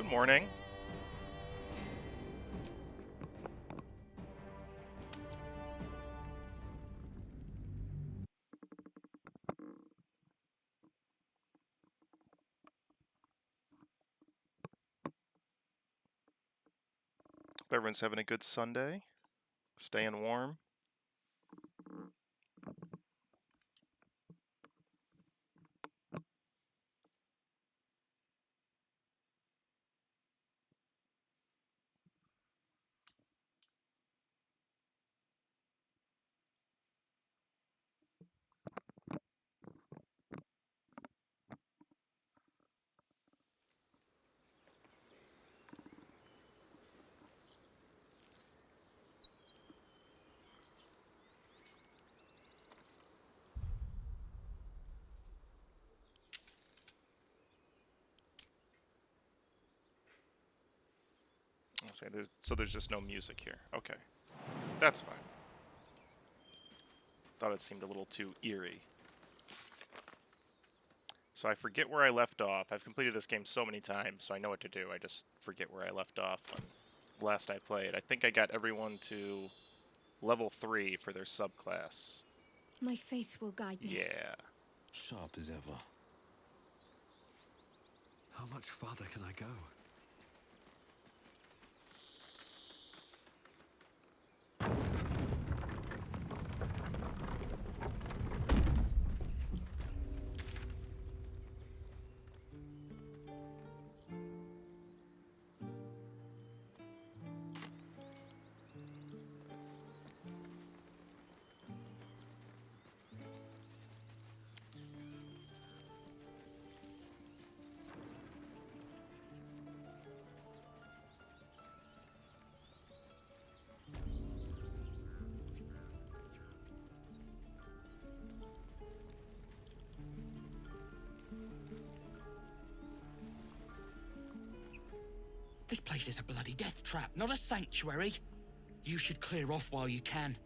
Good morning. Hope everyone's having a good Sunday. Staying warm. I'll say there's just no music here. Okay. That's fine. Thought it seemed a little too eerie. So I forget where I left off. I've completed this game so many times, so I know what to do. I just forget where I left off when last I played. I think I got everyone to level 3 for their subclass. My faith will guide me. Yeah. Sharp as ever. How much farther can I go? This place is a bloody death trap, not a sanctuary. You should clear off while you can.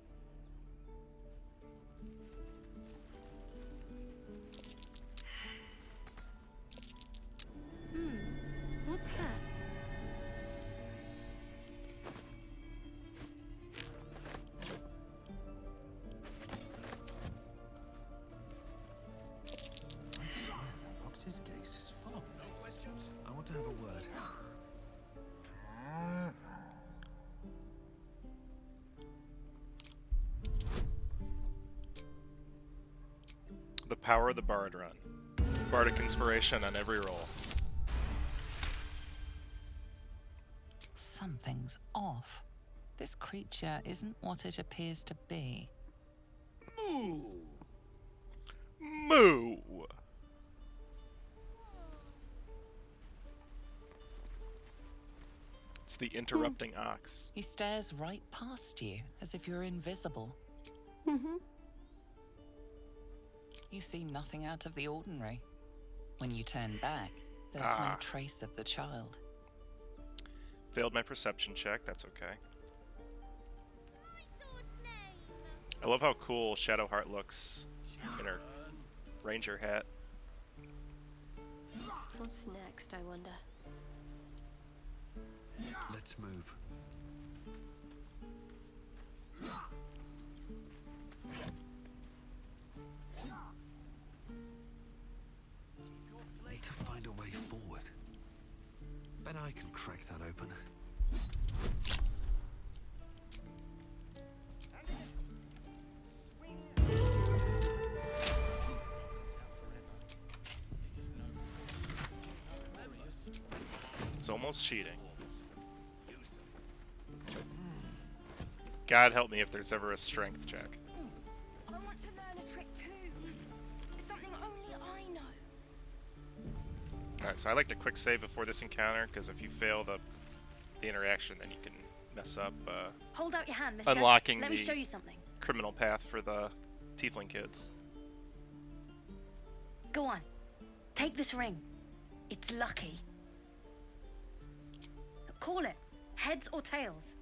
What's that? I swear that Ox's gaze is full of me. I want to have a word. The power of the Bard run. Bardic inspiration on every roll. Something's off. This creature isn't what it appears to be. Moo! It's the interrupting ox. He stares right past you, as if you're invisible. You see nothing out of the ordinary. When you turn back, there's no trace of the child. Failed my perception check, that's okay. I love how cool Shadowheart looks in her ranger hat. What's next, I wonder? Let's move. Need to find a way forward. Bet I can crack that open. It's almost cheating. God help me if there's ever a strength check. I want to learn a trick too. Something only I know. Alright, so I like to quick save before this encounter, because if you fail the interaction, then you can mess up Hold out your hand, mister. unlocking Let me the show you something. criminal path for the tiefling kids. Go on. Take this ring. It's lucky. Call it. Heads or tails.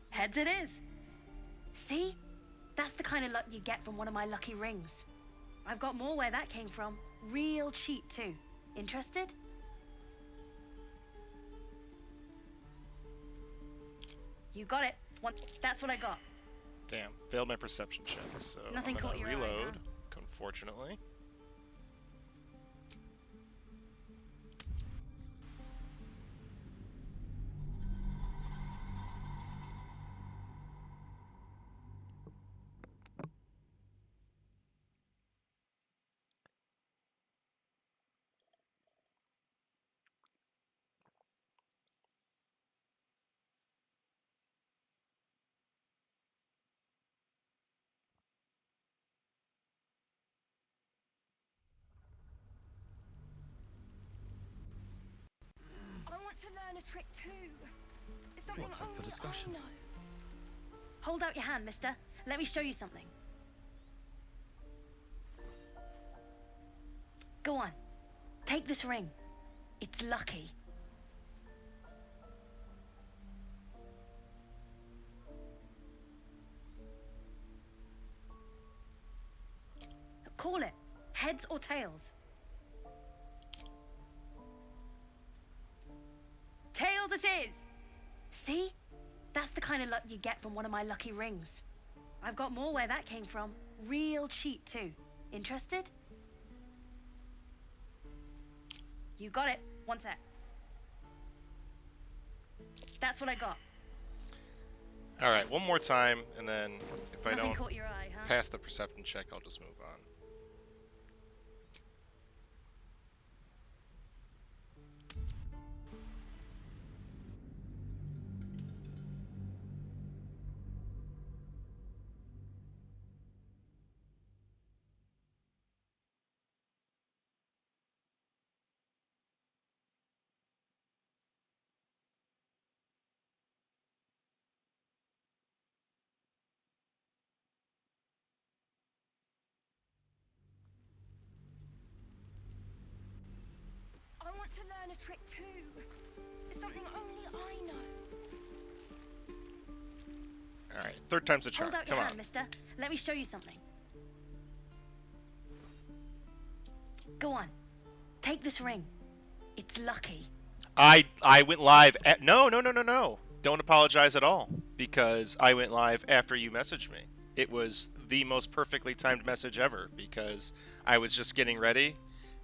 Heads it is. See? That's the kind of luck you get from one of my lucky rings. I've got more where that came from. Real cheap too. Interested? You got it. That's what I got. Damn, failed my perception check, so Nothing I'm caught gonna your eye, reload, huh? unfortunately. I want to learn a trick too. It's something What's up for only discussion? I know. Hold out your hand, mister. Let me show you something. Go on. Take this ring. It's lucky. Call it. Heads or tails? Tails it is! See? That's the kind of luck you get from one of my lucky rings. I've got more where that came from. Real cheap too. Interested? You got it. One sec. That's what I got. Alright, one more time, and then if I Nothing don't caught your eye, huh? pass the perception check, I'll just move on. I want to learn a trick too. It's something only I know. Alright, third time's a charm. Hold out your Come hand, on. mister. Let me show you something. Go on. Take this ring. It's lucky. I went live at no. Don't apologize at all, because I went live after you messaged me. It was the most perfectly timed message ever, because I was just getting ready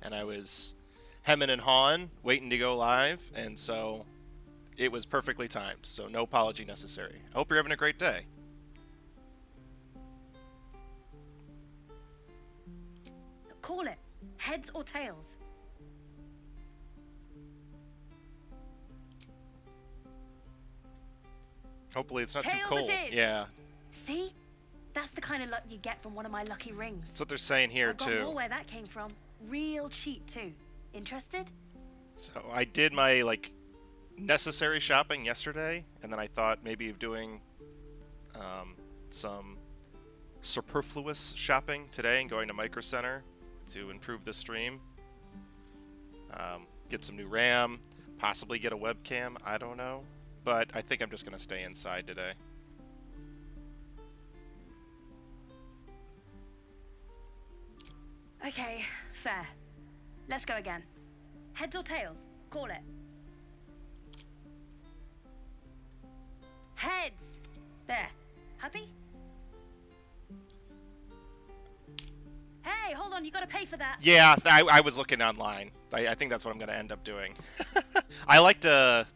and I was hemming and hawing, waiting to go live, and so it was perfectly timed. So no apology necessary. I hope you're having a great day. Call it. Heads or tails? Hopefully it's not Tails too cold. it is. Yeah, See? That's the kind of luck you get from one of my lucky rings. that's what they're saying here I've got too. more where that came from. Real cheap too. Interested? So I did my necessary shopping yesterday, and then I thought maybe of doing some superfluous shopping today and going to Micro Center to improve the stream. Get some new RAM, possibly get a webcam, I don't know. But I think I'm just going to stay inside today. Okay, fair. Let's go again. Heads or tails? Call it. Heads! There. Happy? Hey, hold on, you gotta pay for that. Yeah, I was looking online. I think that's what I'm going to end up doing. I like to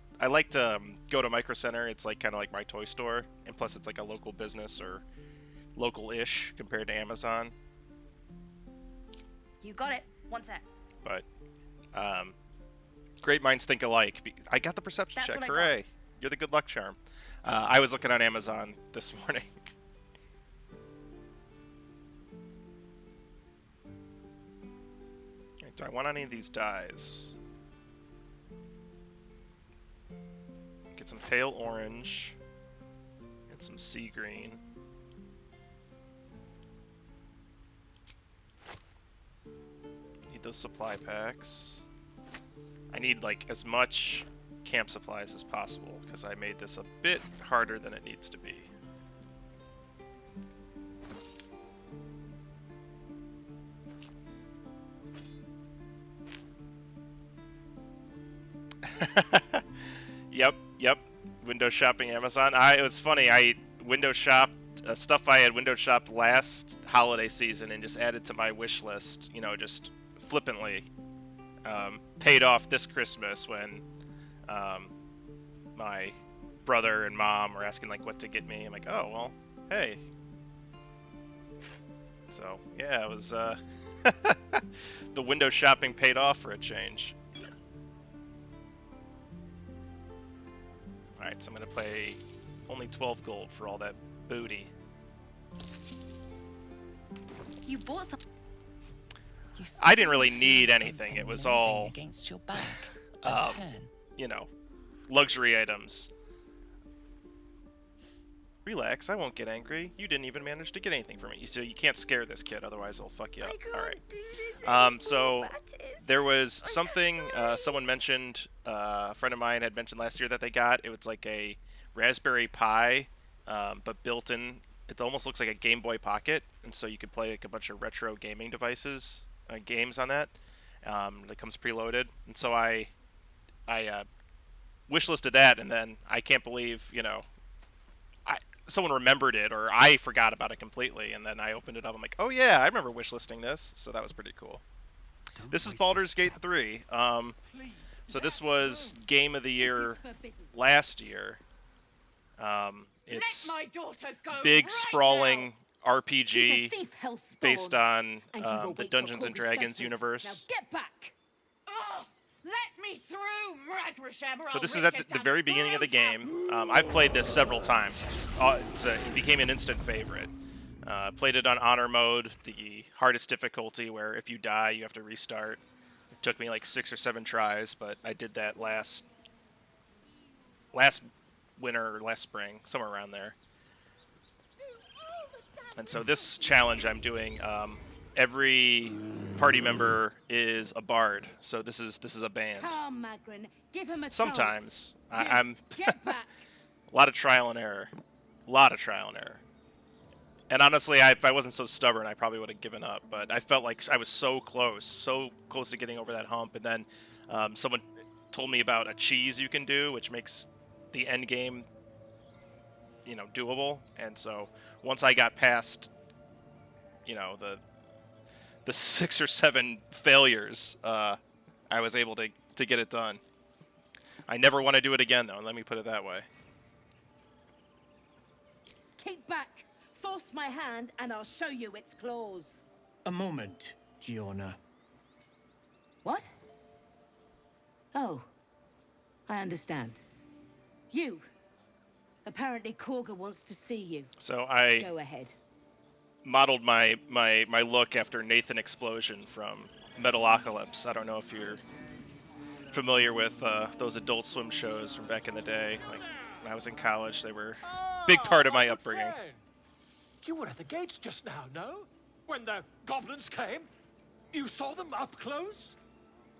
go to Micro Center. It's kind of like my toy store, and plus it's like a local business or local-ish compared to Amazon. You got it. One sec. But great minds think alike. I got the perception That's check. what I got. Hooray! You're the good luck charm. I was looking on Amazon this morning. Do I want any of these dyes? Get some pale orange. Get some sea green. Need those supply packs. I need as much camp supplies as possible, because I made this a bit harder than it needs to be. Yep. Window shopping Amazon. It was funny. I window shopped stuff I had window shopped last holiday season and just added to my wish list. You know, just flippantly. Paid off this Christmas when my brother and mom were asking like what to get me. I'm like, oh well, hey. So yeah, it was the window shopping paid off for a change. Alright, so I'm gonna play only 12 gold for all that booty. You bought some. You I didn't really feel need something anything. It was moving all, against your back. A turn. you know, luxury items. Relax, I won't get angry. You didn't even manage to get anything from me. So you can't scare this kid, otherwise I'll fuck you up. Alright. So there was something someone mentioned, a friend of mine had mentioned last year that they got. It was like a Raspberry Pi, but built in. It almost looks like a Game Boy Pocket, and so you could play like a bunch of retro gaming devices, games on that. It comes preloaded, and so I wishlisted that, and then I can't believe, you know, someone remembered it, or I forgot about it completely, and then I opened it up. I'm like, oh yeah, I remember wishlisting this, so that was pretty cool. This is Baldur's Gate 3. So this was Game of the Year last year. It's big, sprawling RPG based on the Dungeons and Dragons universe. Now get back! Oh, let me through, Ragrasham, or So I'll this is rip at your the damn very beginning of the throat game. out. I've played this several times. It became an instant favorite. Played it on honor mode, the hardest difficulty, where if you die, you have to restart. It took me like 6 or 7 tries, but I did that last winter or last spring, somewhere around there. And so this challenge I'm doing, every party member is a bard. So this is a band. Come, Magrin, give him a Sometimes chance. I'm Get back! a lot of trial and error. And honestly, if I wasn't so stubborn, I probably would have given up. But I felt like I was so close to getting over that hump. And then someone told me about a cheese you can do, which makes the end game, you know, doable. And so once I got past, you know, the 6 or 7 failures, I was able to get it done. I never want to do it again, though. Let me put it that way. Keep back! Force my hand, and I'll show you its claws. A moment, Giona. What? Oh, I understand. You. Apparently Korga wants to see you. So I Go ahead. modeled my look after Nathan Explosion from Metalocalypse. I don't know if you're familiar with those Adult Swim shows from back in the day. Like when I was in college, they were a big part of my upbringing. You were at the gates just now, no? When the goblins came? You saw them up close?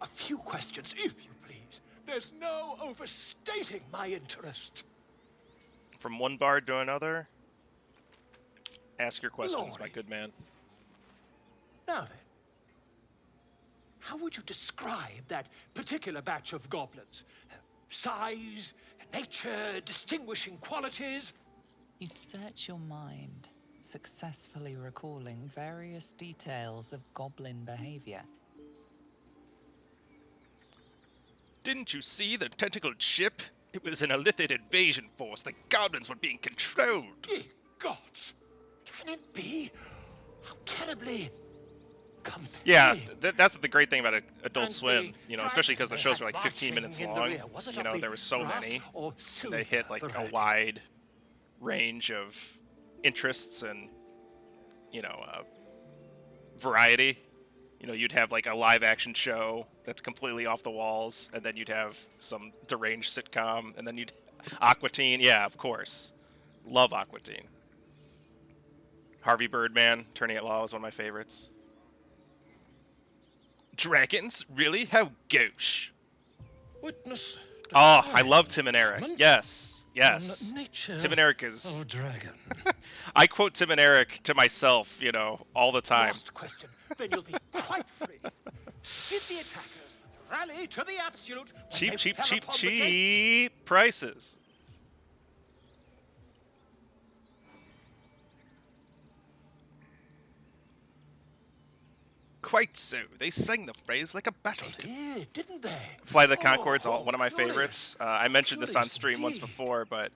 A few questions, if you please. There's no overstating my interest. From one bard to another, ask your questions, my Glory. good man. Now then, how would you describe that particular batch of goblins? Size, nature, distinguishing qualities? You search your mind, successfully recalling various details of goblin behavior. Didn't you see the tentacled ship? It was an Illithid invasion force. The goblins were being controlled. Ye gods! Can it be? How terribly complete. Yeah, that's the great thing about Adult And Swim, the you know, especially because the dragon shows they were like had 15 minutes marching in the long. rear, was it You of know, the there were so brass many. or They silver hit like a variety? wide range of interests and, you know, variety. You know, you'd have like a live action show that's completely off the walls, and then you'd have some deranged sitcom, and then you'd Aqua Teen. Yeah, of course. Love Aqua Teen. Harvey Birdman, Turning at Law, was one of my favorites. Dragons? Really? How gauche. Witness. Oh, I love Tim and Eric. Yes, On yes. nature Tim and Eric is... of a dragon. I quote Tim and Eric to myself, you know, all the time. Last question, then you'll be quite free. Did the attackers rally to the absolute. when Cheap, they cheap, fell cheap, upon the gates. cheap prices. Quite so. They sang the phrase like a battle They hymn. did, didn't they? Flight of the Conchords, Oh, one of my curious. favorites. I mentioned this on Curious stream once indeed. before, but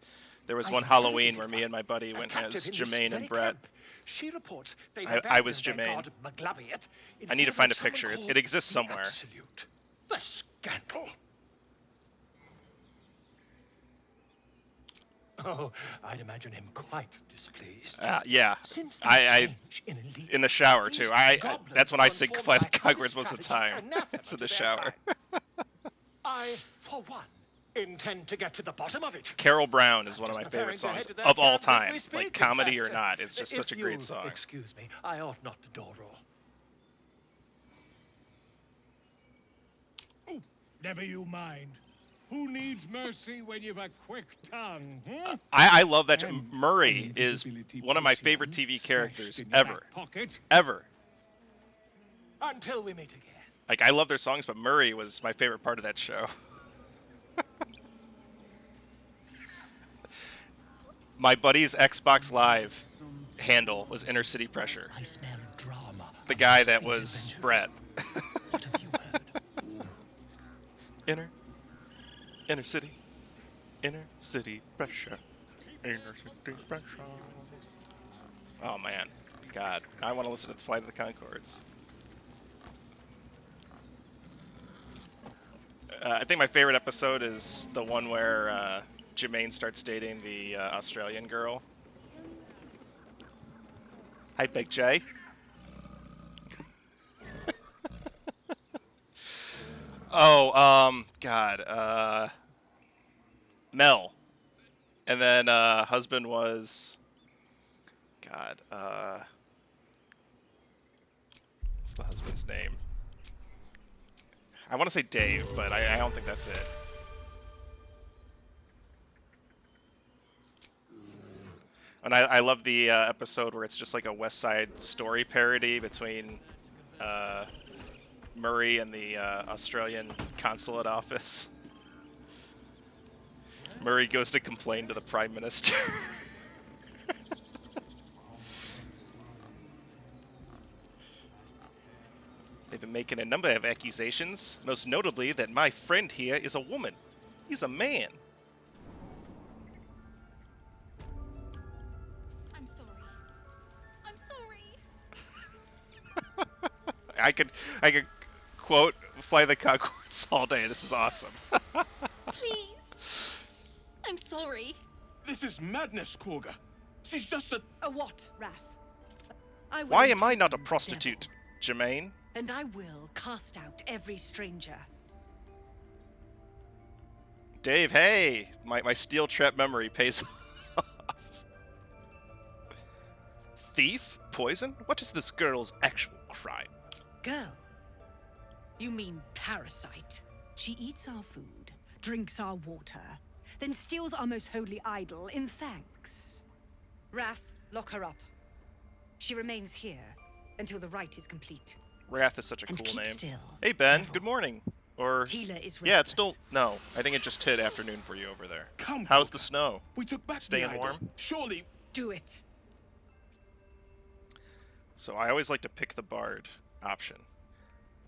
there was I've one Halloween interrogated where me one, and my buddy a went captive as in this Jermaine very and Brett. camp. She reports they've I was abandoned their Jermaine. god Maglabiet in I need to favor find of a picture. someone It exists called the somewhere. Absolute. The scandal. Oh, I'd imagine him quite displeased. Yeah, Since the I change in elite, in the shower these too. goblins That's when I have sing formed Flight of the iconic Conchords most of the strategy, time. anathema It's in to the their shower. kind. I, for one, intend to get to the bottom of it. Carol Brown is one of Just my preparing favorite to head songs to their of all camp as we time, speak, like in comedy or fact. not. It's just such a If great you'll song. Excuse me, I ought not to dawdle. Never you mind. Who needs mercy when you've a quick tongue? Hmm? I love that. And Murray an is invisibility one of my potion favorite TV stashed characters in your ever. back pocket. Ever. Until we meet again. Like, I love their songs, but Murray was my favorite part of that show. My buddy's Xbox Live handle was Inner City Pressure. I smell drama. The guy that was Brett. What have you heard? Inner City Pressure. Inner City Pressure. Oh man, God, I want to listen to the Flight of the Conchords. I think my favorite episode is the one where Jermaine starts dating the Australian girl. Hi, Big J. Oh, God, Mel. And then husband was, God, what's the husband's name? I want to say Dave, but I don't think that's it. And I love the episode where it's just like a West Side Story parody between Murray and the Australian consulate office. Murray goes to complain to the Prime Minister. They've been making a number of accusations, most notably that my friend here is a woman. He's a man. I'm sorry. I'm sorry. I could quote Fly the Conchords all day. This is awesome. Please. I'm sorry. This is madness, Korga. She's just a... A what, Wrath? I will Why am I not a imprison the prostitute, Jermaine? devil, and I will cast out every stranger. Dave, hey! My steel trap memory pays off. Thief? Poison? What is this girl's actual crime? Girl? You mean parasite? She eats our food, drinks our water, then steals our most holy idol in thanks. Wrath, lock her up. She remains here until the rite is complete. Wrath is such a And cool keep name. still, Hey Ben, devil. good morning. Or Tila is yeah, it's still restless. no. I think it just hit afternoon for you over there. Come, How's Korga. the snow? We took back Staying the idol. warm? Surely... Do it. So I always like to pick the bard option.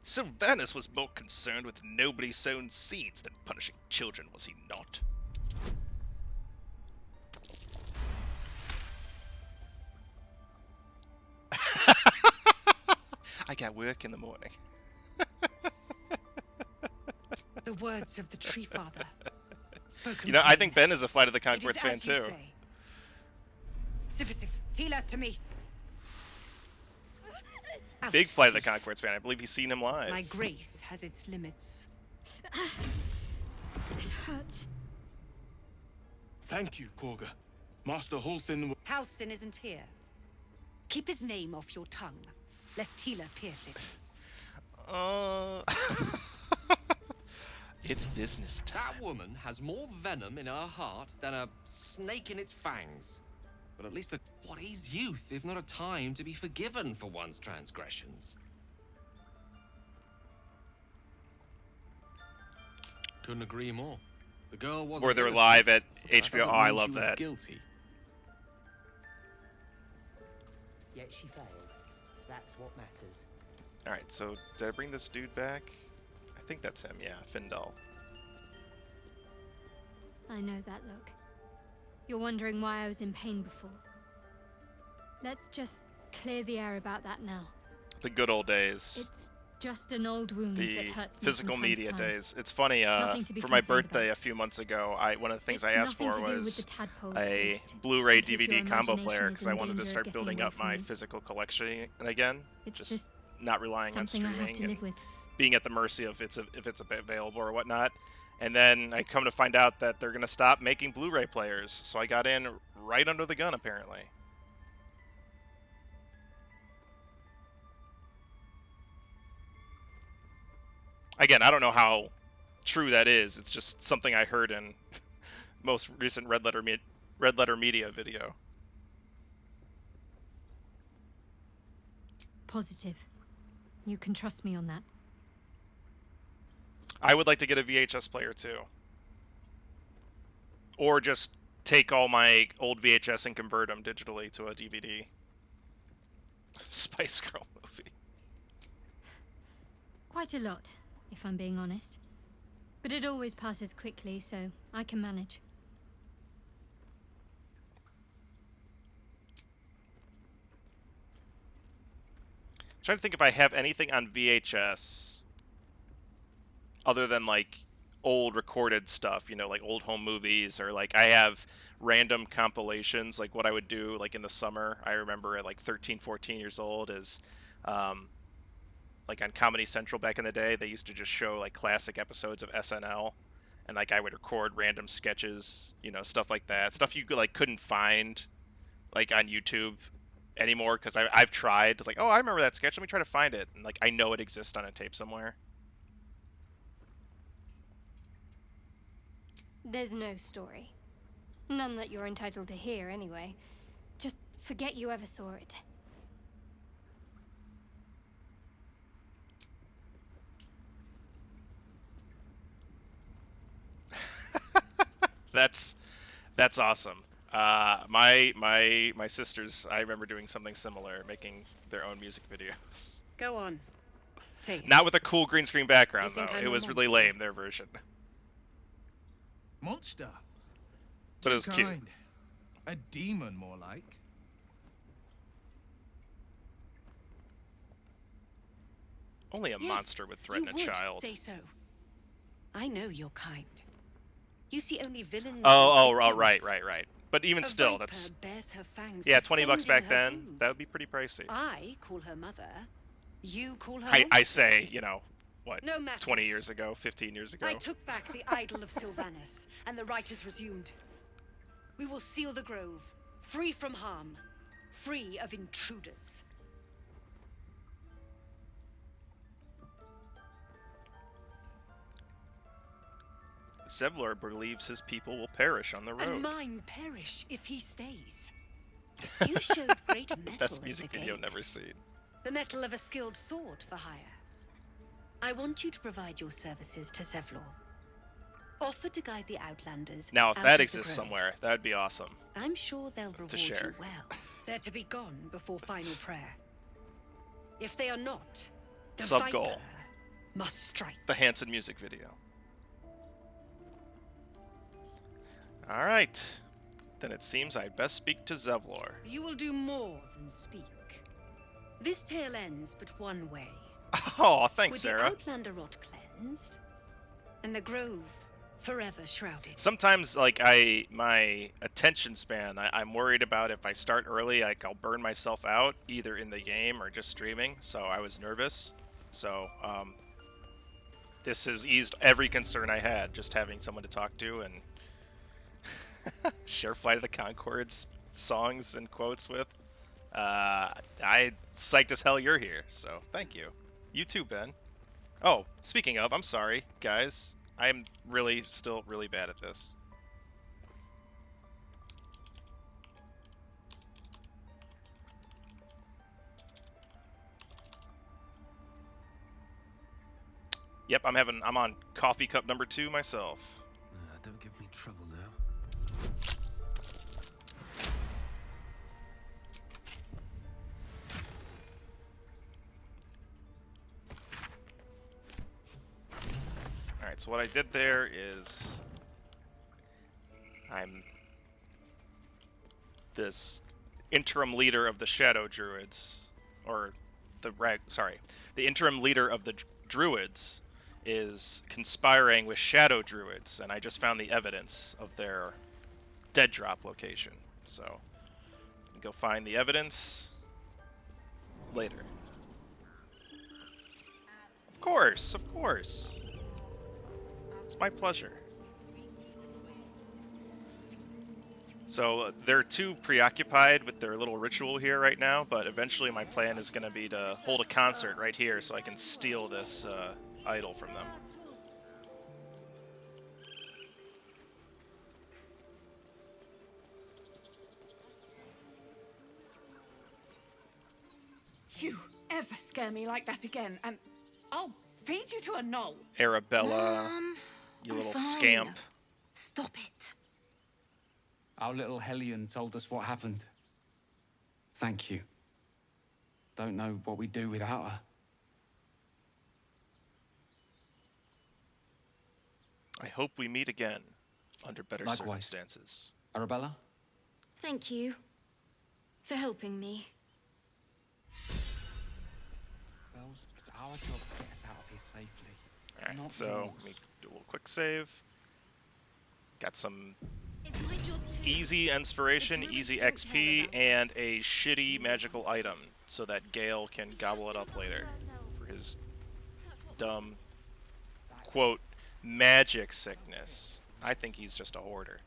Sylvanus was more concerned with nobly sown seeds than punishing children, was he not? I got work in the morning. The words of the Tree Father. Spoken You know, I plain. think Ben is a Flight of the It is Conchords fan as you too. say. Sifisif, Tila to me. Big Out, Flight of the thief. Conchords fan. I believe he's seen him live. My grace has its limits. It hurts. Thank you, Korga. Master Halsin... Halsin isn't here. Keep his name off your tongue, lest Tila pierce it. It's business time. That woman has more venom in her heart than a snake in its fangs. But at least what is youth if not a time to be forgiven for one's transgressions? Couldn't agree more. The girl wasn't Or they're innocent, live at but that HBO. doesn't Oh, I mean love she was that. Guilty. Yet she failed. That's what matters. Alright, so did I bring this dude back? I think that's him, yeah, Findal. I know that look. You're wondering why I was in pain before. Let's just clear the air about that now. The good old days. It's just an old wound that The hurts me physical from time to media time. days. It's funny, Nothing to be for my concerned birthday about. a few months ago, one of the things It's I asked nothing for to do with was the tadpoles, a at least. Blu-ray In case your DVD combo imagination player is because I in wanted to danger of start getting building away up from my you. physical collection again. It's Just just not relying on something I have streaming to and live with. being at the mercy of if it's available or whatnot. And then I come to find out that they're going to stop making Blu-ray players, so I got in right under the gun, apparently. Again, I don't know how true that is. It's just something I heard in most recent Red Letter Media video. Positive. You can trust me on that. I would like to get a VHS player too. Or just take all my old VHS and convert them digitally to a DVD. Spice Girl movie. Quite a lot, if I'm being honest. But it always passes quickly, so I can manage. I'm trying to think if I have anything on VHS other than like old recorded stuff, you know, like old home movies, or like I have random compilations, like what I would do like in the summer. I remember at like 13, 14 years old is like on Comedy Central back in the day, they used to just show like classic episodes of SNL, and like I would record random sketches, you know, stuff like that, stuff you like couldn't find like on YouTube anymore because I've tried. It's like, oh, I remember that sketch, let me try to find it, and like I know it exists on a tape somewhere. There's no story. None that you're entitled to hear, anyway. Just forget you ever saw it. That's awesome. My sisters, I remember doing something similar, making their own music videos. Go on. Say it. Not with a cool green screen background You think though. I'm It a was really monster? lame, their version. Monster. But it was Too cute. kind. A demon, more like. Only a Yes, monster would threaten you a would child. say so. I know you're kind. You see only villains. Oh, and right. victims. But even A still, viper that's bears her fangs, yeah, $20 back defending her then. brood. That would be pretty pricey. I call her mother. You call her. I monster. say, you know, what? No matter. 20 years ago, 15 years ago. I took back the idol of Sylvanus, and the rite is resumed. We will seal the grove, free from harm, free of intruders. Zevlor believes his people will perish on the road. And mine perish if he stays. You showed great mettle Best at music the video gate. never seen. The metal of a skilled sword for hire. I want you to provide your services to Zevlor. Offer to guide the Outlanders. Now, if out that of the exists grove. somewhere, that would be awesome. I'm sure they'll reward you share. well. They're to be gone before final prayer. If they are not, the Sub-goal. Viper must strike. The Hanson music video. Alright. Then it seems I'd best speak to Zevlor. You will do more than speak. This tale ends but one way. Oh, thanks, With Sarah. the Outlander rot cleansed, and the grove forever shrouded. Sometimes, like, my attention span, I'm worried about if I start early, like, I'll burn myself out, either in the game or just streaming, so I was nervous. So, this has eased every concern I had, just having someone to talk to and share Flight of the Conchords songs and quotes with. I psyched as hell you're here, so thank you. You too, Ben. Oh, speaking of, I'm sorry, guys. I'm really still really bad at this. Yep, I'm on coffee cup number 2 myself. Don't give me trouble now. Alright, so what I did there is I'm this interim leader of the Shadow Druids, or the interim leader of the Druids is conspiring with Shadow Druids, and I just found the evidence of their dead drop location. So, go find the evidence later. Of course, of course. It's my pleasure. So they're too preoccupied with their little ritual here right now, but eventually my plan is going to be to hold a concert right here so I can steal this idol from them. You ever scare me like that again, and I'll feed you to a knoll. Arabella, you I'm little fine. scamp. Stop it. Our little Hellion told us what happened. Thank you. Don't know what we'd do without her. I hope we meet again under better Likewise. circumstances. Arabella? Thank you for helping me. Bells, it's our job to get us out of here safely. Alright, Not so yours. let me do a little quick save. Got some It's my job too. easy inspiration, easy XP, and a shitty magical item so that Gale can gobble it up later for his dumb, quote, magic sickness. I think he's just a hoarder.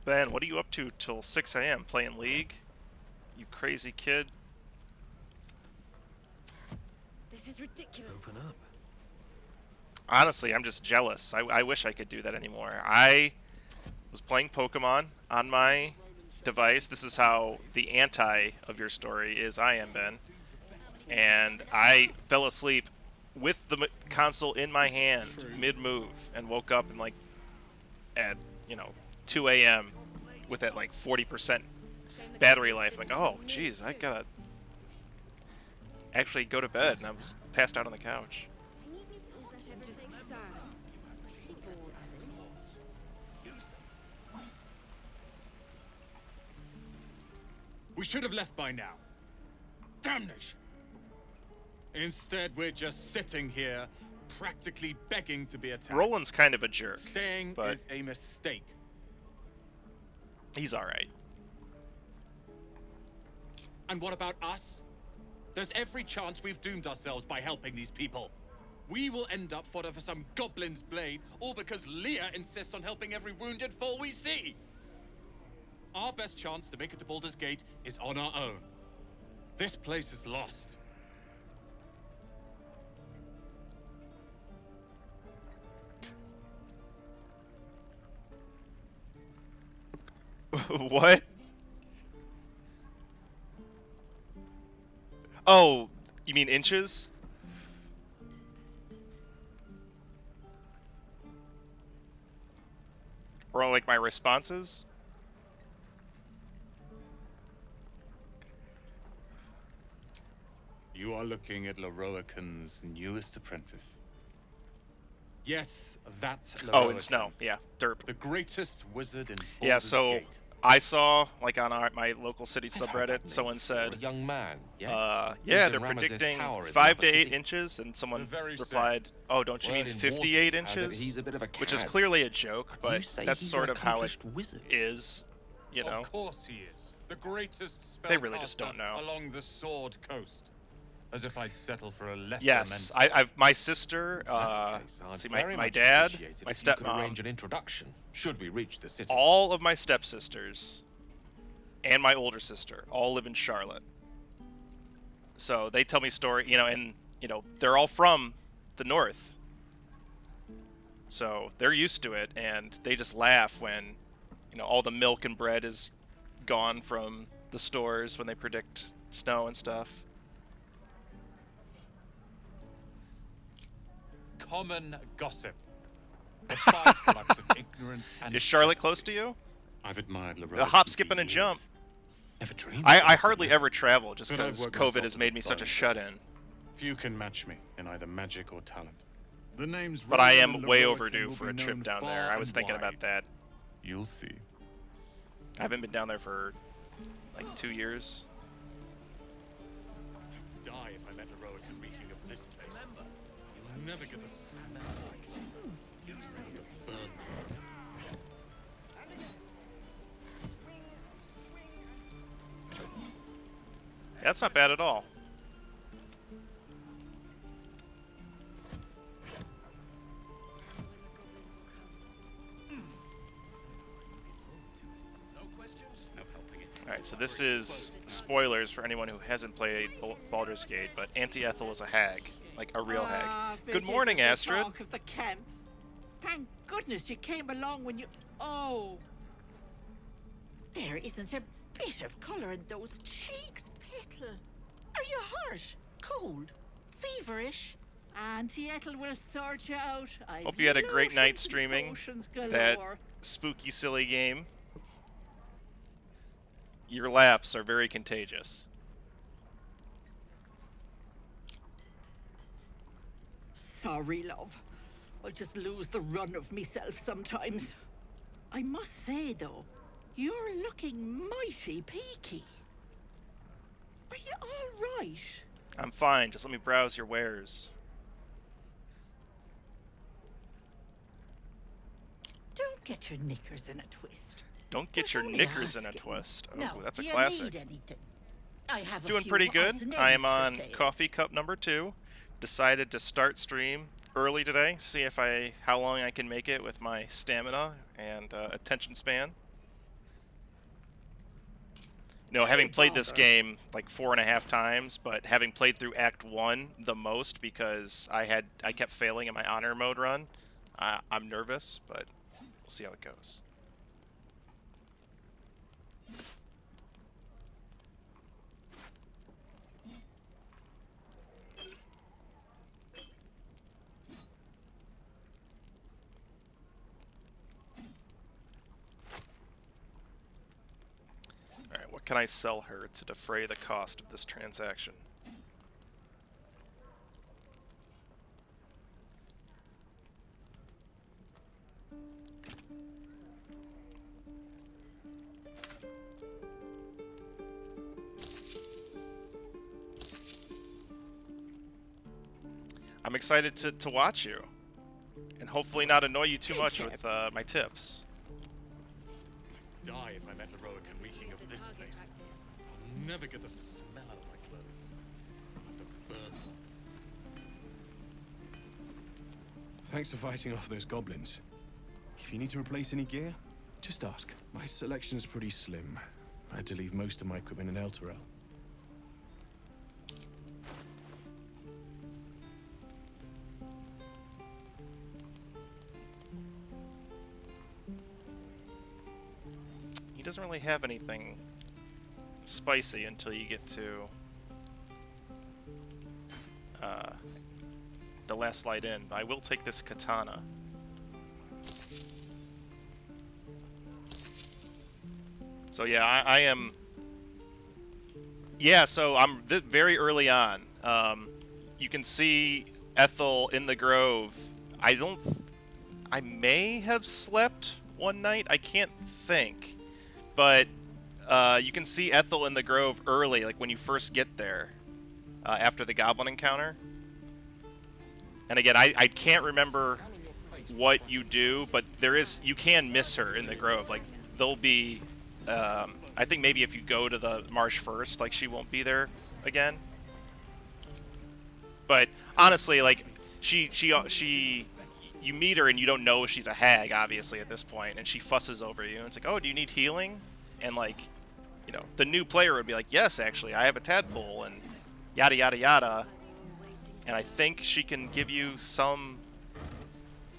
Ben, what are you up to till 6 a.m. playing League? You crazy kid. This is ridiculous. Open up. Honestly, I'm just jealous. I wish I could do that anymore. I was playing Pokemon on my device. This is how the anti of your story is I am, Ben. And I fell asleep with the console in my hand mid-move and woke up and at 2 a.m. with that 40% battery life. I'm like, oh, geez, I gotta actually go to bed, and I was passed out on the couch. We should have left by now. Damnation! Instead, we're just sitting here, practically begging to be attacked. Roland's kind of a jerk, Staying but is a mistake. he's alright. And what about us? There's every chance we've doomed ourselves by helping these people. We will end up fodder for some goblin's blade, all because Leah insists on helping every wounded foe we see. Our best chance to make it to Baldur's Gate is on our own. This place is lost. What? Oh, you mean inches? Or like my responses? You are looking at Leroican's newest apprentice. Yes, that Leroican. Oh, in snow. Yeah, derp. The greatest wizard in Baldur's Yeah, so Gate. I saw, on my local city subreddit, someone said, A young man, yes? yeah, Lives they're in Ramesses predicting Tower in 5 to Lava 8 City. inches, and someone The very replied, oh, don't you Word mean in 58 Waterdeep has it inches? he's a bit of a Which is cad. clearly a joke, You but say that's he's sort an of how it accomplished wizard. is, you know? Of course he is. The greatest spellcaster They really just don't know. along the Sword Coast. As if I'd settle for a lesser Yes, mentor. I've my sister, In that case, I'd see, very my much dad, appreciate it my if you could stepmom, arrange an introduction, should we reach the city. all of my stepsisters, and my older sister all live in Charlotte. So they tell me story, and they're all from the north. So they're used to it, and they just laugh when, all the milk and bread is gone from the stores when they predict snow and stuff. Common gossip. The byproduct of ignorance and Is Charlotte close to you? I've admired A LaRoche hop, skip, and a jump. Never dreamed. I hardly ever travel just But I've because worked COVID myself has to made the me such a bone. shut-in. Few can match me in either magic or talent. The name's But I Roland am way LaRoche overdue will for a be trip known down far there. I was and thinking wide. about that. You'll see. I haven't been down there for like 2 years. Die if I met LaRoche reeking of this place. You'll never get the smell like this. That's not bad at all. Alright, so this is spoilers for anyone who hasn't played Baldur's Gate, but Auntie Ethel is a hag. Like a real hag. Good morning, Astrid. Talk of the camp. Thank goodness you came along when you... Oh. There isn't a bit of colour in those cheeks, Petal. Are you hurt? Cold? Feverish? Auntie Ethel will sort you out. Hope you had a great night streaming that galore. spooky, silly game. Your laughs are very contagious. Sorry, love. I'll just lose the run of myself sometimes. I must say, though, you're looking mighty peaky. Are you all right? I'm fine, just let me browse your wares. Don't get your knickers in a twist. Don't get Was your only knickers in a asking. twist. Oh, Now, that's a do you classic. need anything? I have a Doing few pretty good. odds and I am ends for on sale. coffee cup number 2. Decided to start stream early today. See if how long I can make it with my stamina and attention span. Having played this Baldur. game like 4.5 times, but having played through Act 1 the most because I kept failing in my honor mode run. I'm nervous, but we'll see how it goes. Alright, what can I sell her to defray the cost of this transaction? I'm excited to watch you, and hopefully not annoy you too much with my tips. Die if I met LaRoche reeking of this place. I'll never get the smell out of my clothes. I'll have to burn them. Thanks for fighting off those goblins. If you need to replace any gear, just ask. My selection's pretty slim. I had to leave most of my equipment in Elturel. He doesn't really have anything spicy until you get to the last light in. I will take this katana. So yeah, I am. Yeah, so I'm very early on. You can see Ethel in the grove. I may have slept one night. I can't think, but you can see Ethel in the grove early, like when you first get there, after the goblin encounter. And again, I can't remember what you do, but you can miss her in the grove. Like there'll be, I think maybe if you go to the marsh first, like she won't be there again. But honestly, like you meet her and you don't know she's a hag, obviously at this point, and she fusses over you. And it's like, oh, do you need healing? And like, you know, the new player would be like, yes, actually, I have a tadpole, and yada yada yada. And I think she can give you some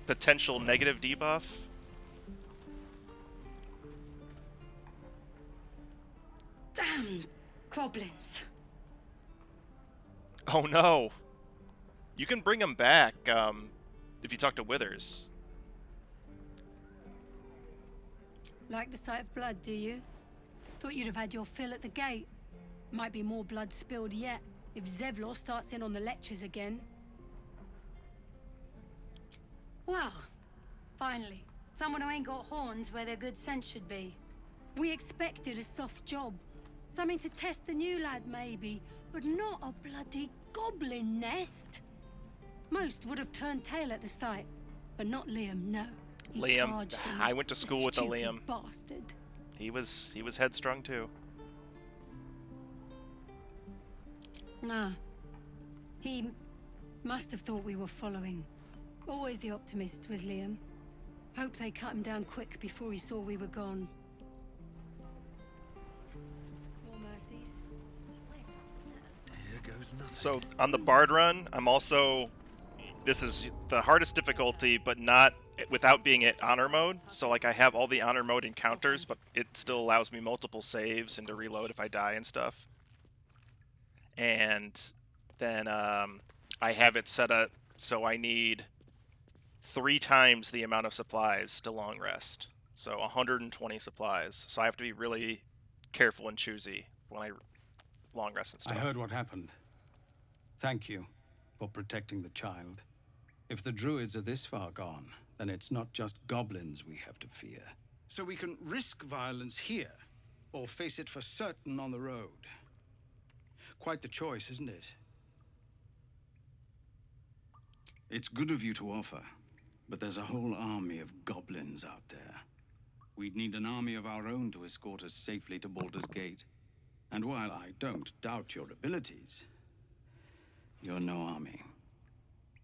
potential negative debuff. Damn goblins. Oh no. You can bring them back if you talk to Withers. Like the sight of blood, do you? Thought you'd have had your fill at the gate. Might be more blood spilled yet if Zevlor starts in on the lectures again. Well, finally, someone who ain't got horns where their good sense should be. We expected a soft job. Something to test the new lad, maybe, but not a bloody goblin nest. Most would have turned tail at the sight, but not Liam, no. He Liam, charged him. I went to school with a Stupid Liam. Bastard. He was headstrong too. Nah. He must have thought we were following. Always the optimist was Liam. Hope they cut him down quick before he saw we were gone. Small mercies. Here goes nothing. So on the Bard run, I'm also, this is the hardest difficulty, but not without being at honor mode. So like I have all the honor mode encounters, but it still allows me multiple saves and to reload if I die and stuff. And then I have it set up so I need 3 times the amount of supplies to long rest. So 120 supplies. So I have to be really careful and choosy when I long rest and stuff. I heard what happened. Thank you for protecting the child. If the druids are this far gone, then it's not just goblins we have to fear. So we can risk violence here, or face it for certain on the road. Quite the choice, isn't it? It's good of you to offer, but there's a whole army of goblins out there. We'd need an army of our own to escort us safely to Baldur's Gate. And while I don't doubt your abilities, you're no army.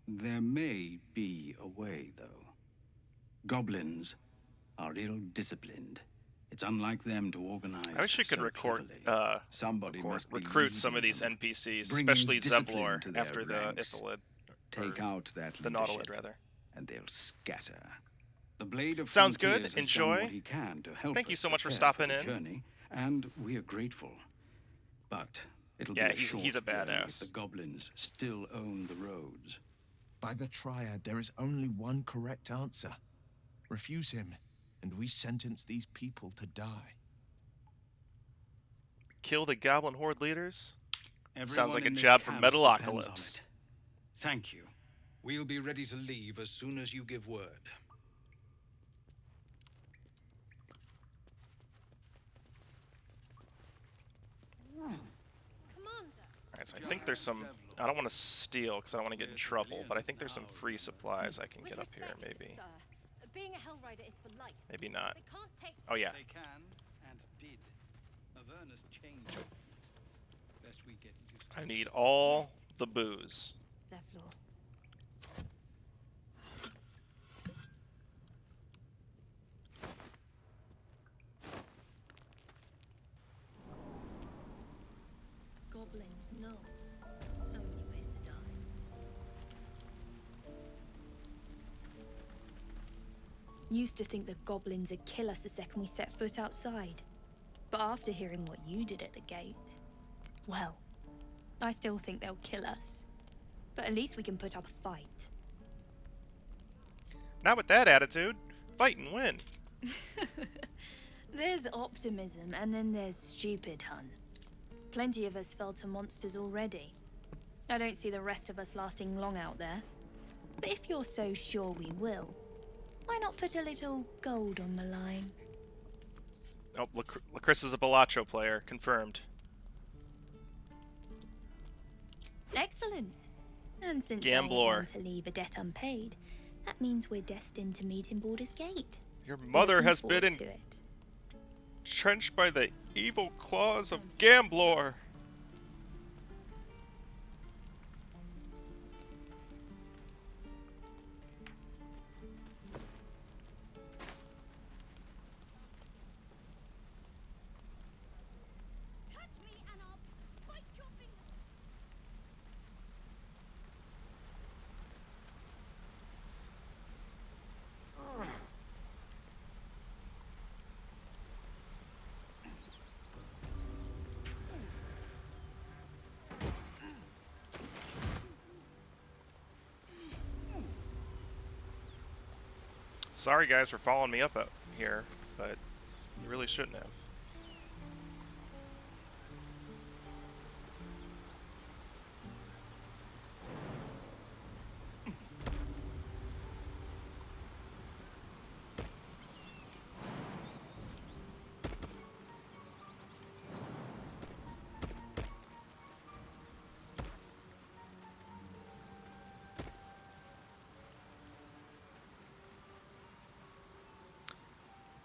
There may be a way, though. Goblins are ill-disciplined. It's unlike them to organize. I wish we could so recruit, cleverly. Somebody must be recruit some of leading these them, NPCs, bringing especially discipline Zevlor to their after the ranks. Ithalid. Take out that the leadership, Nautilid, rather. and they'll scatter. The Blade of Sounds Frontiers good. has done Enjoy. what he can to help Thank you us so much for prepare stopping the in. Journey, and we are grateful. But it'll Yeah, be a he's a short journey badass. if the goblins still own the roads. By the Triad, there is only one correct answer. Refuse him, and we sentence these people to die. Kill the Goblin Horde leaders? Sounds Everyone like a in this job for camp depends on Metalocalypse. it. Thank you. We'll be ready to leave as soon as you give word. Alright, so I think there's some... I don't want to steal because I don't want to get in trouble, but I think there's some free supplies I can get up here, maybe. Being a Hellrider is for life. Maybe not. They can't take Oh, yeah. They can and did. Avernus changed things. Best we get used to I need all the booze. Zevlor. Goblins, gnolls. So many ways to die. Used to think the goblins would kill us the second we set foot outside. But after hearing what you did at the gate, well, I still think they'll kill us. But at least we can put up a fight. Not with that attitude. Fight and win. There's optimism, and then there's stupid, hun. Plenty of us fell to monsters already. I don't see the rest of us lasting long out there. But if you're so sure we will, why not put a little gold on the line? Oh, Lacris is a Balatro player. Confirmed. Excellent. And since Gamblor. I want to leave a debt unpaid, that means we're destined to meet in Baldur's Gate. Your mother Looking has been forward to it. entrenched by the evil claws of Gamblor. Sorry guys for following me up here, but you really shouldn't have.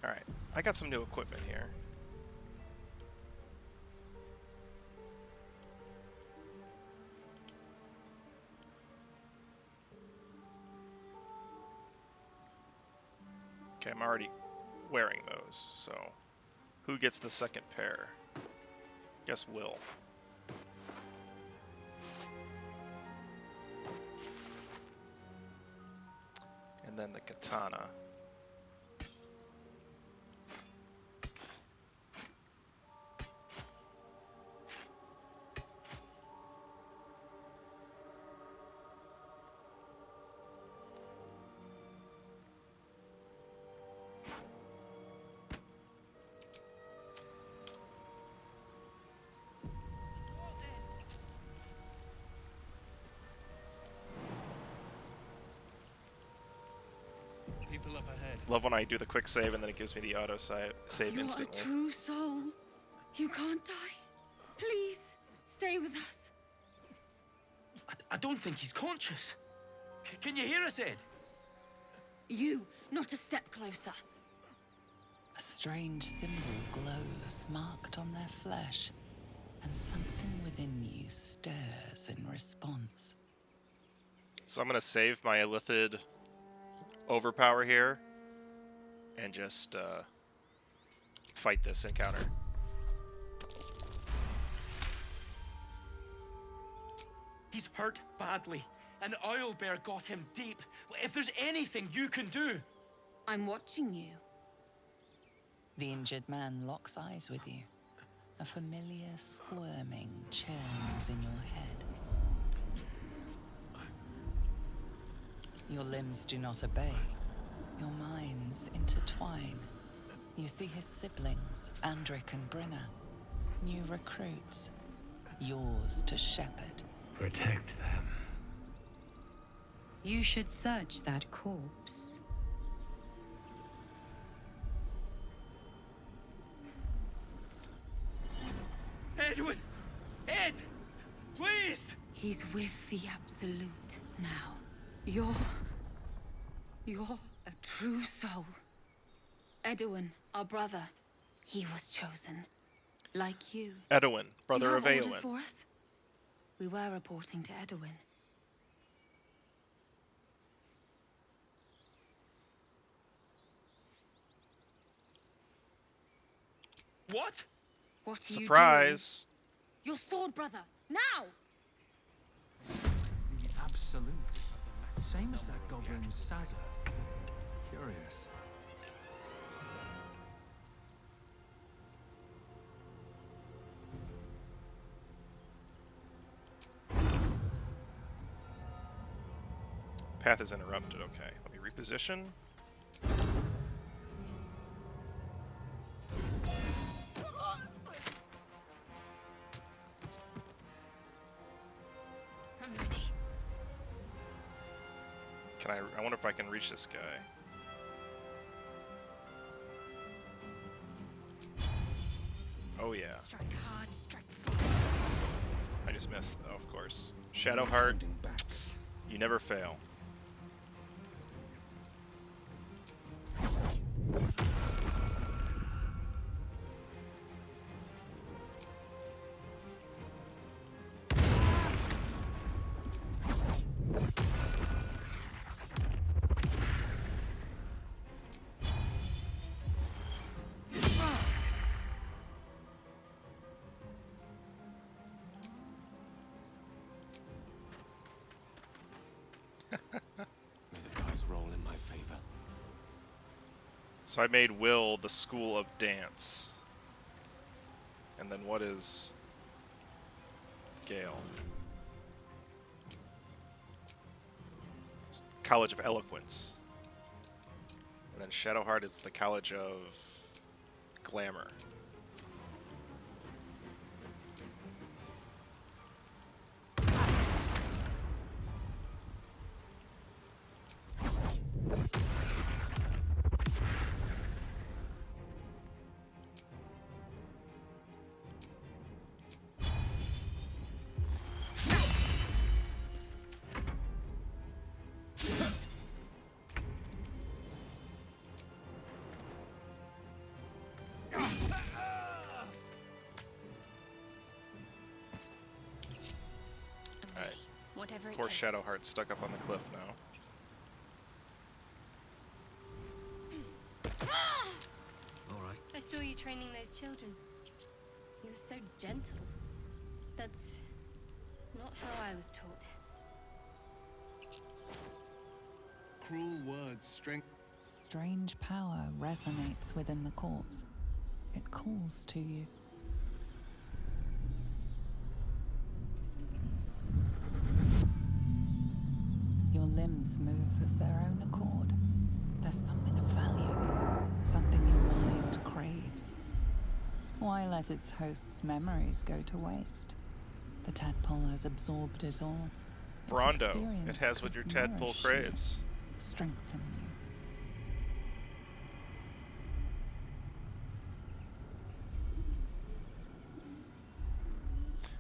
Alright, I got some new equipment here. Okay, I'm already wearing those, so who gets the second pair? Guess Will. And then the katana. People up ahead. Love when I do the quick save and then it gives me the auto save You're instantly. a true soul. You can't die. Please, stay with us. I don't think he's conscious. Can you hear us, Ed? You, not a step closer. A strange symbol glows, marked on their flesh, and something within you stirs in response. So I'm gonna save my Illithid overpower here and just fight this encounter. He's hurt badly. An owlbear got him deep. If there's anything you can do... I'm watching you. The injured man locks eyes with you. A familiar squirming churns in your head. Your limbs do not obey. Your minds intertwine. You see his siblings, Andric and Brenna. New recruits. Yours to shepherd. Protect them. You should search that corpse. Edwin! Ed! Please! He's with the Absolute now. You're a true soul. Edwin, our brother, he was chosen. Like you. Edwin, brother Do you of have orders Eowyn. for us? We were reporting to Edwin. What? What are Surprise! you doing? Your sword, brother! Now! The Absolute. Same as that goblin's Sazza. Curious. Path is interrupted, okay. Let me reposition. I'm ready. Can I wonder if I can reach this guy. Oh yeah. Strike hard, strike fast. I just missed though, of course. Shadowheart, you never fail. May the dice roll in my favor. So I made Will the School of Dance. And then what is Gale? College of Eloquence. then Shadowheart is the College of Glamour. Whatever it Poor takes. Shadowheart stuck up on the cliff now. All right. I saw you training those children. You were so gentle. That's not how I was taught. Cruel words, strength. Strange power resonates within the corpse. It calls to you. Your limbs move of their own accord. There's something of value, something your mind craves. Why let its host's memories go to waste? The tadpole has absorbed it all. Its Brondo, it experience has what your could tadpole nourish you, craves. strengthen you.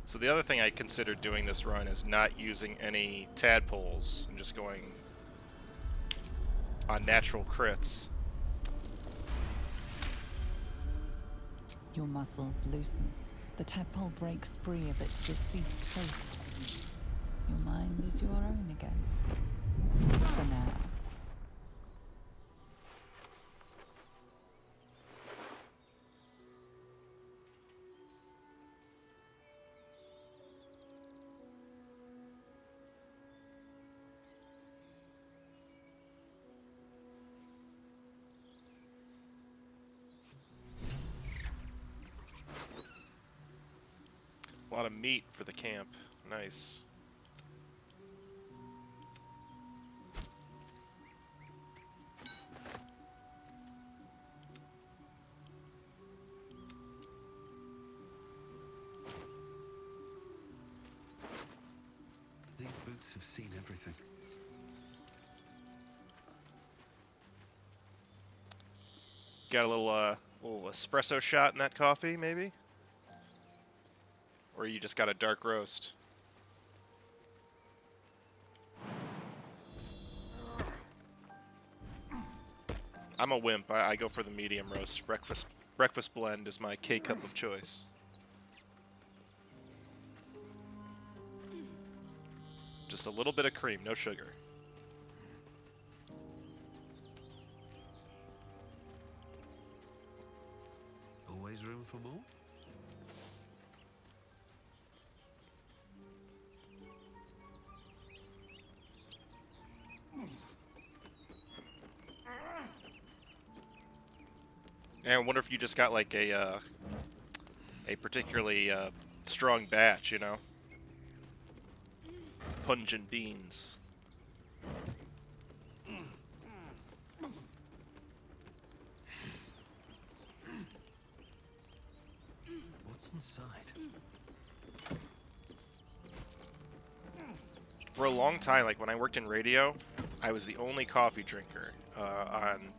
So the other thing I considered doing this run is not using any tadpoles and just going on natural crits. Your muscles loosen. The tadpole breaks free of its deceased host. Your mind is your own again. For now. A lot of meat for the camp. Nice. These boots have seen everything. Got a little espresso shot in that coffee, maybe? Or you just got a dark roast? I'm a wimp. I go for the medium roast. Breakfast blend is my K-cup of choice. Just a little bit of cream, no sugar. Always room for more? And I wonder if you just got like a particularly strong batch, you know? Pungent beans. What's inside? For a long time, like when I worked in radio, I was the only coffee drinker on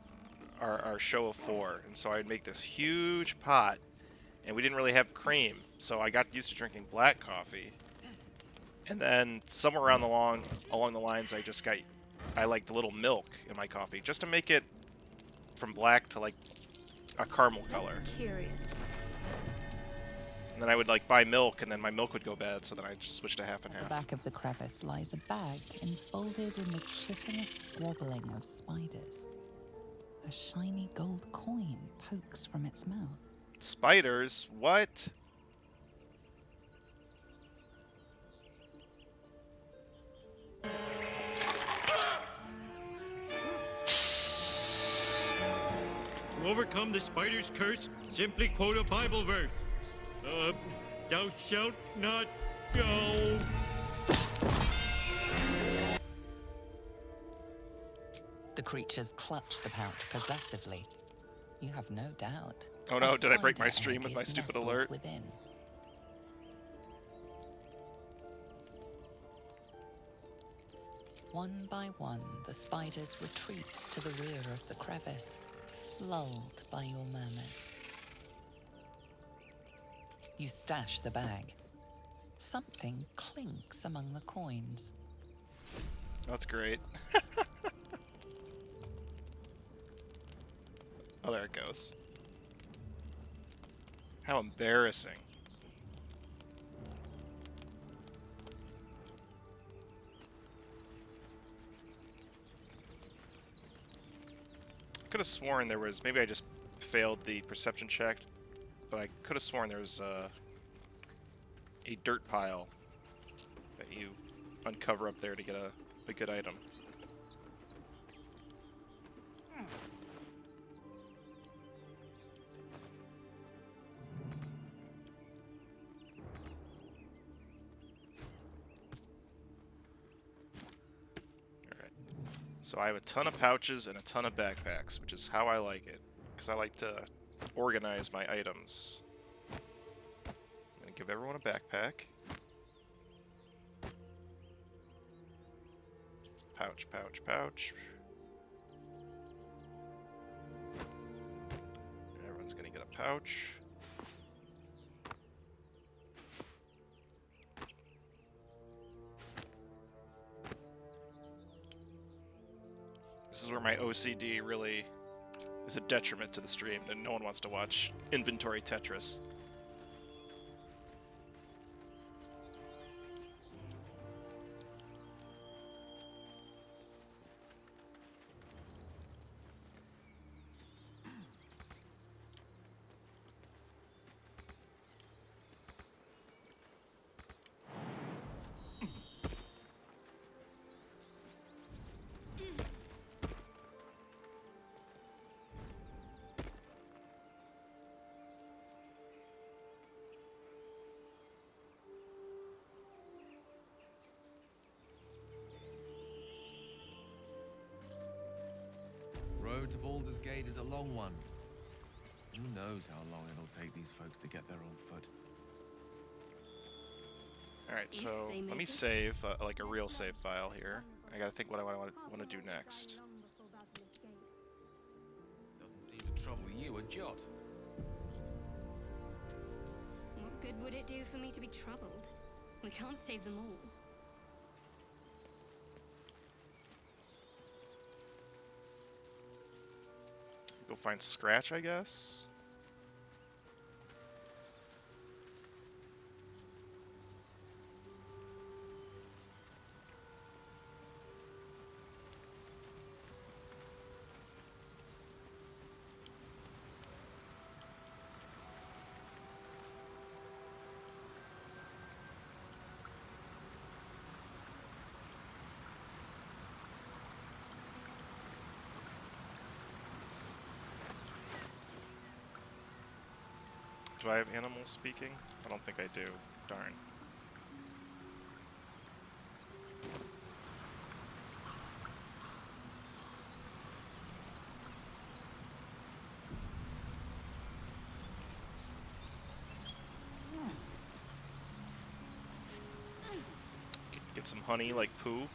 our show of 4, and so I'd make this huge pot, and we didn't really have cream, so I got used to drinking black coffee. And then somewhere along the lines, I liked a little milk in my coffee, just to make it from black to like a caramel color. Curious. And then I would like buy milk, and then my milk would go bad, so then I just switched to half and At half. the back of the crevice lies a bag enfolded in the chitinous squabbling of spiders. A shiny gold coin pokes from its mouth. Spiders? What? To overcome the spider's curse, simply quote a Bible verse. Thou shalt not go. The creatures clutch the pouch possessively. You have no doubt. Oh a no, did I break my spider stream egg with my is stupid nestled alert? Within. One by one, the spiders retreat to the rear of the crevice, lulled by your murmurs. You stash the bag. Something clinks among the coins. That's great. Oh, there it goes. How embarrassing. Could have sworn there was, maybe I just failed the perception check, but I could have sworn there was a dirt pile that you uncover up there to get a good item. Alright. So I have a ton of pouches and a ton of backpacks, which is how I like it, because I like to organize my items. I'm going to give everyone a backpack. Pouch, pouch, pouch. Everyone's gonna get a pouch. This is where my OCD really is a detriment to the stream. That no one wants to watch inventory Tetris. Road to Baldur's Gate is a long one. Who knows how long it'll take these folks to get there on foot. Alright, so let me save, like a real save file here. I gotta think what I want to do next. Doesn't seem to trouble you a jot. What good would it do for me to be troubled? We can't save them all. Go find Scratch, I guess. Do I have animals speaking? I don't think I do. Darn. Get some honey like poo.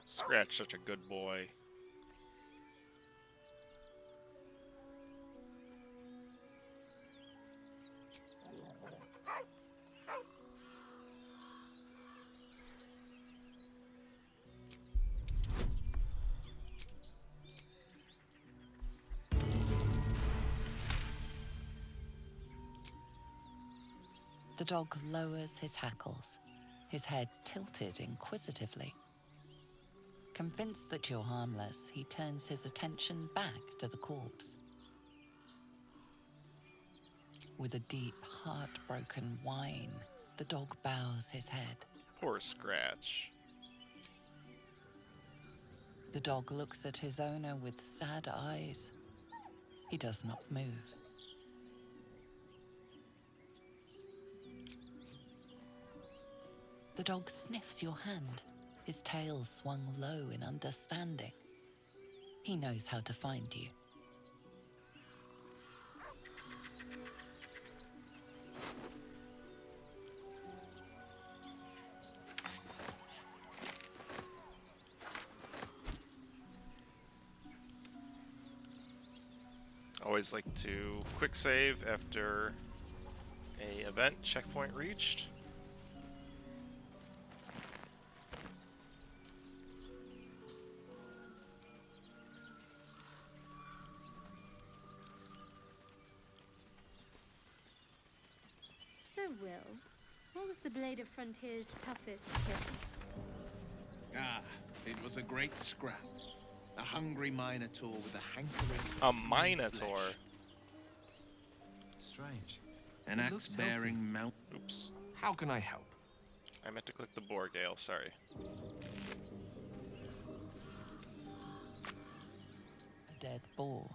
Scratch, such a good boy. The dog lowers his hackles, his head tilted inquisitively. Convinced that you're harmless, he turns his attention back to the corpse. With a deep, heartbroken whine, the dog bows his head. Poor Scratch. The dog looks at his owner with sad eyes. He does not move. The dog sniffs your hand, his tail swung low in understanding. He knows how to find you. Always like to quick save after a event checkpoint reached. So, Will, what was the Blade of Frontier's toughest kill? Ah, it was a great scrap. A hungry minotaur with a hankering. A minotaur? Strange. An axe-bearing mount. Oops. How can I help? I meant to click the boar gale, sorry. A dead boar,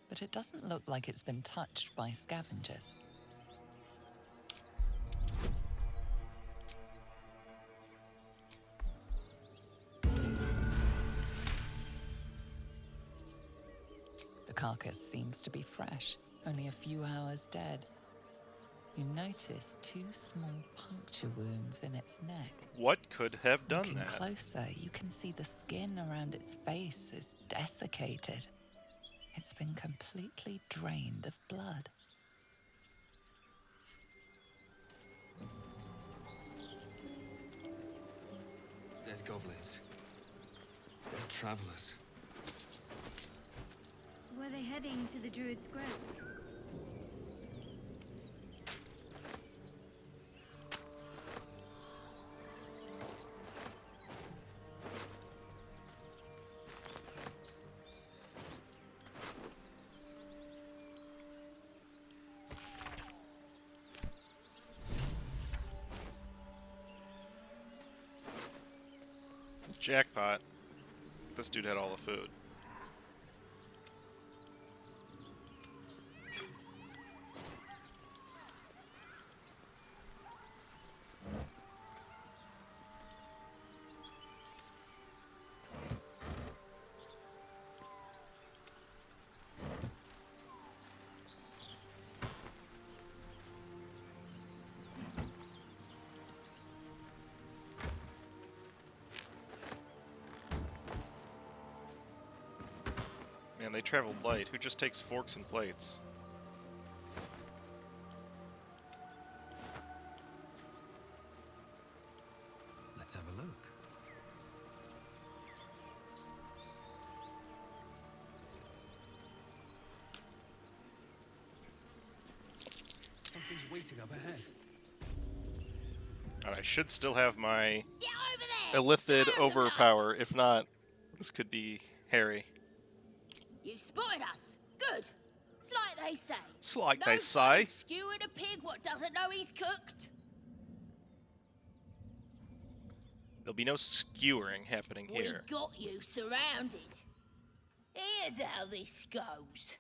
but it doesn't look like it's been touched by scavengers. The carcass seems to be fresh, only a few hours dead. You notice 2 small puncture wounds in its neck. What could have done Looking that? closer, you can see the skin around its face is desiccated. It's been completely drained of blood. Dead goblins. Dead travelers. Were they heading to the Druid's grave? Jackpot. This dude had all the food. Man, they traveled light. Who just takes forks and plates? Let's have a look. Something's waiting up ahead. And I should still have my Get over there! illithid overpower. If not, this could be hairy. You spotted us. Good. It's like they say. It's like no they fun say. in skewing a pig what doesn't know he's cooked. There'll be no skewering happening here. We got you surrounded. Here's how this goes.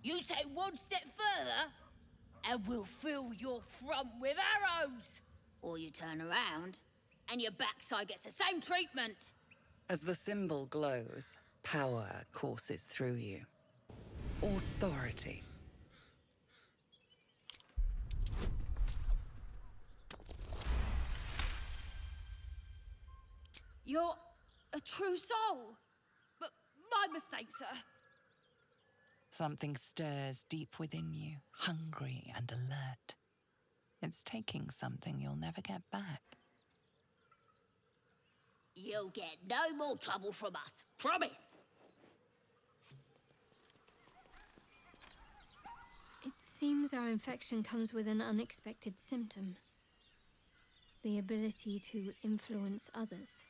You take one step further, and we'll fill your front with arrows. Or you turn around, and your backside gets the same treatment. As the symbol glows, power courses through you. Authority. You're a true soul. But my mistake, sir. Something stirs deep within you, hungry and alert. It's taking something you'll never get back. You'll get no more trouble from us. Promise. It seems our infection comes with an unexpected symptom. The ability to influence others.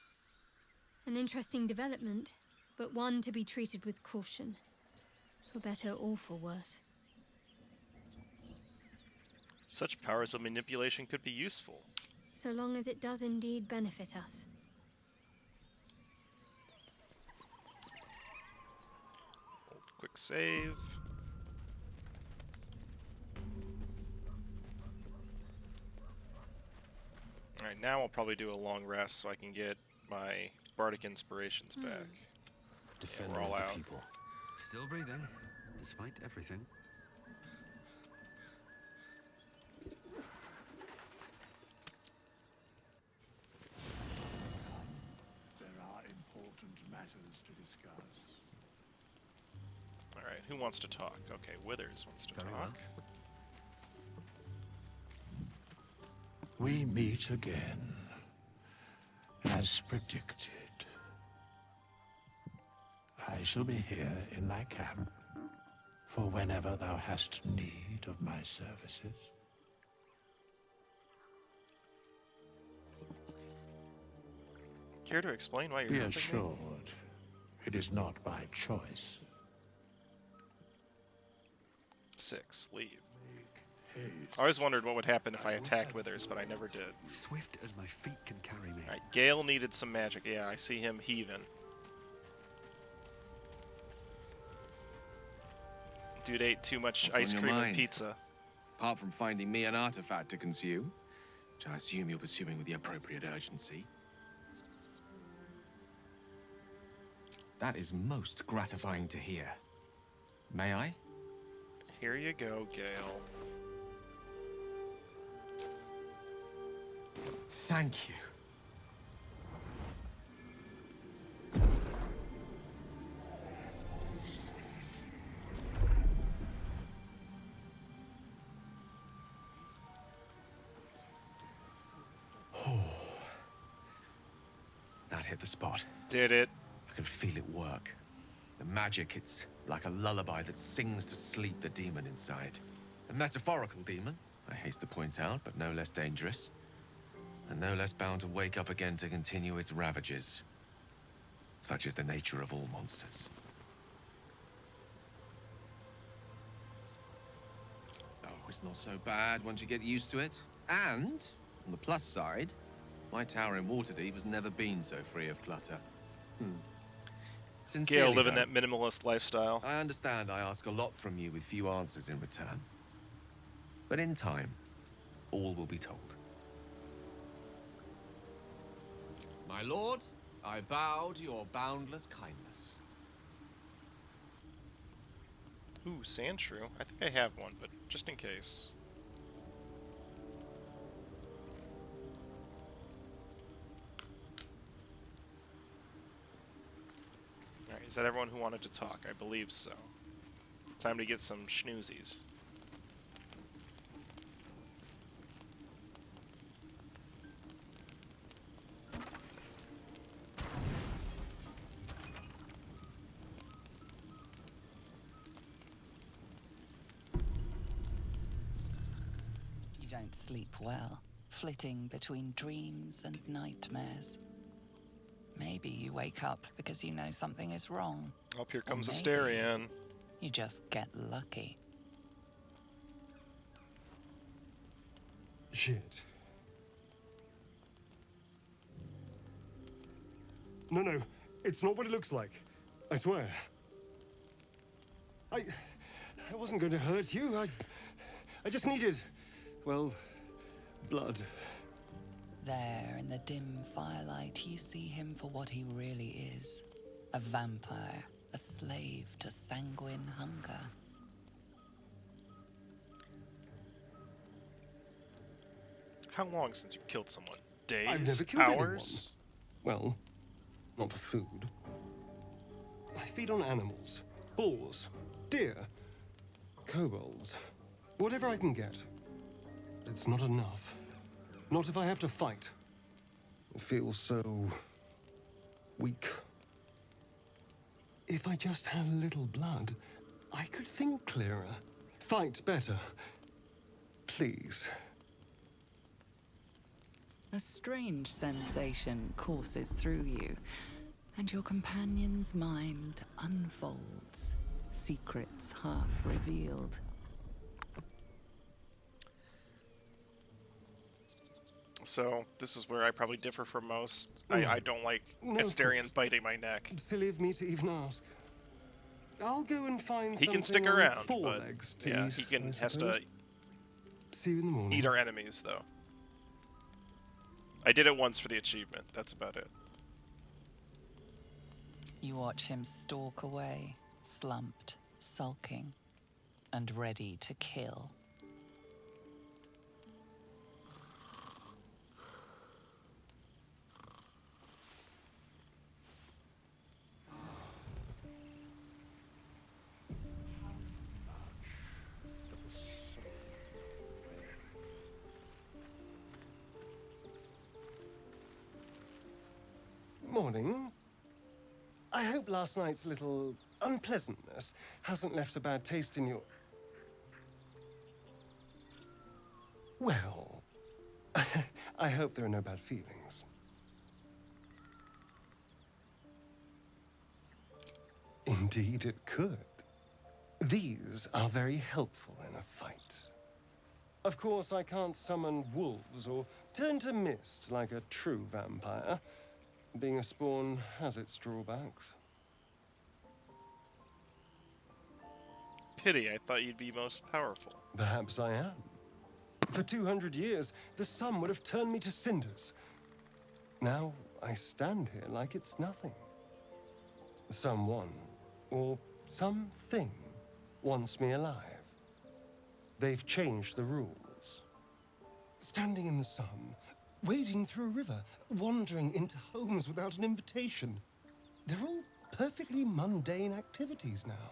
An interesting development, but one to be treated with caution. For better or for worse. Such powers of manipulation could be useful. So long as it does indeed benefit us. Quick save. Alright, now I'll probably do a long rest so I can get my bardic inspirations back. Defender we're all of the out. people. Still breathing, despite everything. There are important matters to discuss. Alright, who wants to talk? Okay, Withers wants to Very talk. well. We meet again, as predicted. I shall be here in thy camp for whenever thou hast need of my services. Care to explain why you're Be helping me? assured, it is not by choice. 6, leave. I always wondered what would happen if I attacked Withers, but I never did. Swift as my feet can carry me. Alright, Gale needed some magic. Yeah, I see him heaving. Dude ate too much What's ice on your cream and mind? pizza. Apart from finding me an artifact to consume, which I assume you're pursuing with the appropriate urgency. That is most gratifying to hear. May I? Here you go, Gale. Thank you. That hit the spot. Did it? I can feel it work. The magic, it's like a lullaby that sings to sleep the demon inside. A metaphorical demon, I haste to point out, but no less dangerous. And no less bound to wake up again to continue its ravages. Such is the nature of all monsters. Oh, it's not so bad once you get used to it. And, on the plus side, my tower in Waterdeep has never been so free of clutter. Sincerely, Gale living though, that minimalist lifestyle. I understand I ask a lot from you with few answers in return. But in time, all will be told. My lord, I bow to your boundless kindness. Ooh, sand shrew. I think I have one, but just in case. Alright, is that everyone who wanted to talk? I believe so. Time to get some schnoozies. You don't sleep well, flitting between dreams and nightmares. Maybe you wake up because you know something is wrong. Up here Or comes maybe Asterion. You just get lucky. Shit. No, it's not what it looks like. I swear. I wasn't going to hurt you. I just needed, well, blood. There, in the dim firelight, you see him for what he really is. A vampire, a slave to sanguine hunger. How long since you killed someone? Days? I've never killed Hours? anyone. Well, not for food. I feed on animals. Boars, deer, kobolds, whatever I can get. It's not enough. Not if I have to fight. It feels so weak. If I just had a little blood, I could think clearer, fight better. Please. A strange sensation courses through you. And your companion's mind unfolds, secrets half revealed. So, this is where I probably differ from most. No. I don't like No Asterion fault. biting my neck. Silly of me to even ask. I'll go and find He something can stick on around, four but legs to yeah, eat, he can I has to suppose. See you in the morning. eat our enemies, though. I did it once for the achievement. That's about it. You watch him stalk away, slumped, sulking, and ready to kill. Morning. I hope last night's little unpleasantness hasn't left a bad taste in your... Well, I hope there are no bad feelings. Indeed it could. These are very helpful in a fight. Of course, I can't summon wolves or turn to mist like a true vampire. Being a spawn has its drawbacks. Pity, I thought you'd be most powerful. Perhaps I am. For 200 years, the sun would have turned me to cinders. Now, I stand here like it's nothing. Someone, or something, wants me alive. They've changed the rules. Standing in the sun, wading through a river, wandering into homes without an invitation. They're all perfectly mundane activities now.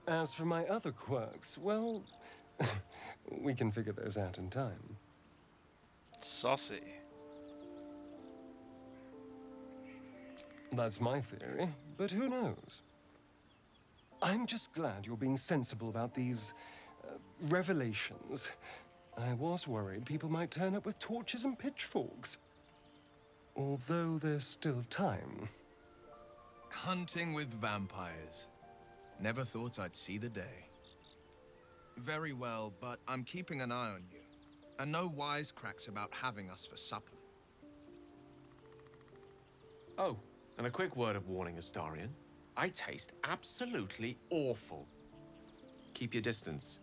As for my other quirks, well, we can figure those out in time. Saucy. That's my theory, but who knows? I'm just glad you're being sensible about these revelations. I was worried people might turn up with torches and pitchforks. Although there's still time. Hunting with vampires. Never thought I'd see the day. Very well, but I'm keeping an eye on you. And no wisecracks about having us for supper. Oh, and a quick word of warning, Astarion. I taste absolutely awful. Keep your distance.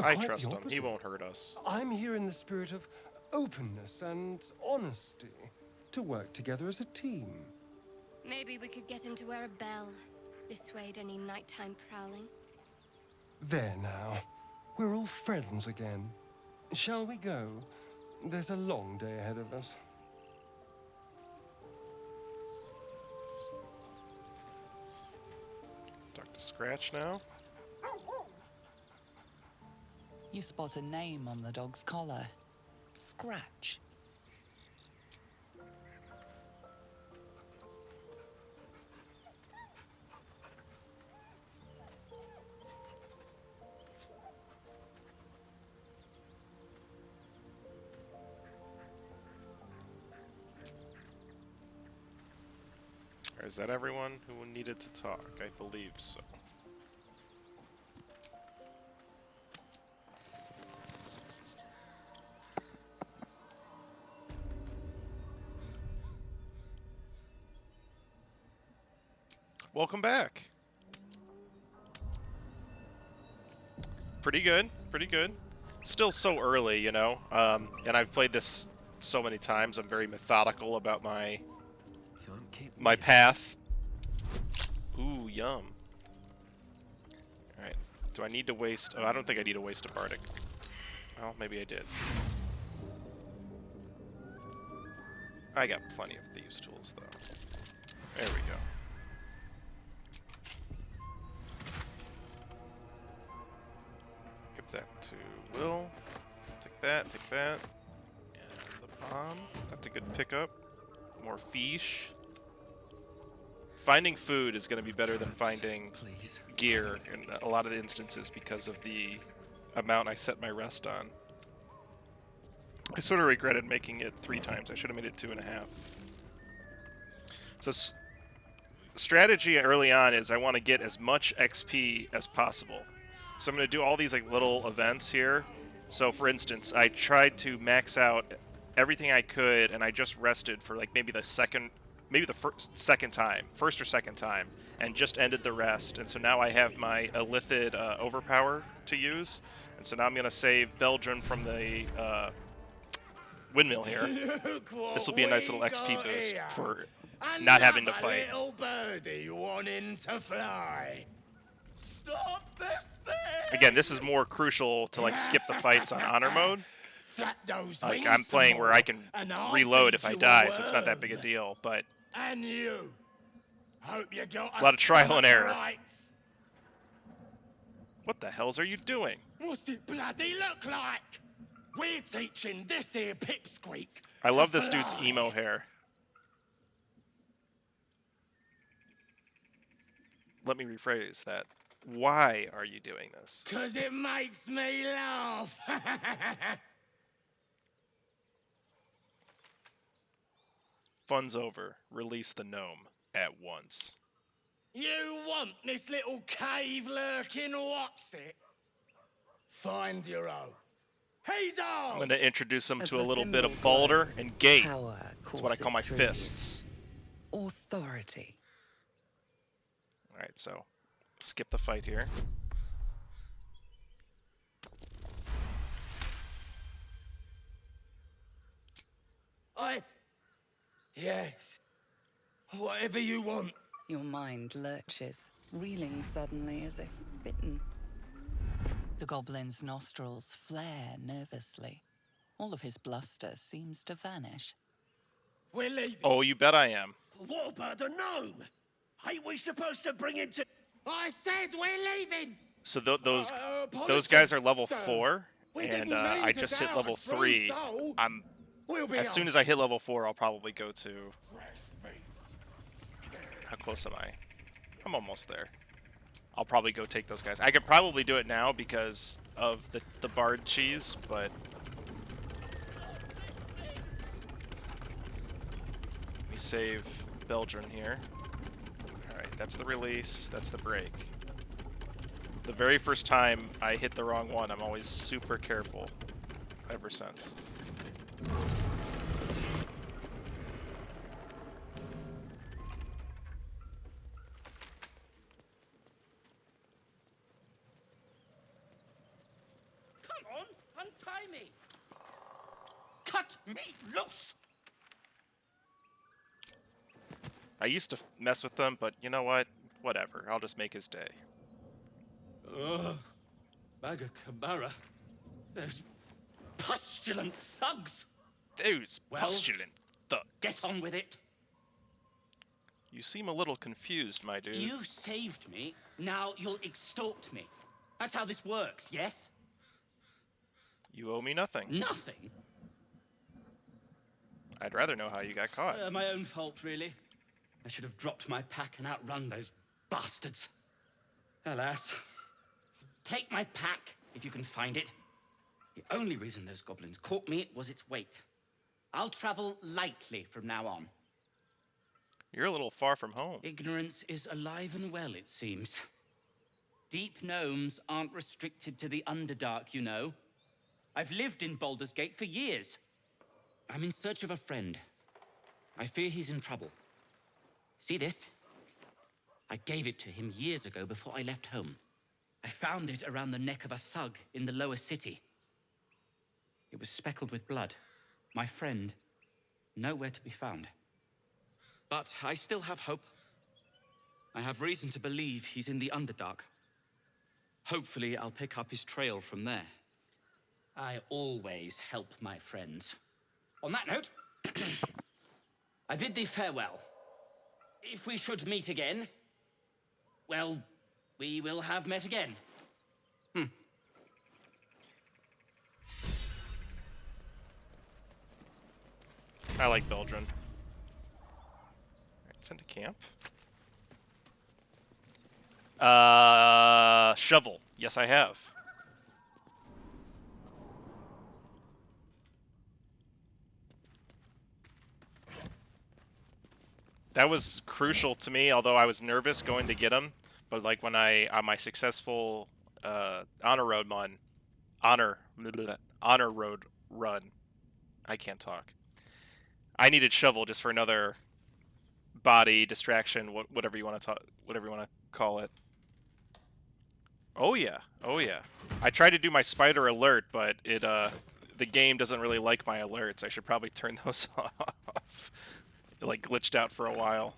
I Quite trust the him. He opposite. won't hurt us. I'm here in the spirit of openness and honesty to work together as a team. Maybe we could get him to wear a bell. Dissuade any nighttime prowling. There now. We're all friends again. Shall we go? There's a long day ahead of us. Dr. Scratch now. You spot a name on the dog's collar. Scratch. Or is that everyone who needed to talk? I believe so. Welcome back. Pretty good, pretty good. Still so early, you know, and I've played this so many times. I'm very methodical about my path. Ooh, yum. Alright, do I need to waste... Oh, I don't think I need to waste a bardic. Well, maybe I did. I got plenty of thieves' tools, though. There we go. Give that to Will. Take that, take that. And the bomb. That's a good pickup. More fish. Finding food is going to be better than finding gear in a lot of the instances because of the amount I set my rest on. I sort of regretted making it 3 times. I should have made it 2.5. So strategy early on is I want to get as much XP as possible. So I'm going to do all these like little events here. So for instance, I tried to max out everything I could, and I just rested for like maybe the second or second time, and just ended the rest. And so now I have my Illithid overpower to use, and so now I'm going to save Baldur from the windmill here. This will be a nice little XP boost for not having to fight. Little birdie wanting to fly. Stop this thing! Again, this is more crucial to like skip the fights on honor mode. Flap those Like wings I'm playing some where more, I can and I'll reload feed if I you a die, so it's not that worm. big a deal. But And you. Hope you got a lot of trial and stomach error. rights. What the hells are you doing? What's it bloody look like? We're teaching this here pipsqueak. I to love this dude's fly. emo hair. Let me rephrase that. Why are you doing this? 'Cause it makes me laugh. Fun's over. Release the gnome at once. You want this little cave lurking what's it? Find your own. He's I'm off! going to introduce him As to a the little bit symbol of Baldur glows, and Gate. power That's what I call my courses through you. fists. Authority. Alright, so skip the fight here. Yes. Whatever you want. Your mind lurches, reeling suddenly as if bitten. The goblin's nostrils flare nervously. All of his bluster seems to vanish. We're leaving. Oh, you bet I am. What about the gnome? Ain't we supposed to bring him to... I said we're leaving! So those apologies, guys are level sir. 4, We and didn't mean I to just hit doubt level a true 3. soul. I'm We'll be as soon off. as I hit level 4, I'll probably go to. How close am I? I'm almost there. I'll probably go take those guys. I could probably do it now because of the bard cheese, but we save Belgian here. Alright, that's the release, that's the break. The very first time I hit the wrong one, I'm always super careful ever since. Come on, untie me. Cut me loose. I used to mess with them, but you know what? Whatever. I'll just make his day. Ugh. Bag of Cabara. Those pustulant thugs. Those Well, pustulant thugs. Get on with it. You seem a little confused, my dude. You saved me. Now you'll extort me. That's how this works, yes? You owe me nothing. Nothing? I'd rather know how you got caught. My own fault, really. I should have dropped my pack and outrun those bastards. Alas. Take my pack, if you can find it. The only reason those goblins caught me was its weight. I'll travel lightly from now on. You're a little far from home. Ignorance is alive and well, it seems. Deep gnomes aren't restricted to the Underdark, you know. I've lived in Baldur's Gate for years. I'm in search of a friend. I fear he's in trouble. See this? I gave it to him years ago before I left home. I found it around the neck of a thug in the lower city. It was speckled with blood. My friend, nowhere to be found. But I still have hope. I have reason to believe he's in the Underdark. Hopefully, I'll pick up his trail from there. I always help my friends. On that note, I bid thee farewell. If we should meet again, well, we will have met again. I like Belgian. Alright, send to camp. Shovel. Yes, I have. That was crucial to me, although I was nervous going to get him. But like when I on my successful honor road run, I can't talk. I needed shovel just for another body distraction, whatever you want to call it. Oh yeah, oh yeah. I tried to do my spider alert, but the game doesn't really like my alerts. I should probably turn those off. It like glitched out for a while.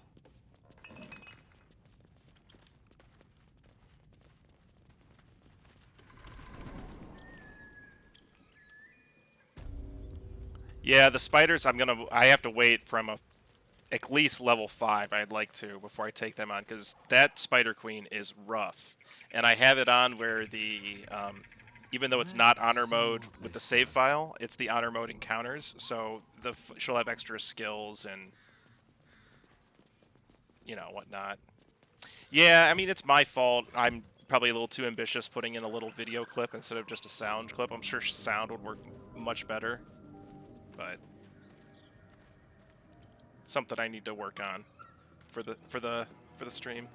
Yeah, the spiders I have to wait from at least level 5, I'd like to, before I take them on, because that Spider Queen is rough. And I have it on where the, even though it's not honor mode with the save file, it's the honor mode encounters, so she'll have extra skills and, you know, whatnot. Yeah, I mean, it's my fault. I'm probably a little too ambitious putting in a little video clip instead of just a sound clip. I'm sure sound would work much better, but something I need to work on for the stream.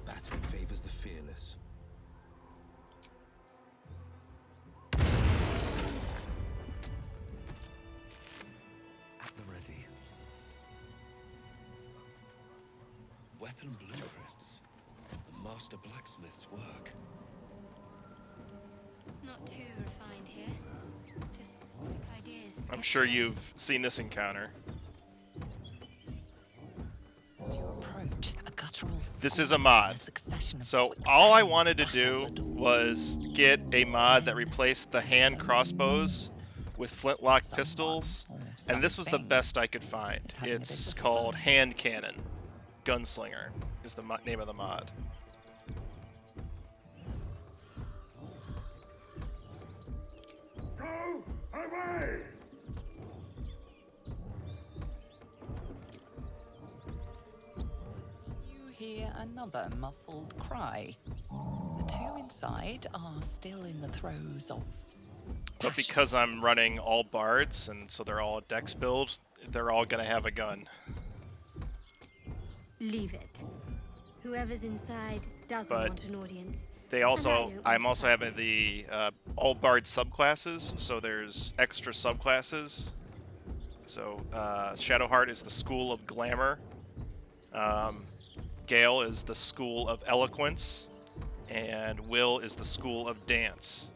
Battle favors the fearless. At the ready. Weapon blueprints. The master blacksmith's work. Not too refined here. Just quick ideas. I'm sure you've seen this encounter. As you approach, a guttural This is a mod. So all I wanted to do was get a mod that replaced the hand crossbows with flintlock pistols, and this was the best I could find. It's called Hand Cannon Gunslinger is the name of the mod. Go away! You hear another muffled cry. The two inside are still in the throes of. But because I'm running all bards, and so they're all dex build, they're all gonna have a gun. Leave it. Whoever's inside doesn't But want an audience. They also, I'm also having the all bard subclasses, so there's extra subclasses. So Shadowheart is the school of glamour. Gale is the school of eloquence, and Will is the school of dance.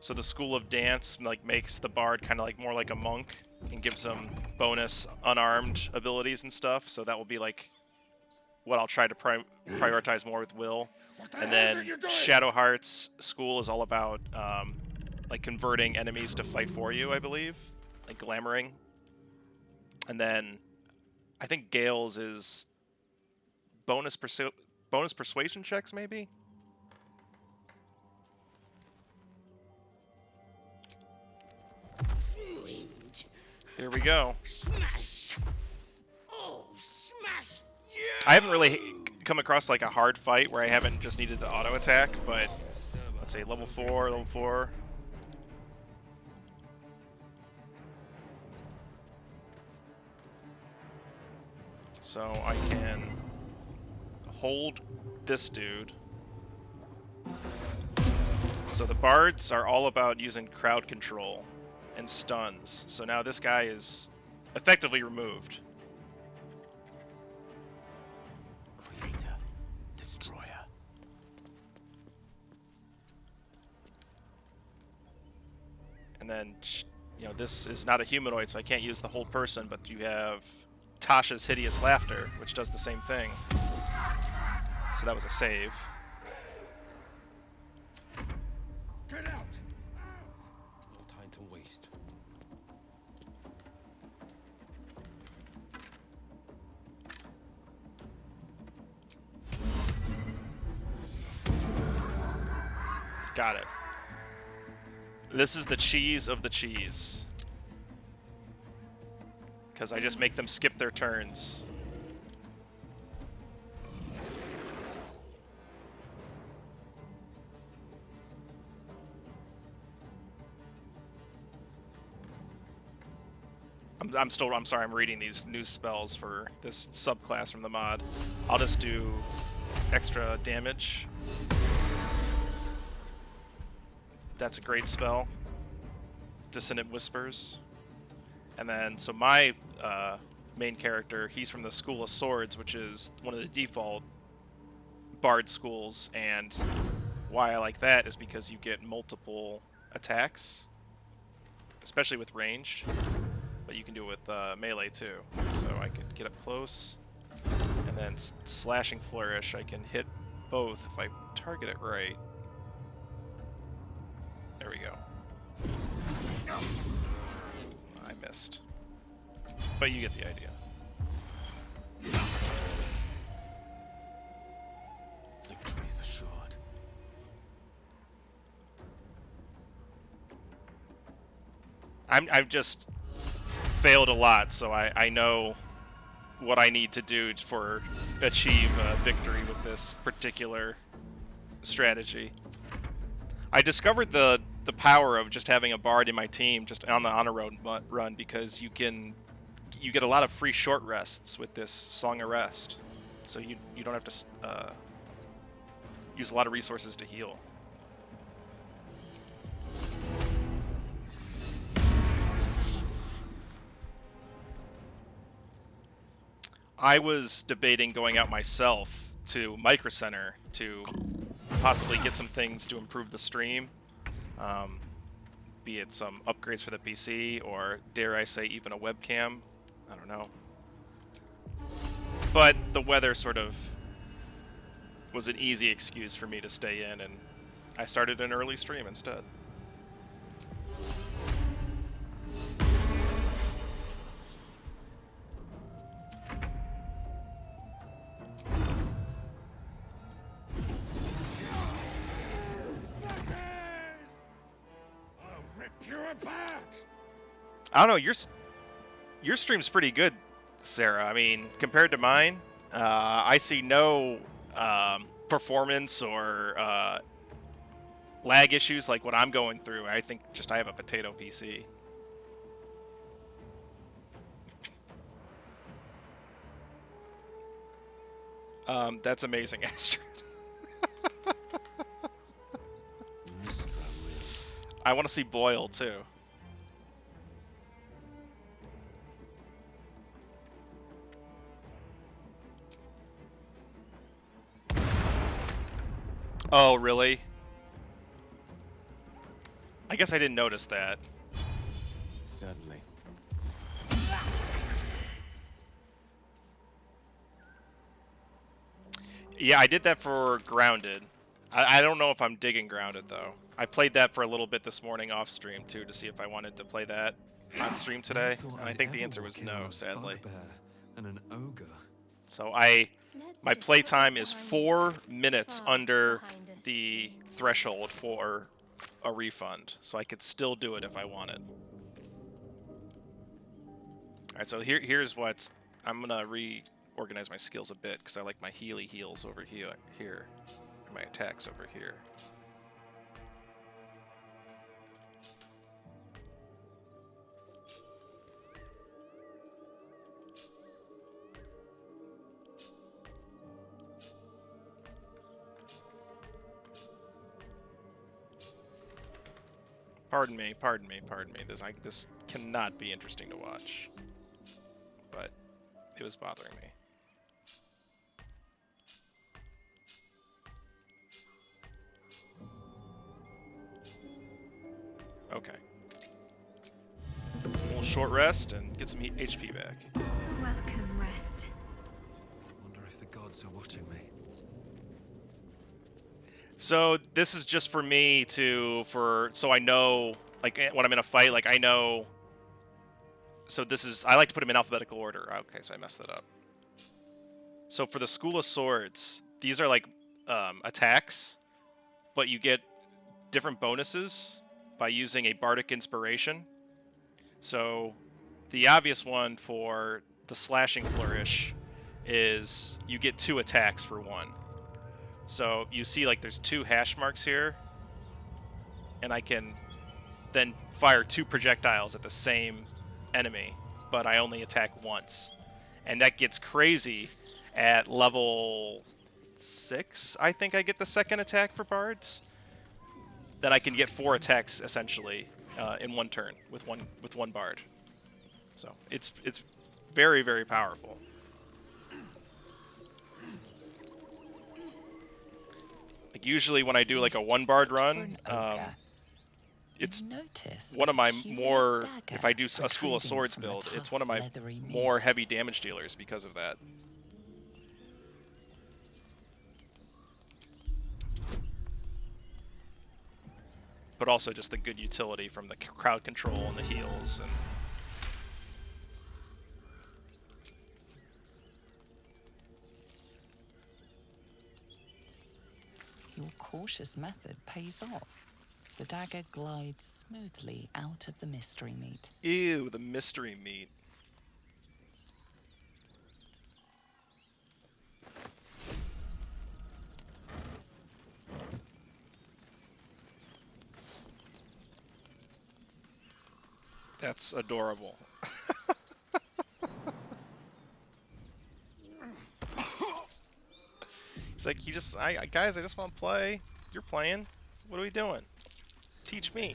So the school of dance like makes the bard kind of like more like a monk and gives him bonus unarmed abilities and stuff. So that will be like what I'll try to prioritize more with Will. And then Shadowheart's school is all about like converting enemies to fight for you, I believe, like glamoring. And then I think Gale's is bonus persuasion checks, maybe. Here we go. Smash! Oh, smash! I haven't really come across like a hard fight where I haven't just needed to auto attack, but let's say level 4, level 4. So I can hold this dude. So the bards are all about using crowd control and stuns. So now this guy is effectively removed. Creator, destroyer. And then, you know, this is not a humanoid, so I can't use the whole person, but you have Tasha's Hideous Laughter, which does the same thing. So that was a save. Get out! No time to waste. Got it. This is the cheese of the cheese. Because I just make them skip their turns. I'm sorry, I'm reading these new spells for this subclass from the mod. I'll just do extra damage. That's a great spell. Dissonant Whispers. And then, so my main character, he's from the School of Swords, which is one of the default bard schools, and why I like that is because you get multiple attacks, especially with range, but you can do it with melee too. So I can get up close, and then Slashing Flourish, I can hit both if I target it right. There we go. I missed. But you get the idea. Victory is assured. I've just failed a lot, so I know what I need to do for achieve victory with this particular strategy. I discovered the power of just having a bard in my team just on the honor run because you get a lot of free short rests with this Song of Rest, so you don't have to use a lot of resources to heal. I was debating going out myself to Micro Center to possibly get some things to improve the stream, be it some upgrades for the PC or, dare I say, even a webcam. I don't know. But the weather sort of was an easy excuse for me to stay in, and I started an early stream instead. I don't know, your stream's pretty good, Sarah. I mean, compared to mine, I see no performance or lag issues like what I'm going through. I think just I have a potato PC. That's amazing, Astrid. I want to see Boyle too. Oh, really? I guess I didn't notice that. Certainly. Yeah, I did that for Grounded. I don't know if I'm digging Grounded, though. I played that for a little bit this morning off stream, too, to see if I wanted to play that on stream today. And I think the answer was no, sadly. And an ogre. So my playtime is 4 minutes under the threshold for a refund, so I could still do it if I wanted. Alright, so here's what's... I'm gonna reorganize my skills a bit, because I like my heals over here, and my attacks over here. Pardon me. This cannot be interesting to watch. But it was bothering me. Okay. A little short rest and get some HP back. Welcome, rest. Wonder if the gods are watching me. So this is just for me so I know, like, when I'm in a fight, like, I know. So I like to put them in alphabetical order. Okay, so I messed that up. So for the School of Swords, these are like attacks, but you get different bonuses by using a Bardic Inspiration. So the obvious one for the Slashing Flourish is you get 2 attacks for 1. So you see, like, there's 2 hash marks here, and I can then fire 2 projectiles at the same enemy, but I only attack once. And that gets crazy at level 6, I think I get the second attack for bards. Then I can get 4 attacks essentially in one turn with one bard. So it's very, very powerful. Like usually when I do like a 1 bard run, it's one of my more, if I do a School of Swords build, it's one of my more heavy damage dealers because of that. But also just the good utility from the crowd control and the heals. And your cautious method pays off. The dagger glides smoothly out of the mystery meat. Ew, the mystery meat. That's adorable. It's like, guys, I just want to play. You're playing. What are we doing? Teach me.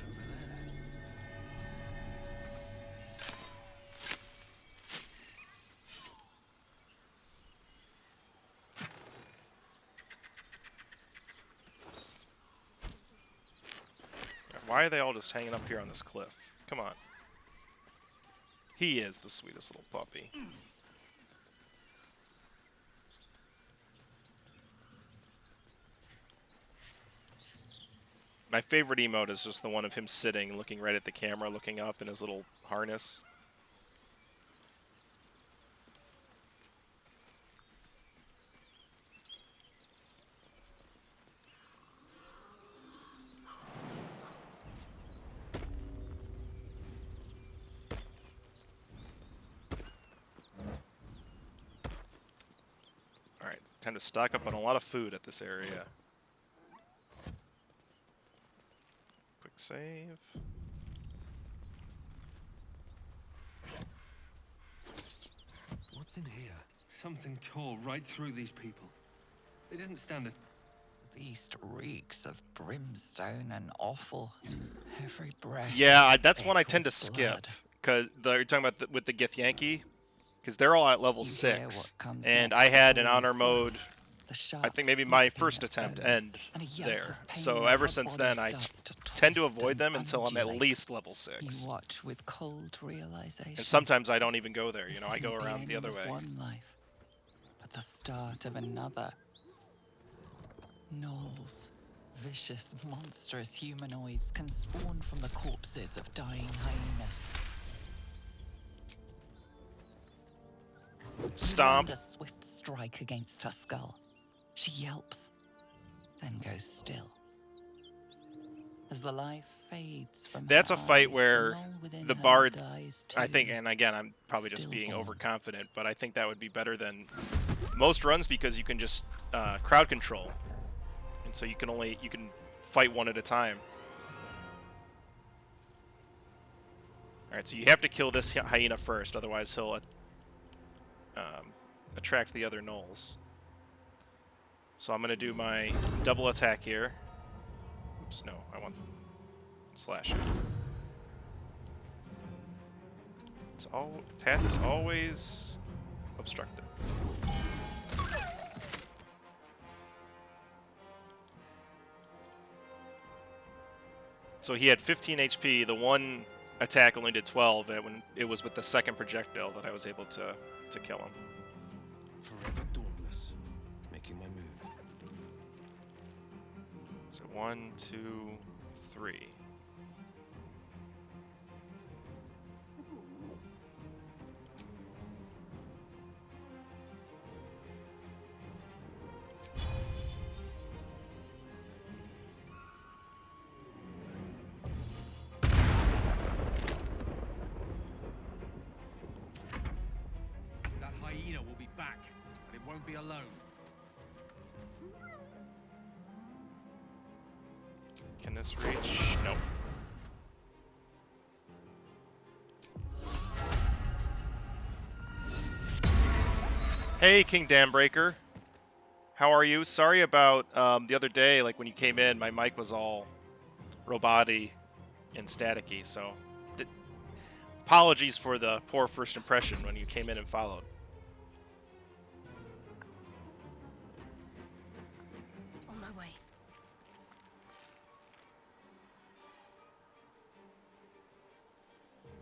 Why are they all just hanging up here on this cliff? Come on. He is the sweetest little puppy. My favorite emote is just the one of him sitting, looking right at the camera, looking up in his little harness. Alright, time to stock up on a lot of food at this area. Save. What's in here? Something tore right through these people. They didn't stand a... The beast reeks of brimstone and offal. Every breath. Yeah, that's one I tend to skip. Because you're talking about with the Githyanki, because they're all at level 6, and I had an honor mode. I think maybe my first attempt end there. So ever since then, I tend to avoid them until I'm at least level 6. You watch with cold realization. And sometimes I don't even go there. You know, I go around the other way. One life, but the start of another. Gnolls, vicious, monstrous humanoids can spawn from the corpses of dying hyenas. Stomp. A swift strike against her skull. She yelps, then goes still. As the life fades from That's her a fight eyes, where the bard, dies I too. think, and again, I'm probably just being overconfident, but I think that would be better than most runs because you can just crowd control, and so you can fight one at a time. All right, so you have to kill this hyena first, otherwise he'll attract the other gnolls. So I'm going to do my double attack here. Oops, no, I want slash. Path is always obstructed. So he had 15 HP. The one attack only did 12. When it was with the second projectile that I was able to kill him. Forever dauntless. Making my move. So 1, 2, 3. That hyena will be back, but it won't be alone. Can this reach? Nope. Hey, King Dambreaker. How are you? Sorry about the other day, like when you came in, my mic was all robot-y and staticky, so apologies for the poor first impression when you came in and followed. On my way.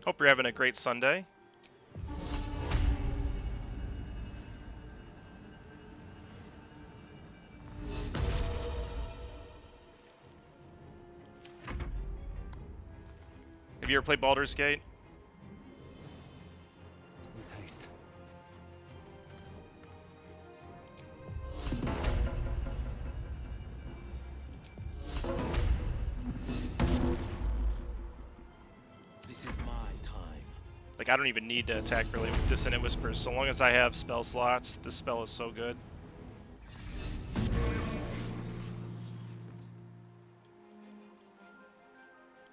Hope you're having a great Sunday. Have you ever played Baldur's Gate? With haste. This is my time. Like, I don't even need to attack really with Dissonant Whispers. So long as I have spell slots, this spell is so good.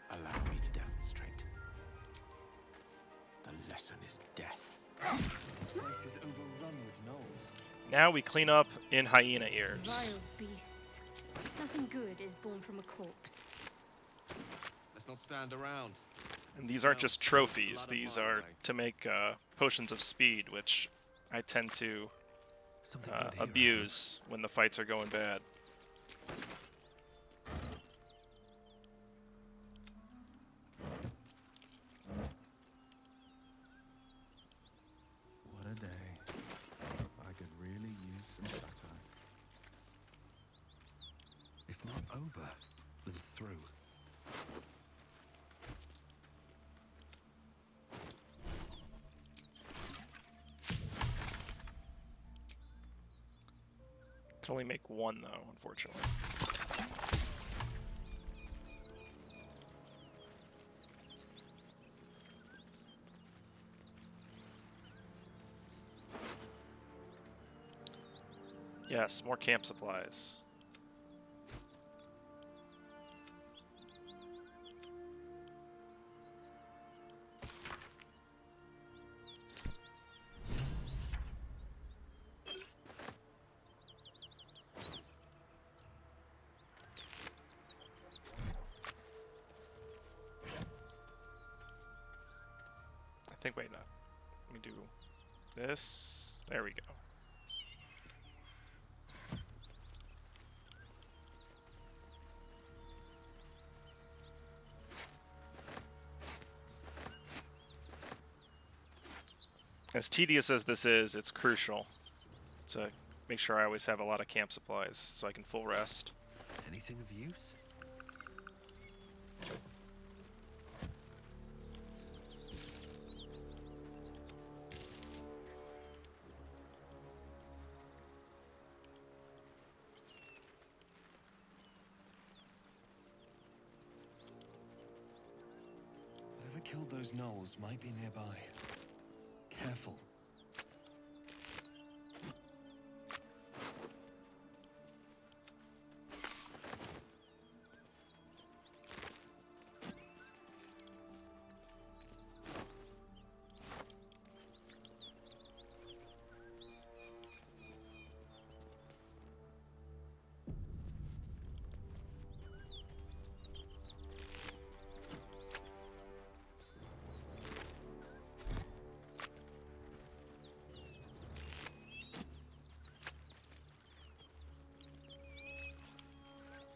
Allow me to demonstrate. The lesson is death. The place is overrun with gnolls. Now we clean up in hyena ears. Vile beasts. Nothing good is born from a corpse. Let's not stand around. And these aren't just trophies, these are to make potions of speed, which I tend to abuse when the fights are going bad. What a day. I could really use some shut-eye. If not over, then through. Can only make one though, unfortunately. Yes, more camp supplies. I think, wait, no. Let me do this. There we go. As tedious as this is, it's crucial to make sure I always have a lot of camp supplies so I can full rest. Anything of use? Whatever killed those gnolls might be nearby. Careful.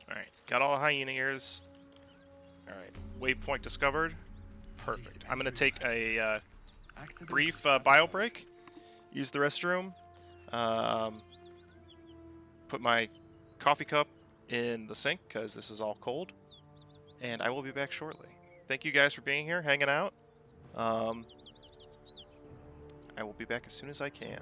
Alright, got all the hyena ears. Alright, waypoint discovered. Perfect. I'm going to take a brief bio break, use the restroom, put my coffee cup in the sink because this is all cold, and I will be back shortly. Thank you guys for being here, hanging out. I will be back as soon as I can.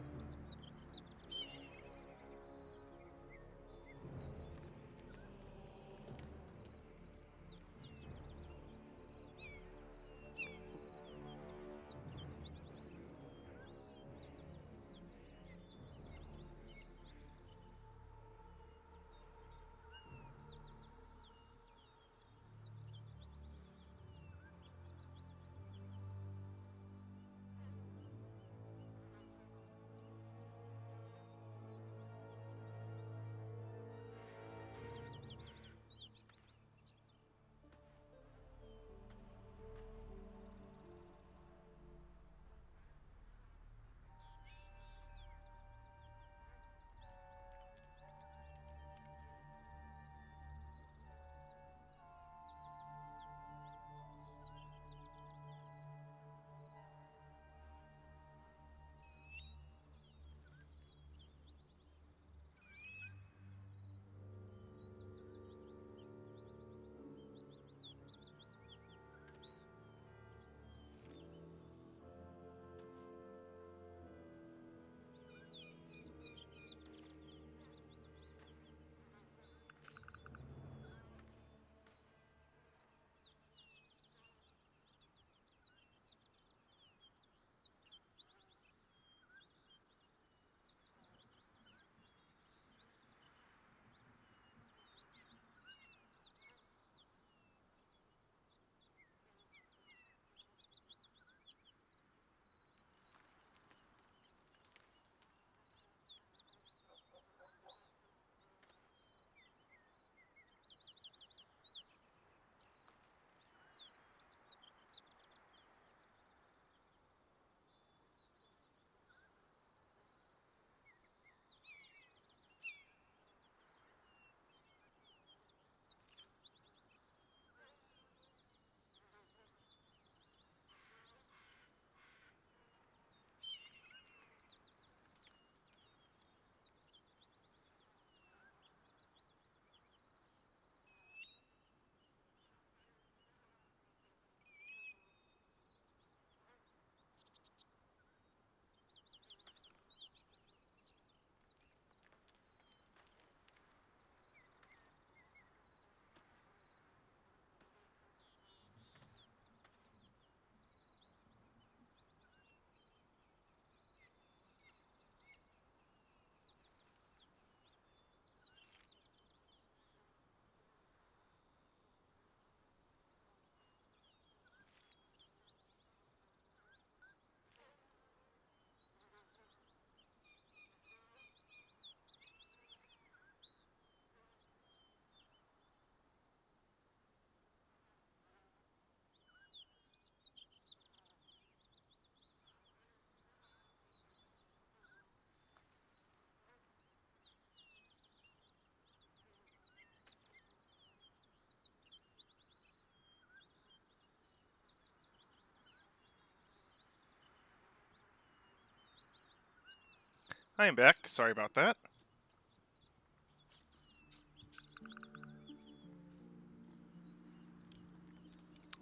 I am back. Sorry about that.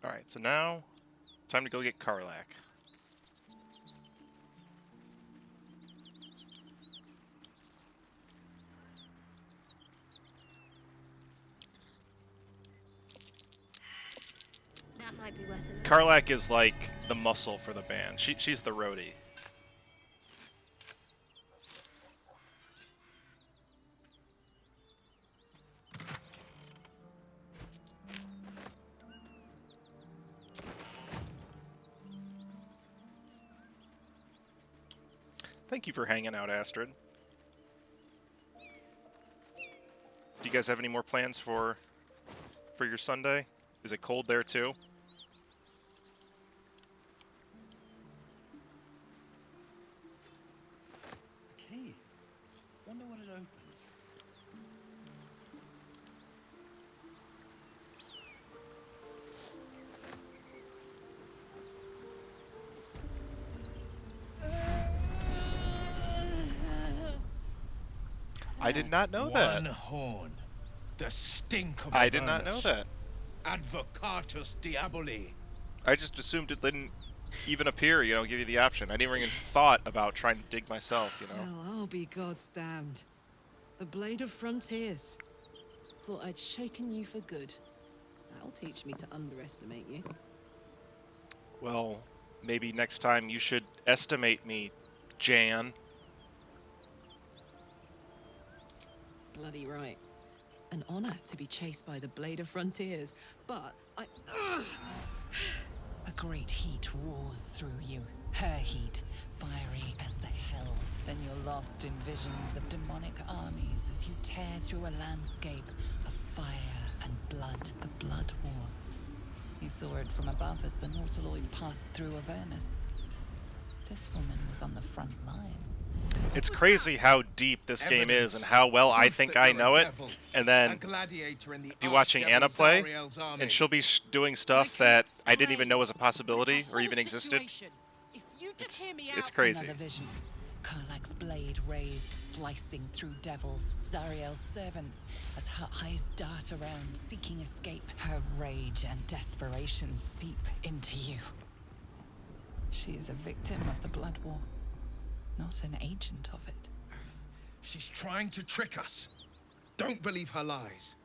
Alright, so now, time to go get Karlak. That might be worth it. Karlak is like the muscle for the band. She's the roadie. Thank you for hanging out, Astrid. Do you guys have any more plans for your Sunday? Is it cold there too? Key. Wonder what it opens. I did not know that. One horn. The stink of I did not know that. Advocatus Diaboli. I just assumed it didn't even appear, you know, give you the option. I never even thought about trying to dig myself, you know. Well, I'll be God's damned. The Blade of Frontiers. Thought I'd shaken you for good. That'll teach me to underestimate you. Well, maybe next time you should estimate me, Jan. Bloody right. An honor to be chased by the Blade of Frontiers, but I... A great heat roars through you. Her heat, fiery as the hells. Then you're lost in visions of demonic armies as you tear through a landscape of fire and blood. The Blood War. You saw it from above as the Nautiloid passed through Avernus. This woman was on the front line. It's crazy how deep this game is and how well I think I know it. And then be watching Anna play, and she'll be doing stuff that I didn't even know was a possibility or even existed. It's crazy. Another vision. Karlak's blade raised, slicing through devils, Zariel's servants, as her eyes dart around, seeking escape. Her rage and desperation seep into you. She is a victim of the Blood War, not an agent of it. She's trying to trick us. Don't believe her lies.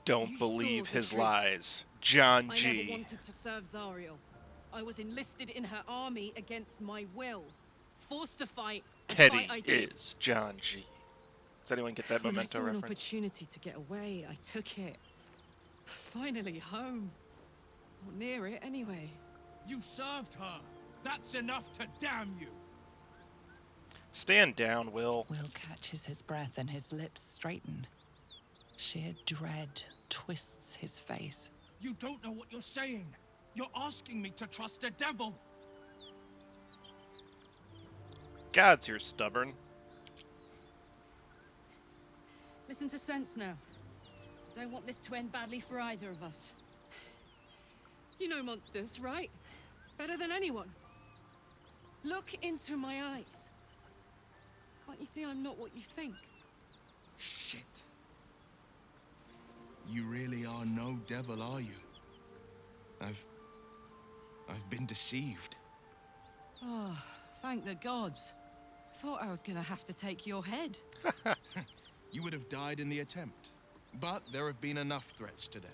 Don't believe his lies. John I G. never wanted to serve Zariel. I was enlisted in her army against my will. Forced to fight. Teddy I did. is John G. Does anyone get that When I Memento saw an reference? opportunity to get away, I took it. Finally home. Or near it, anyway. You served her. That's enough to damn you. Stand down, Will. Will catches his breath and his lips straighten. Sheer dread twists his face. You don't know what you're saying. You're asking me to trust a devil. Gods, you're stubborn. Listen to sense now. Don't want this to end badly for either of us. You know monsters, right? Better than anyone. Look into my eyes. Can't you see I'm not what you think? Shit. You really are no devil, are you? I've been deceived. Oh, thank the gods. Thought I was gonna have to take your head. You would have died in the attempt. But there have been enough threats today.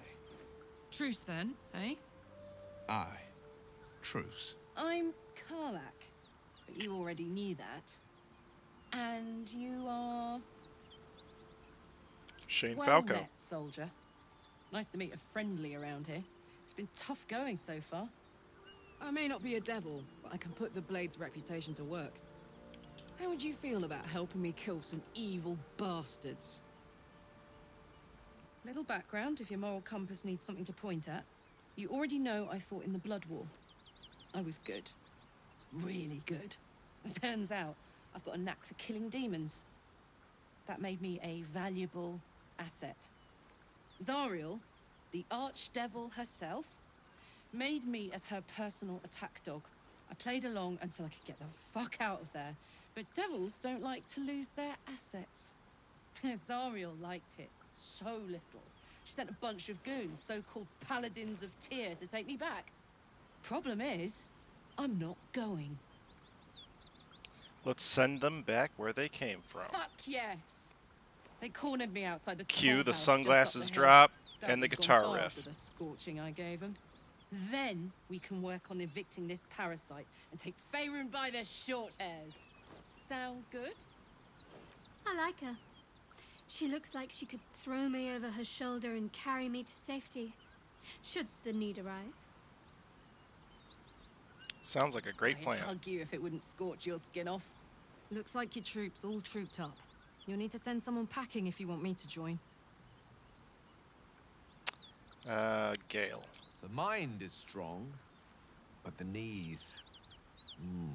Truce then, eh? Aye. Truce. I'm Karlak, but you already knew that. And you are... Shane well Falco. met, soldier. Nice to meet a friendly around here. It's been tough going so far. I may not be a devil, but I can put the Blade's reputation to work. How would you feel about helping me kill some evil bastards? Little background if your moral compass needs something to point at. You already know I fought in the Blood War. I was good. Really good. It turns out I've got a knack for killing demons. That made me a valuable asset. Zariel, the archdevil herself, made me as her personal attack dog. I played along until I could get the fuck out of there But devils don't like to lose their assets. Zariel liked it so little. She sent a bunch of goons, so-called paladins of Tyr, to take me back. Problem is, I'm not going. Let's send them back where they came from. Fuck yes! They cornered me outside the Cue toll the house sunglasses just up the hill. drop Doubt and the they've guitar gone far riff. after the scorching I gave them. Then we can work on evicting this parasite and take Faerun by the short hairs. Sound good? I like her. She looks like she could throw me over her shoulder and carry me to safety, should the need arise. Sounds like a great I'd plan. hug you if it wouldn't scorch your skin off. Looks like your troops all trooped up. You'll need to send someone packing if you want me to join. Gale. The mind is strong, but the knees,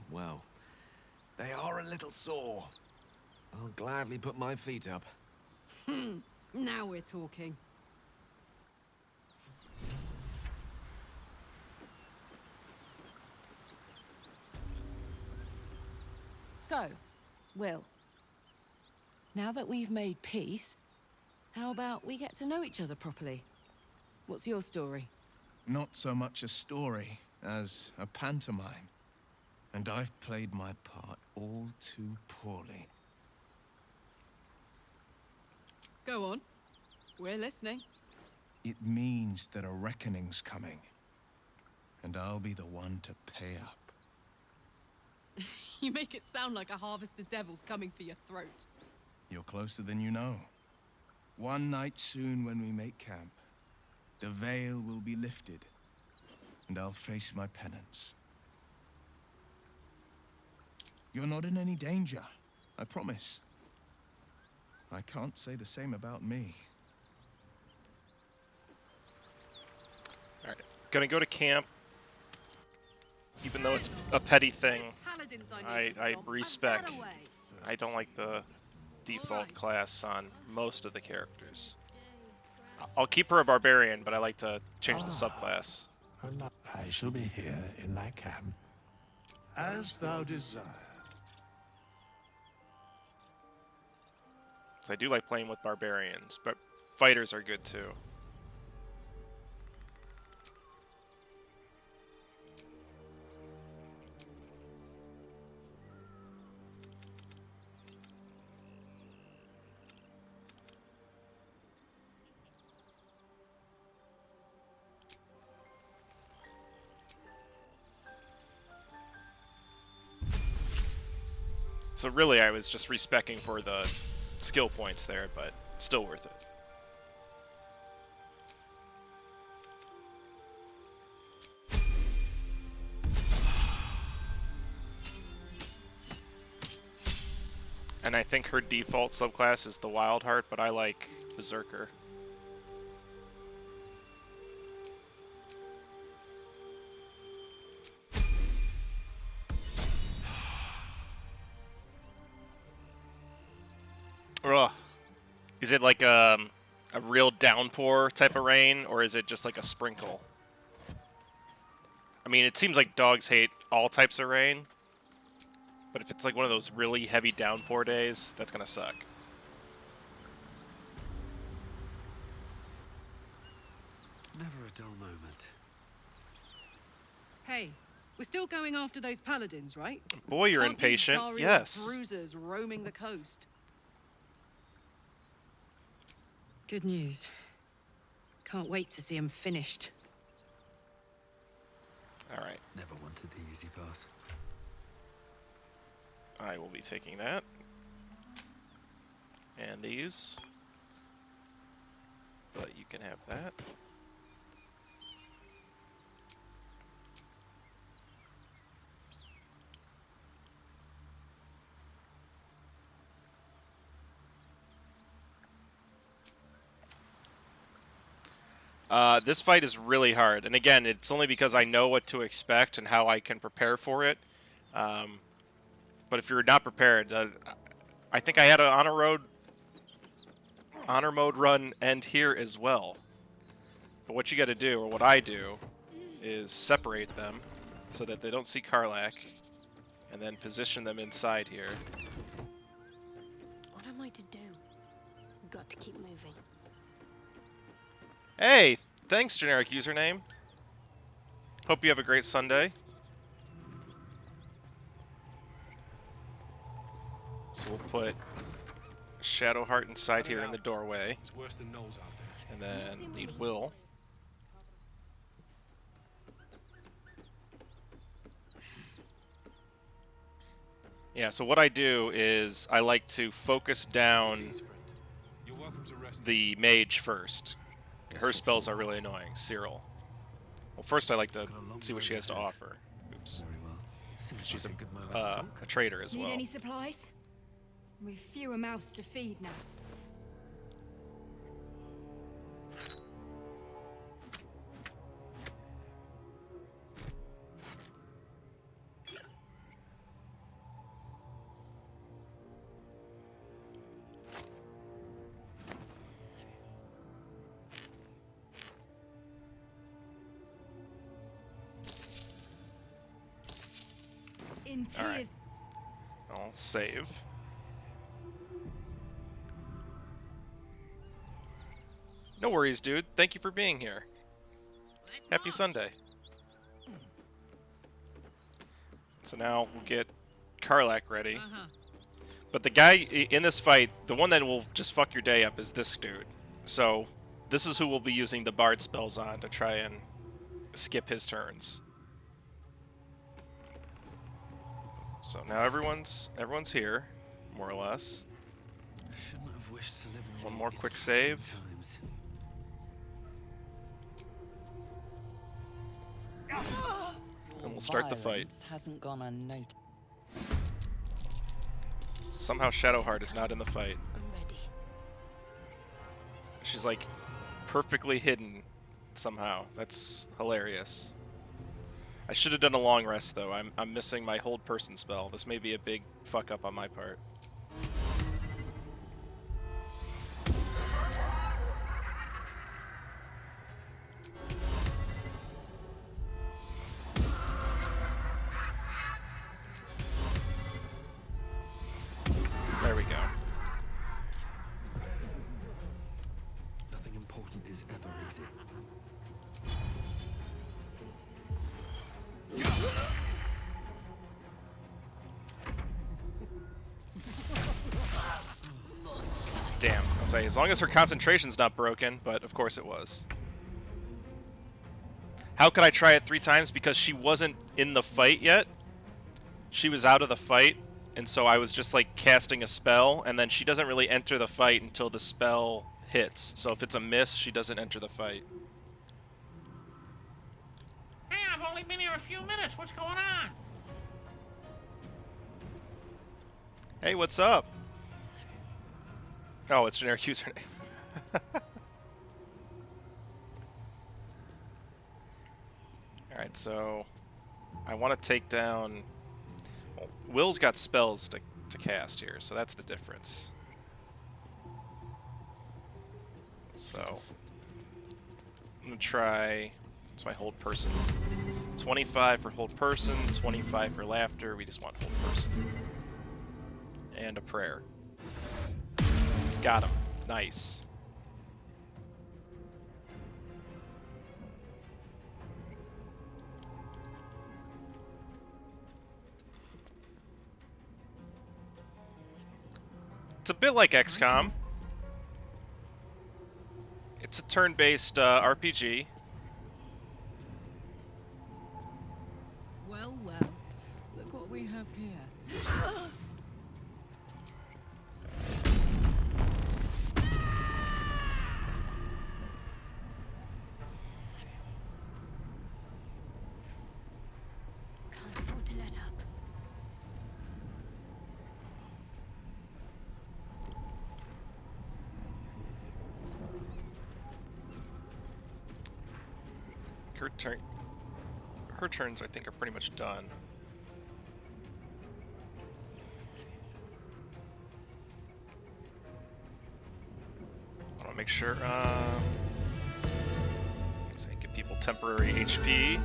well, they are a little sore. I'll gladly put my feet up. Now we're talking. So, Will, now that we've made peace, how about we get to know each other properly? What's your story? Not so much a story as a pantomime. And I've played my part all too poorly. Go on. We're listening. It means that a reckoning's coming. And I'll be the one to pay up. You make it sound like a harvest of devils coming for your throat. You're closer than you know. One night soon when we make camp, the veil will be lifted, and I'll face my penance. You're not in any danger, I promise. I can't say the same about me. Alright, gonna go to camp. Even though it's a petty thing, I respec. I don't like the default class on most of the characters. I'll keep her a barbarian, but I like to change the subclass. I shall be here in thy camp, as thou desire. So I do like playing with barbarians, but fighters are good too. So really, I was just respecing for the skill points there, but still worth it. And I think her default subclass is the Wild Heart, but I like Berserker. Ugh. Is it like a real downpour type of rain, or is it just like a sprinkle? I mean, it seems like dogs hate all types of rain, but if it's like one of those really heavy downpour days, that's gonna suck. Never a dull moment. Hey, we're still going after those paladins, right? Boy, you're Can't leave impatient. Zariel's Yes. bruisers roaming the coast. Good news. Can't wait to see him finished. All right. Never wanted the easy path. I will be taking that. And these. But you can have that. This fight is really hard, and again, it's only because I know what to expect and how I can prepare for it. But if you're not prepared, I think I had an honor mode run end here as well. But what you got to do, or what I do, is separate them so that they don't see Karlach, and then position them inside here. What am I to do? Got to keep moving. Hey, thanks, generic username. Hope you have a great Sunday. So we'll put Shadowheart inside here in the doorway. It's worse than Knowles out there. And then need Will. Yeah, so what I do is I like to focus down the mage first. Her spells are really annoying. Cyril. Well, first I like to see what she has to offer. Oops. She's a traitor as well. Need any supplies? We've fewer mouths to feed now. In tears. All right. I'll save. No worries, dude. Thank you for being here. Happy Sunday. So now we'll get Karlak ready. But the guy in this fight, the one that will just fuck your day up is this dude. So this is who we'll be using the Bard spells on to try and skip his turns. So now everyone's here, more or less. Shouldn't have wished to live in One more quick save. times. And we'll start the fight. Violence hasn't gone unnoticed. Somehow Shadowheart is not in the fight. She's like perfectly hidden somehow. That's hilarious. I should have done a long rest though. I'm missing my hold person spell. This may be a big fuck up on my part. There we go. Nothing important is ever easy. Damn. I'll say, as long as her concentration's not broken, but of course it was. How could I try it 3 times? Because she wasn't in the fight yet. She was out of the fight, and so I was just like casting a spell, and then she doesn't really enter the fight until the spell hits. So if it's a miss, she doesn't enter the fight. Hey, I've only been here a few minutes. What's going on? Hey, what's up? Oh, it's generic username. Alright, so I want to take down... Well, Will's got spells to cast here, so that's the difference. So I'm going to try... It's my hold person. 25 for hold person, 25 for laughter. We just want hold person. And a prayer. Got him. Nice. It's a bit like XCOM. It's a turn-based RPG. Well, well. Look what we have here. Can't afford to let up. Her turns, I think, are pretty much done. I want to make sure. So I give people temporary HP.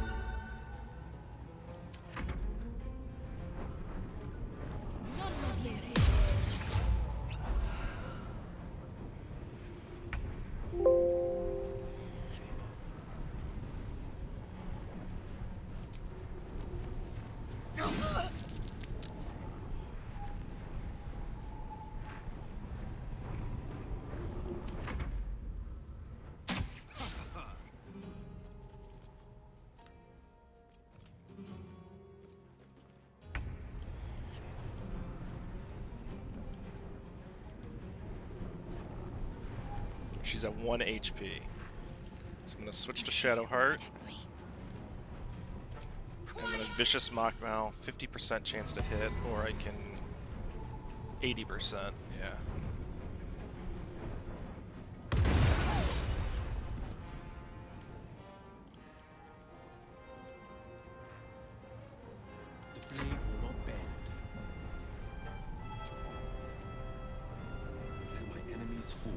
She's at 1 HP. So I'm gonna switch to Shadow Heart. And then a Vicious Mockmail, 50% chance to hit, or I can 80%, yeah. The blade will not bend. Let my enemies fall.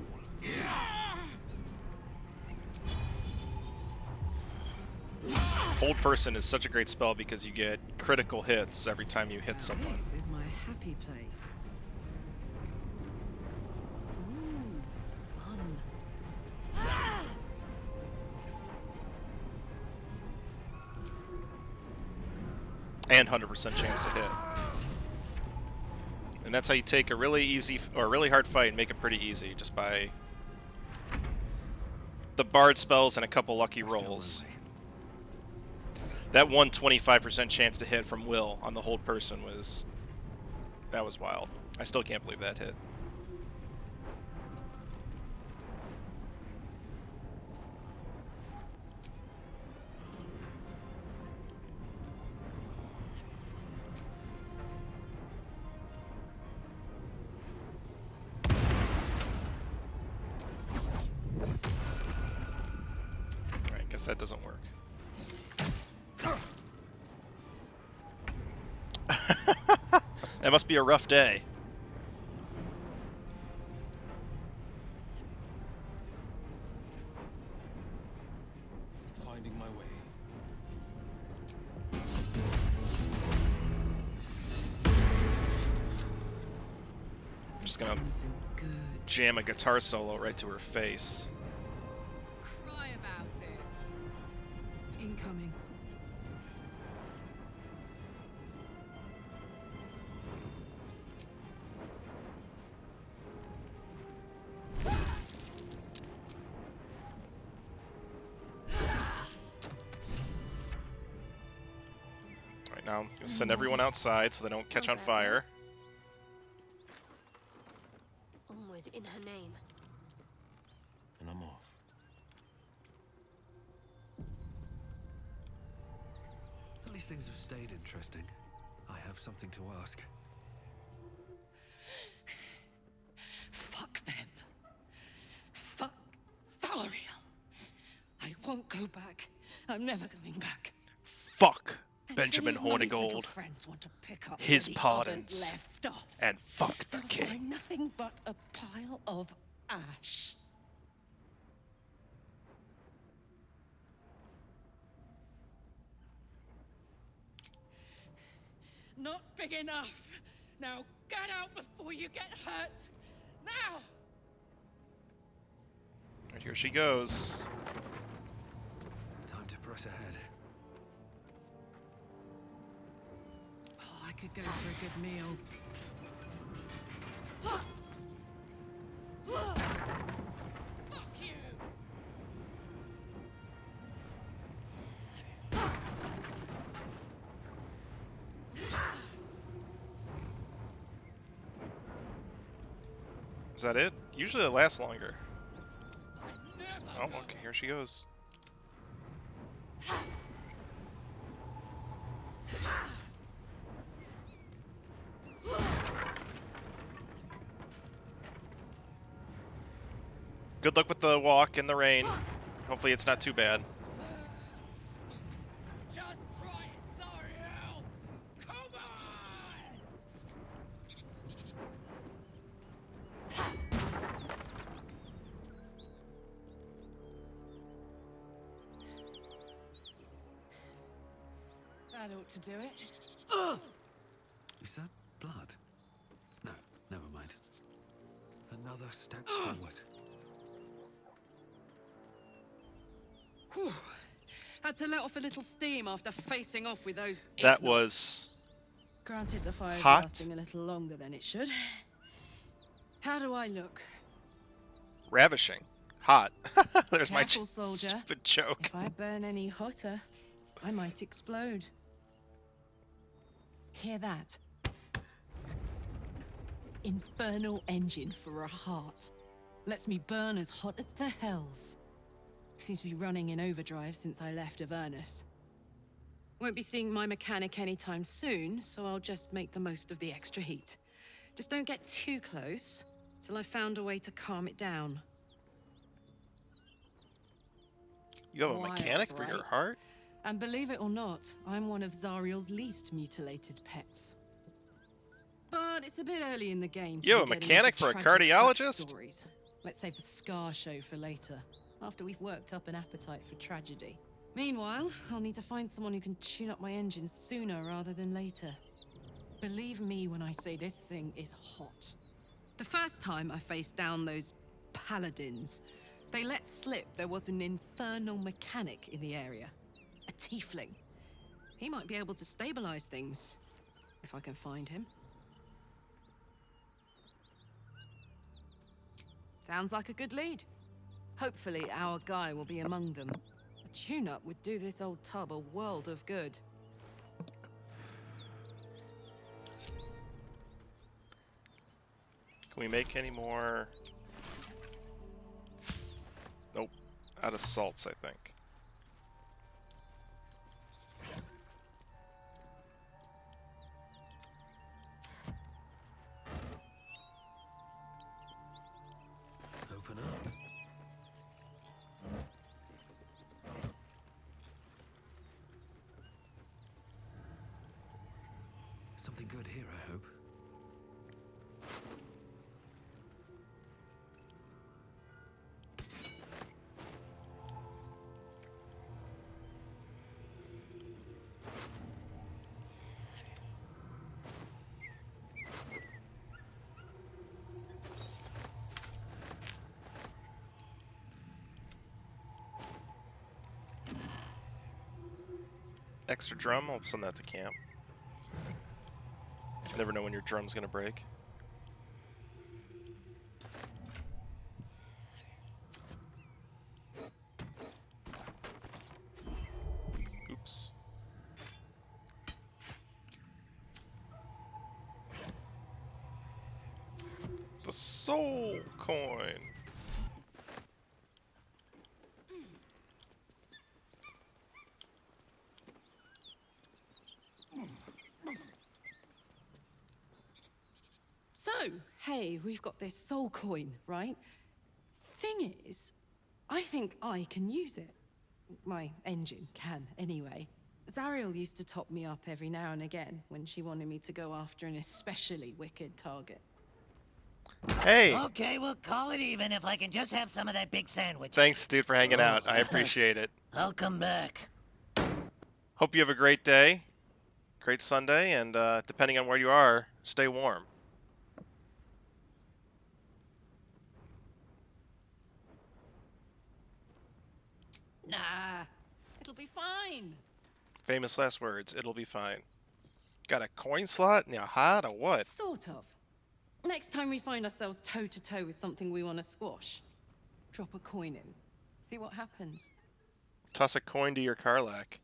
Hold Person is such a great spell because you get critical hits every time you hit someone. This is my happy place. Ooh, fun. And 100% chance to hit. And that's how you take a really easy or a really hard fight and make it pretty easy, just by the Bard spells and a couple lucky rolls. That 125% chance to hit from Will on the Hold Person was... that was wild. I still can't believe that hit. Alright, guess that doesn't work. That must be a rough day. Finding my way. I'm just gonna jam a guitar solo right to her face. Cry about it. Incoming. Right now, I'm gonna send everyone outside so they don't catch on fire. Onward in her name. And I'm off. At least things have stayed interesting. I have something to ask. Fuck them. Fuck Thariel. I won't go back. I'm never going back. Fuck And Benjamin if any of Molly's little Hornigold, friends want to pick up his where the pardons, others left off, and fuck the they'll king. find nothing but a pile of ash. Not big enough. Now get out before you get hurt. Now! Right, here she goes. Time to press ahead. Oh, I could go for a good meal. Fuck you! Is that it? Usually it lasts longer. Oh, okay, here she goes. Good luck with the walk in the rain. Hopefully it's not too bad. Just try it, Thariel! Come on! That ought to do it. Ugh! Is that blood? No, never mind. Another step forward. Whew. Had to let off a little steam after facing off with those. That was Granted, the fire's hot. lasting a little longer than it should. How do I look? Ravishing. Hot. There's my Careful, soldier. stupid joke. If I burn any hotter, I might explode. Hear that? Infernal engine for a heart. Lets me burn as hot as the hells. Seems to be running in overdrive since I left Avernus. Won't be seeing my mechanic anytime soon, so I'll just make the most of the extra heat. Just don't get too close, till I've found a way to calm it down. You have a Wild, mechanic for your right? heart? And believe it or not, I'm one of Zariel's least mutilated pets. But it's a bit early in the game to You be have a getting mechanic into for a tragic cardiologist? backstories. Let's save the scar show for later, after we've worked up an appetite for tragedy. Meanwhile, I'll need to find someone who can tune up my engine sooner rather than later. Believe me when I say this thing is hot. The first time I faced down those paladins, they let slip there was an infernal mechanic in the area. A tiefling. He might be able to stabilize things, if I can find him. Sounds like a good lead. Hopefully our guy will be among them. A tune-up would do this old tub a world of good. Can we make any more? Nope. Out of salts, I think. Open up. Something good here, I hope. Extra drum, I'll send that to camp. You never know when your drum's gonna break. Oops. The soul coin. So, hey, we've got this soul coin, right? Thing is, I think I can use it. My engine can, anyway. Zariel used to top me up every now and again when she wanted me to go after an especially wicked target. Hey! Okay, we'll call it even if I can just have some of that big sandwich. Thanks, dude, for hanging out. I appreciate it. I'll come back. Hope you have a great day, great Sunday, and depending on where you are, stay warm. Nah, it'll be fine. Famous last words, it'll be fine. Got a coin slot in your heart or what? Sort of. Next time we find ourselves toe-to-toe with something we want to squash, drop a coin in. See what happens. Toss a coin to your Karlak.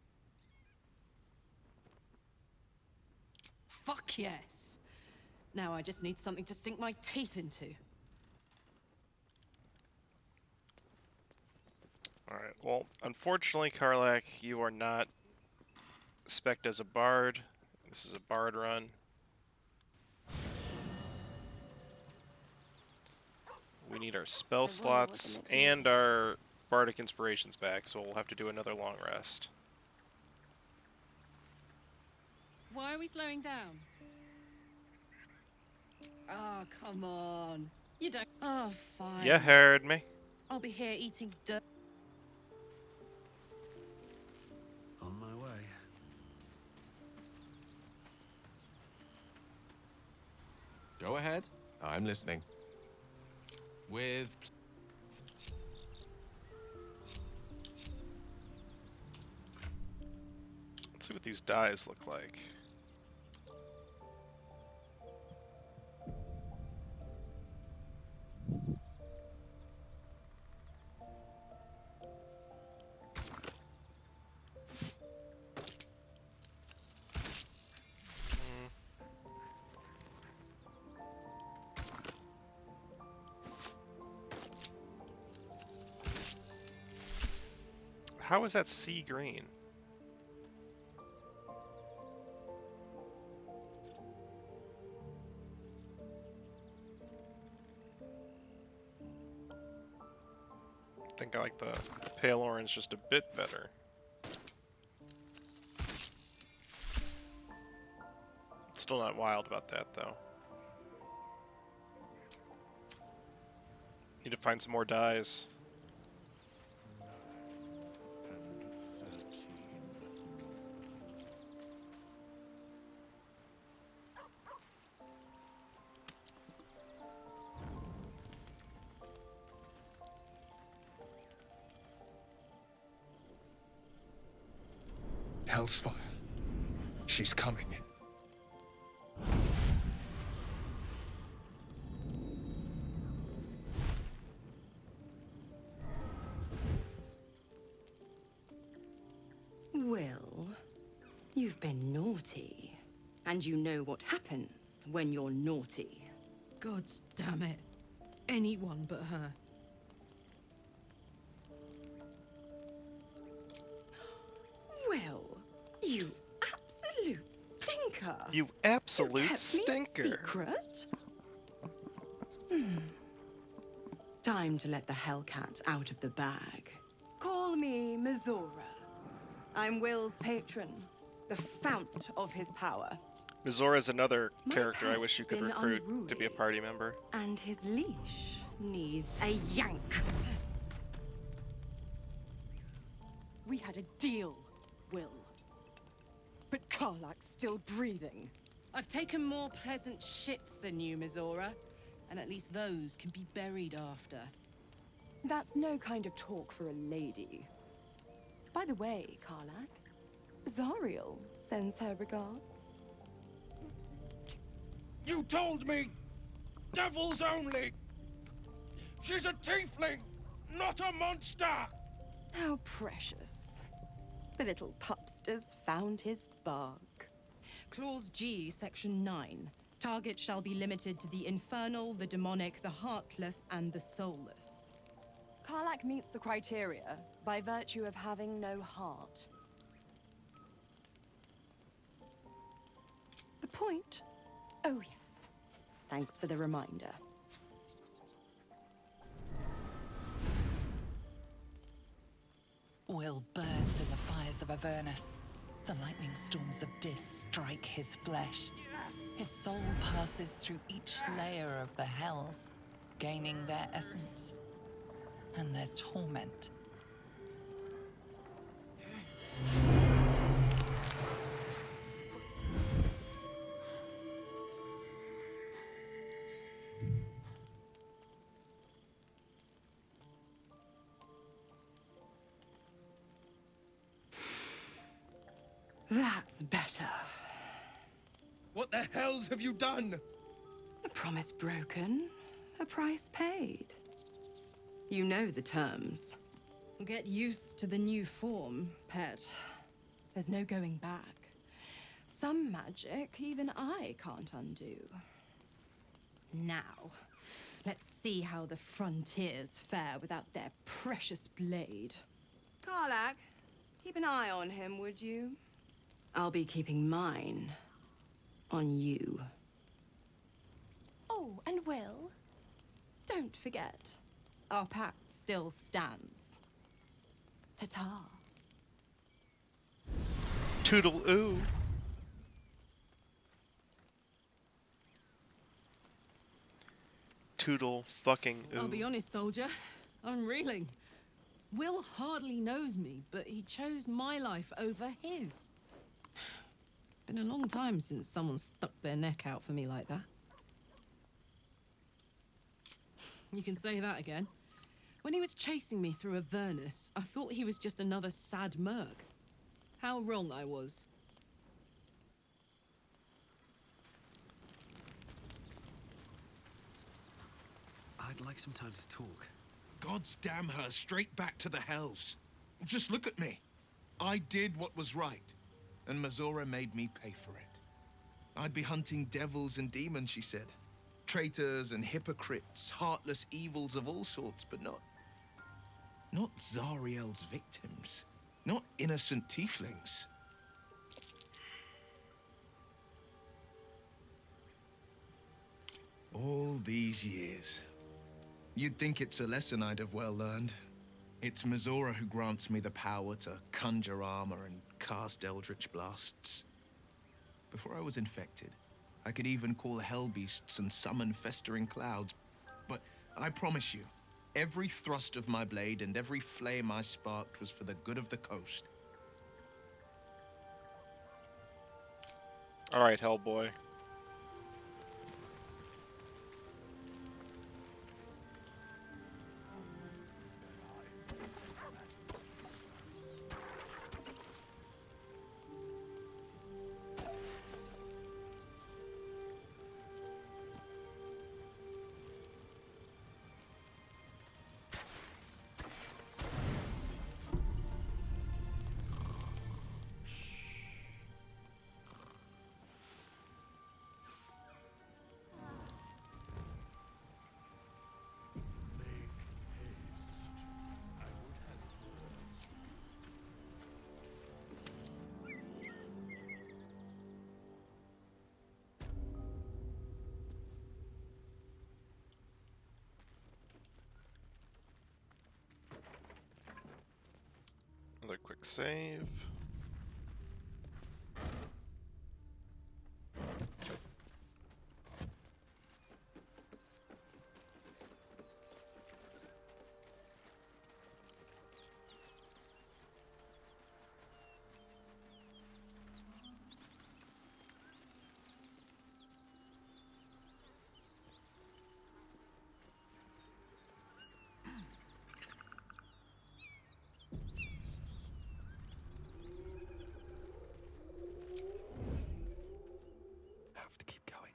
Fuck yes. Now I just need something to sink my teeth into. Alright, well, unfortunately, Karlak, you are not spec'd as a bard. This is a bard run. We need our spell slots and our bardic inspirations back, so we'll have to do another long rest. Why are we slowing down? Oh, come on. You don't... Oh, fine. You heard me. I'll be here eating dirt. On my way. Go ahead. I'm listening. With... Let's see what these dies look like. How is that sea green? I think I like the pale orange just a bit better. Still not wild about that, though. Need to find some more dyes. Hell's fire. She's coming. Will, you've been naughty. And you know what happens when you're naughty. God damn it. Anyone but her. Will, you absolute stinker. You absolute kept me a stinker. secret? Time to let the Hellcat out of the bag. Call me Mizora. I'm Will's patron, the fount of his power. Mizora is another My character I wish you pet's could been recruit to be a party member. And his leash needs a yank. We had a deal, Will. But Karlak's still breathing. I've taken more pleasant shits than you, Mizora. And at least those can be buried after. That's no kind of talk for a lady. By the way, Karlak, Zariel sends her regards. You told me! Devils only! She's a tiefling, not a monster! How precious. The little pupster's found his bark. Clause G, Section 9. Target shall be limited to the infernal, the demonic, the heartless, and the soulless. Karlak meets the criteria by virtue of having no heart. The point? Oh, yes. Thanks for the reminder. Will burns in the fires of Avernus. The lightning storms of Dis strike his flesh. His soul passes through each layer of the hells, gaining their essence and their torment. That's better. What the hells have you done? A promise broken, a price paid. You know the terms. Get used to the new form, pet. There's no going back. Some magic even I can't undo. Now, let's see how the frontiers fare without their precious blade. Karlak, keep an eye on him, would you? I'll be keeping mine on you. Oh, and Will, don't forget, our pact still stands. Ta-ta. Toodle-oo. Toodle fucking ooh. I'll be honest, soldier. I'm reeling. Will hardly knows me, but he chose my life over his. Been a long time since someone stuck their neck out for me like that. You can say that again. When he was chasing me through Avernus, I thought he was just another sad merc. How wrong I was. I'd like some time to talk. God's damn her straight back to the hells. Just look at me. I did what was right, and Mizora made me pay for it. I'd be hunting devils and demons, she said. Traitors and hypocrites, heartless evils of all sorts, but not Zariel's victims. Not innocent tieflings. All these years. You'd think it's a lesson I'd have well learned. It's Mizora who grants me the power to conjure armor and cast eldritch blasts. Before I was infected, I could even call hell beasts and summon festering clouds. But I promise you, every thrust of my blade and every flame I sparked was for the good of the coast. All right, Hellboy. Another quick save. Have to keep going.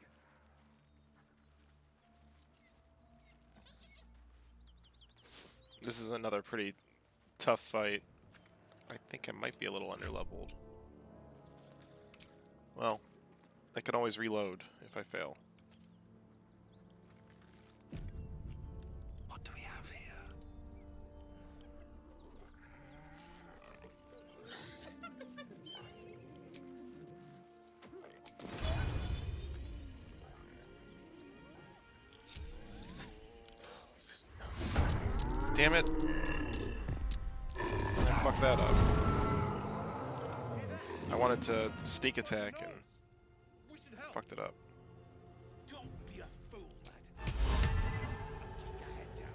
This is another pretty tough fight. I think I might be a little underleveled. Well, I can always reload if I fail. What do we have here? Damn it! Fuck that up. I wanted to sneak attack and fucked it up. Don't be a fool, lad. Keep your head down.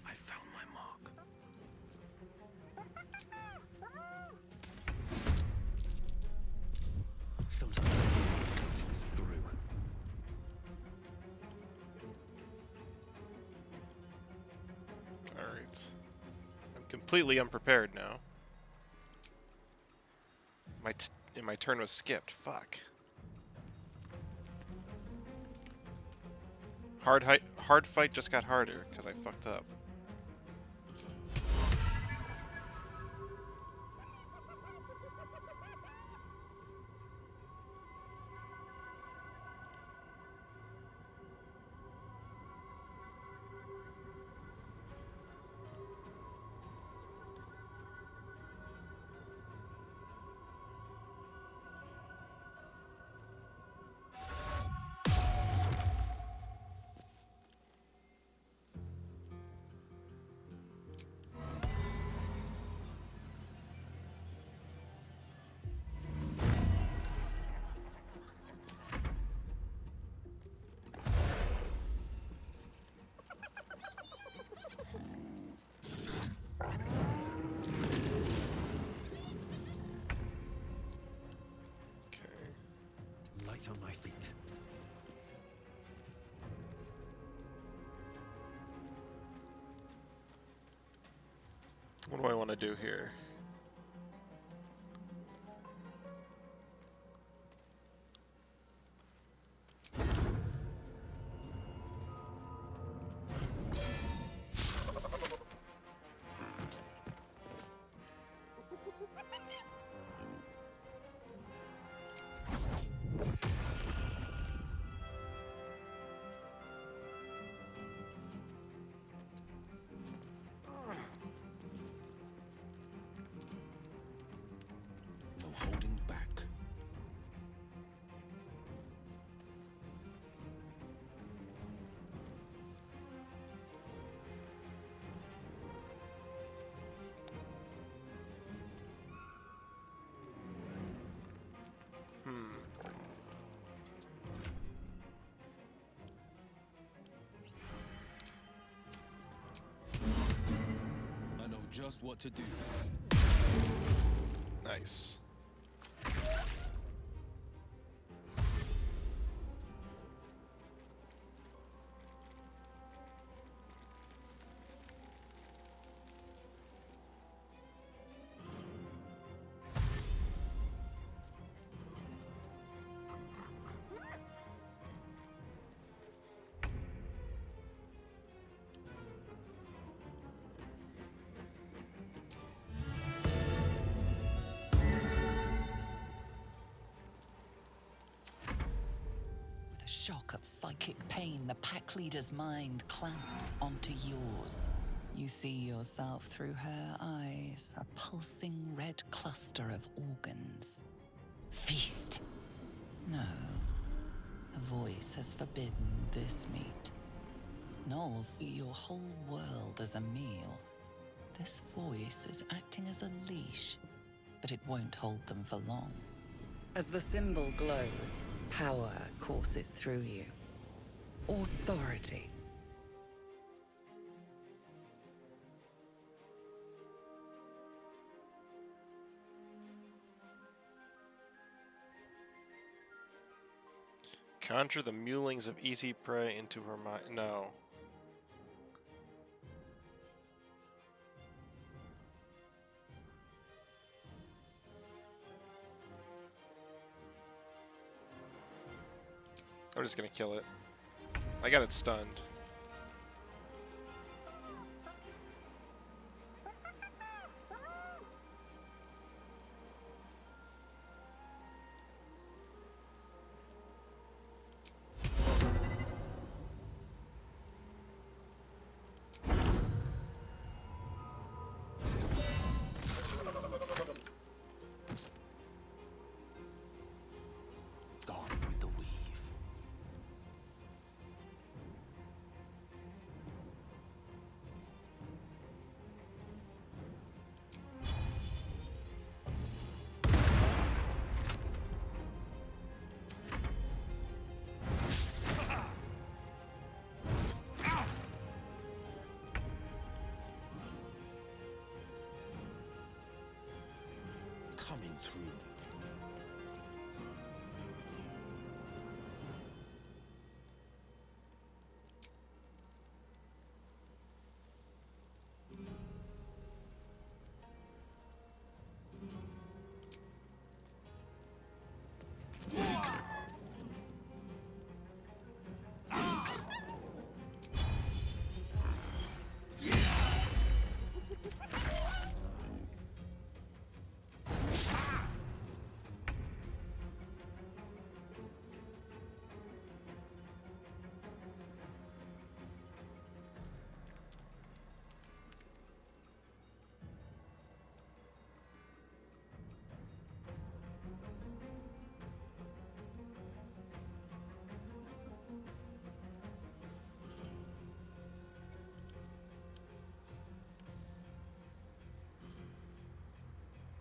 I found my mark. Sometimes it's through. Alright. I'm completely unprepared now. My turn was skipped. Fuck. Hard fight just got harder because I fucked up. Light on my feet. What do I want to do here? just what to do. Nice. With a shock of psychic pain, the pack leader's mind clamps onto yours. You see yourself through her eyes, a pulsing red cluster of organs. Feast! No. The voice has forbidden this meat. Gnolls see your whole world as a meal. This voice is acting as a leash, but it won't hold them for long. As the symbol glows, power courses through you. Authority. Conjure the mulings of easy prey into her mind. No. I'm just gonna kill it. I got it stunned. Gone with the weave. Coming through.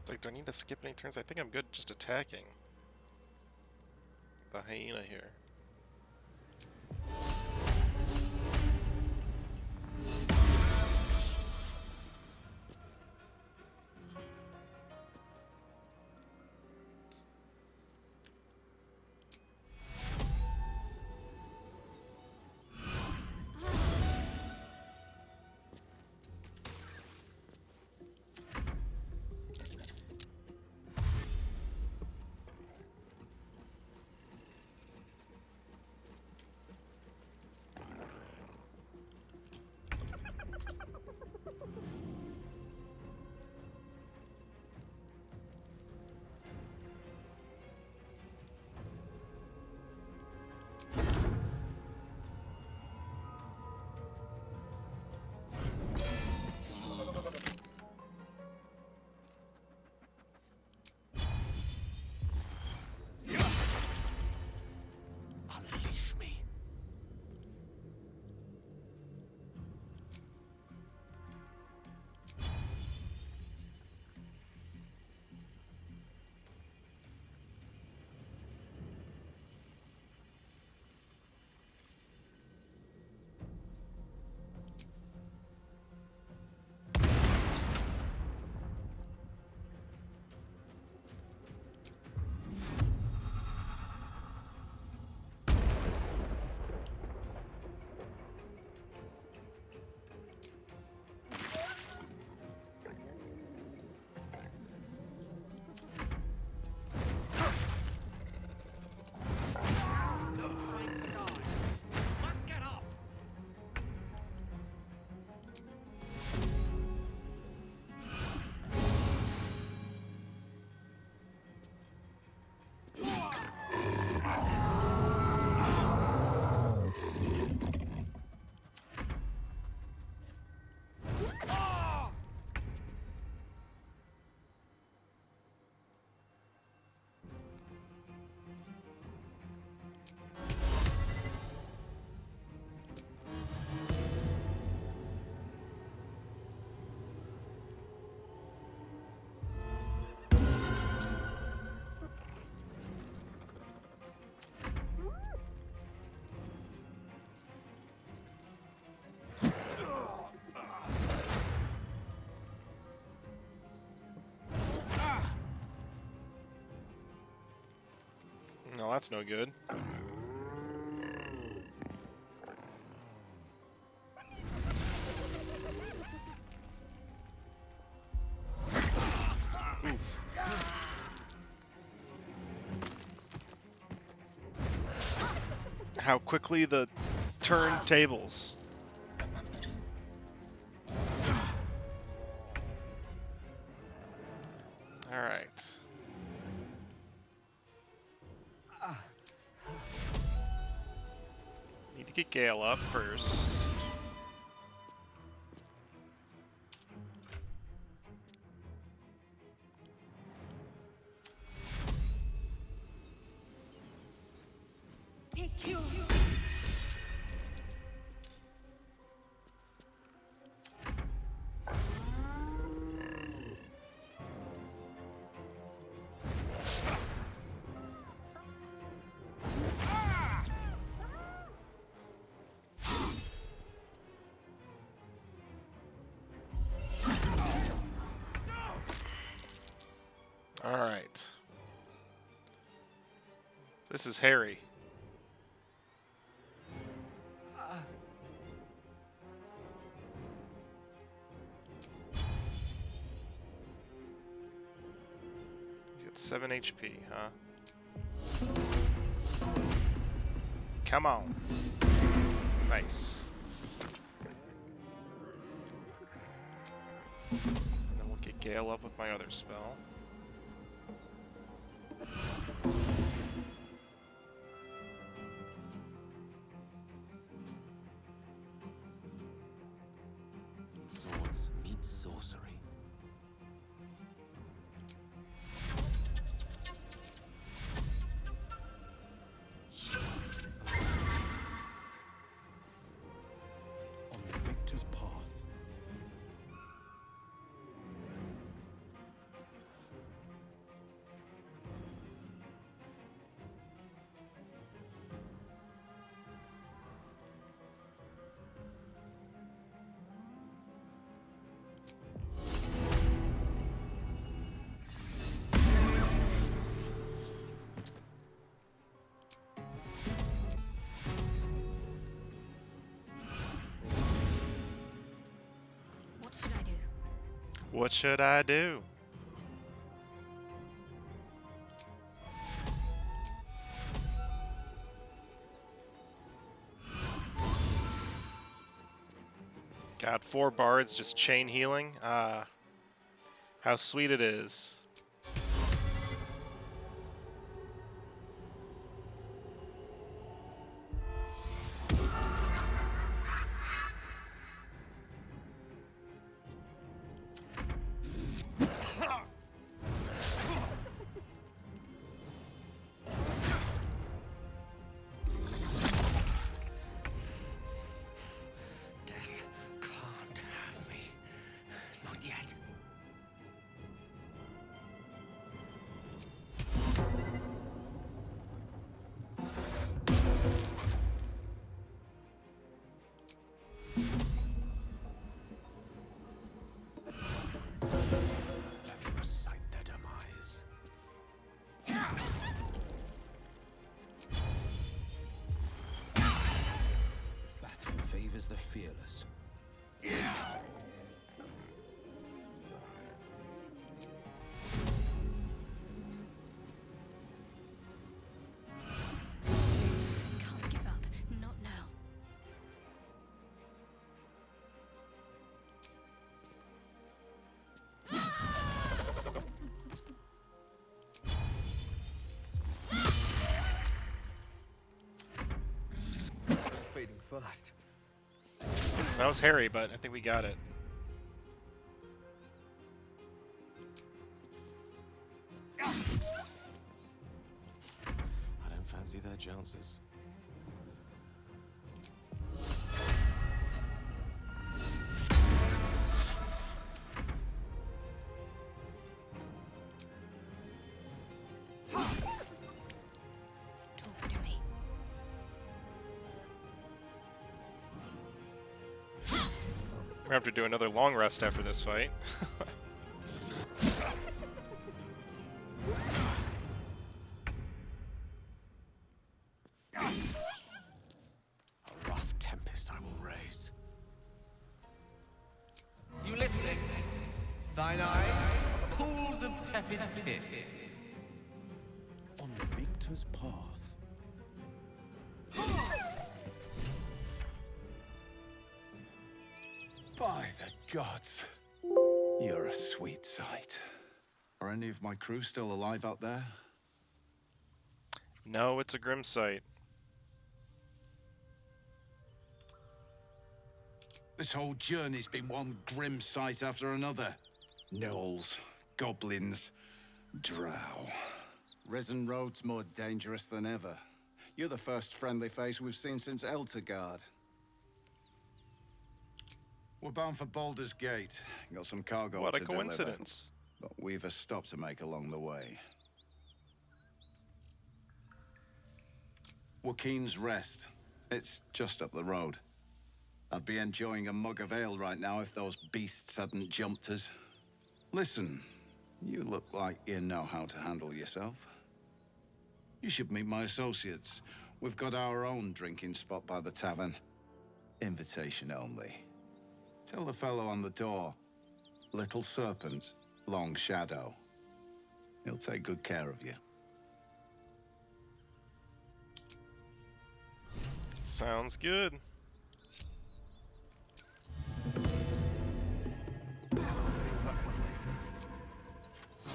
Like, do I need to skip any turns? I think I'm good just attacking the hyena here. Well, that's no good. How quickly the turntables. All right. Need to get Gale up first. Take you. All right. This is Harry. He's got 7 HP, huh? Come on. Nice. And then we'll get Gale up with my other spell. Swords meet sorcery. On the victor's path. What should I do? What should I do? Got 4 bards just chain healing. Ah, how sweet it is. Death can't have me. Not yet. Let me recite their demise. Battle favors the fearless. Can't give up. Not now. Fading fast. That was Harry, but I think we got it. I don't fancy their chances. Talk to me. We're gonna have to do another long rest after this fight. mine eyes, pools of tepid piss. On the victor's path. By the gods, you're a sweet sight. Are any of my crew still alive out there? No, it's a grim sight. This whole journey's been one grim sight after another. Gnolls, goblins, drow. Risen Road's more dangerous than ever. You're the first friendly face we've seen since Eltergard. We're bound for Baldur's Gate. Got some cargo What a to deliver. coincidence. But we've a stop to make along the way. Wakeen's Rest. It's just up the road. I'd be enjoying a mug of ale right now if those beasts hadn't jumped us. Listen, you look like you know how to handle yourself. You should meet my associates. We've got our own drinking spot by the tavern. Invitation only. Tell the fellow on the door, Little Serpent, Long Shadow. He'll take good care of you. Sounds good.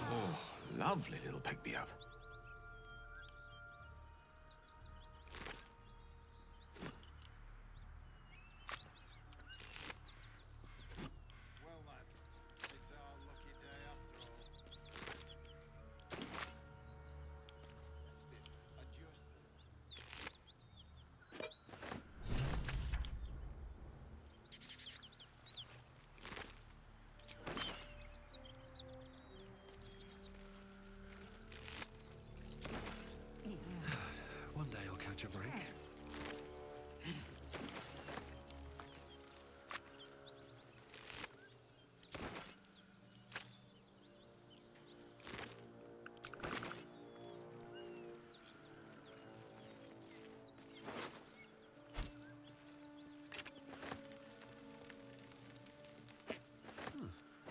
Oh, lovely little pick-me-up. One day I'll catch a break.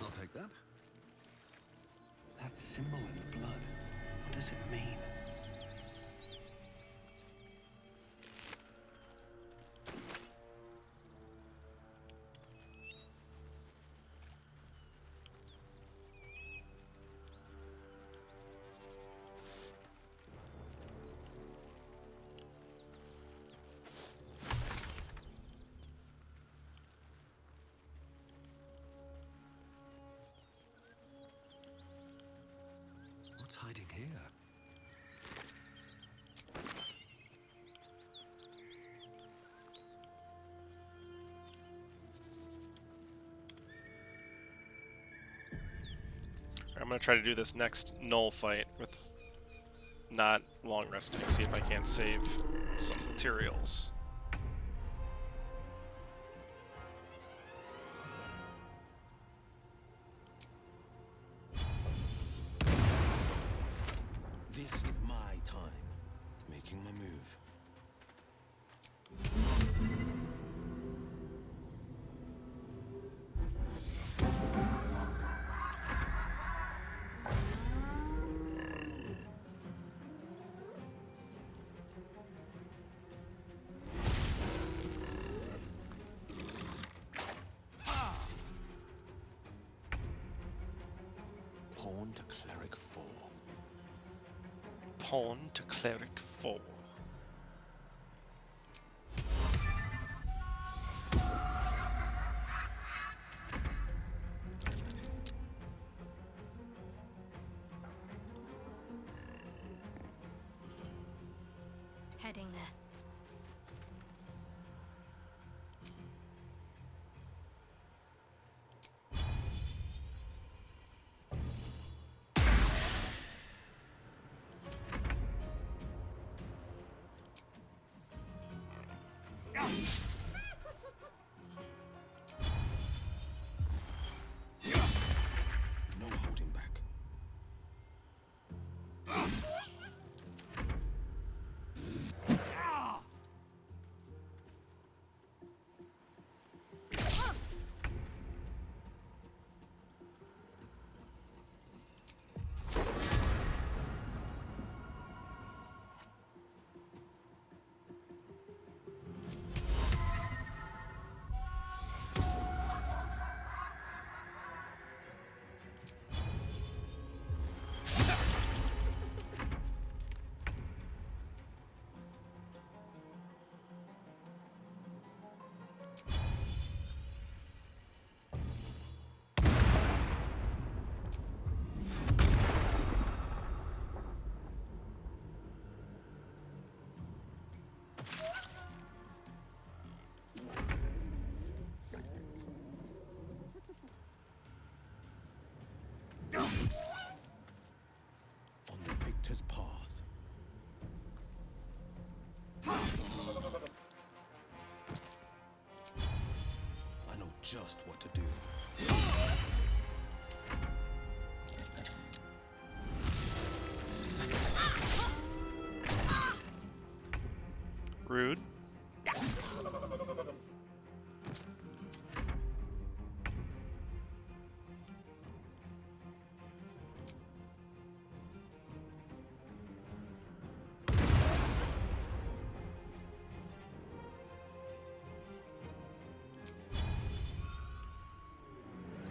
I'll take that. That symbol in the blood, what does it mean? What's hiding here? I'm gonna try to do this next Null fight with not long resting, see if I can't save some materials. This is my time. Making my move. Pawn to Cleric 4. Pawn to Cleric 4. Heading there. No holding back. just what to do. Rude.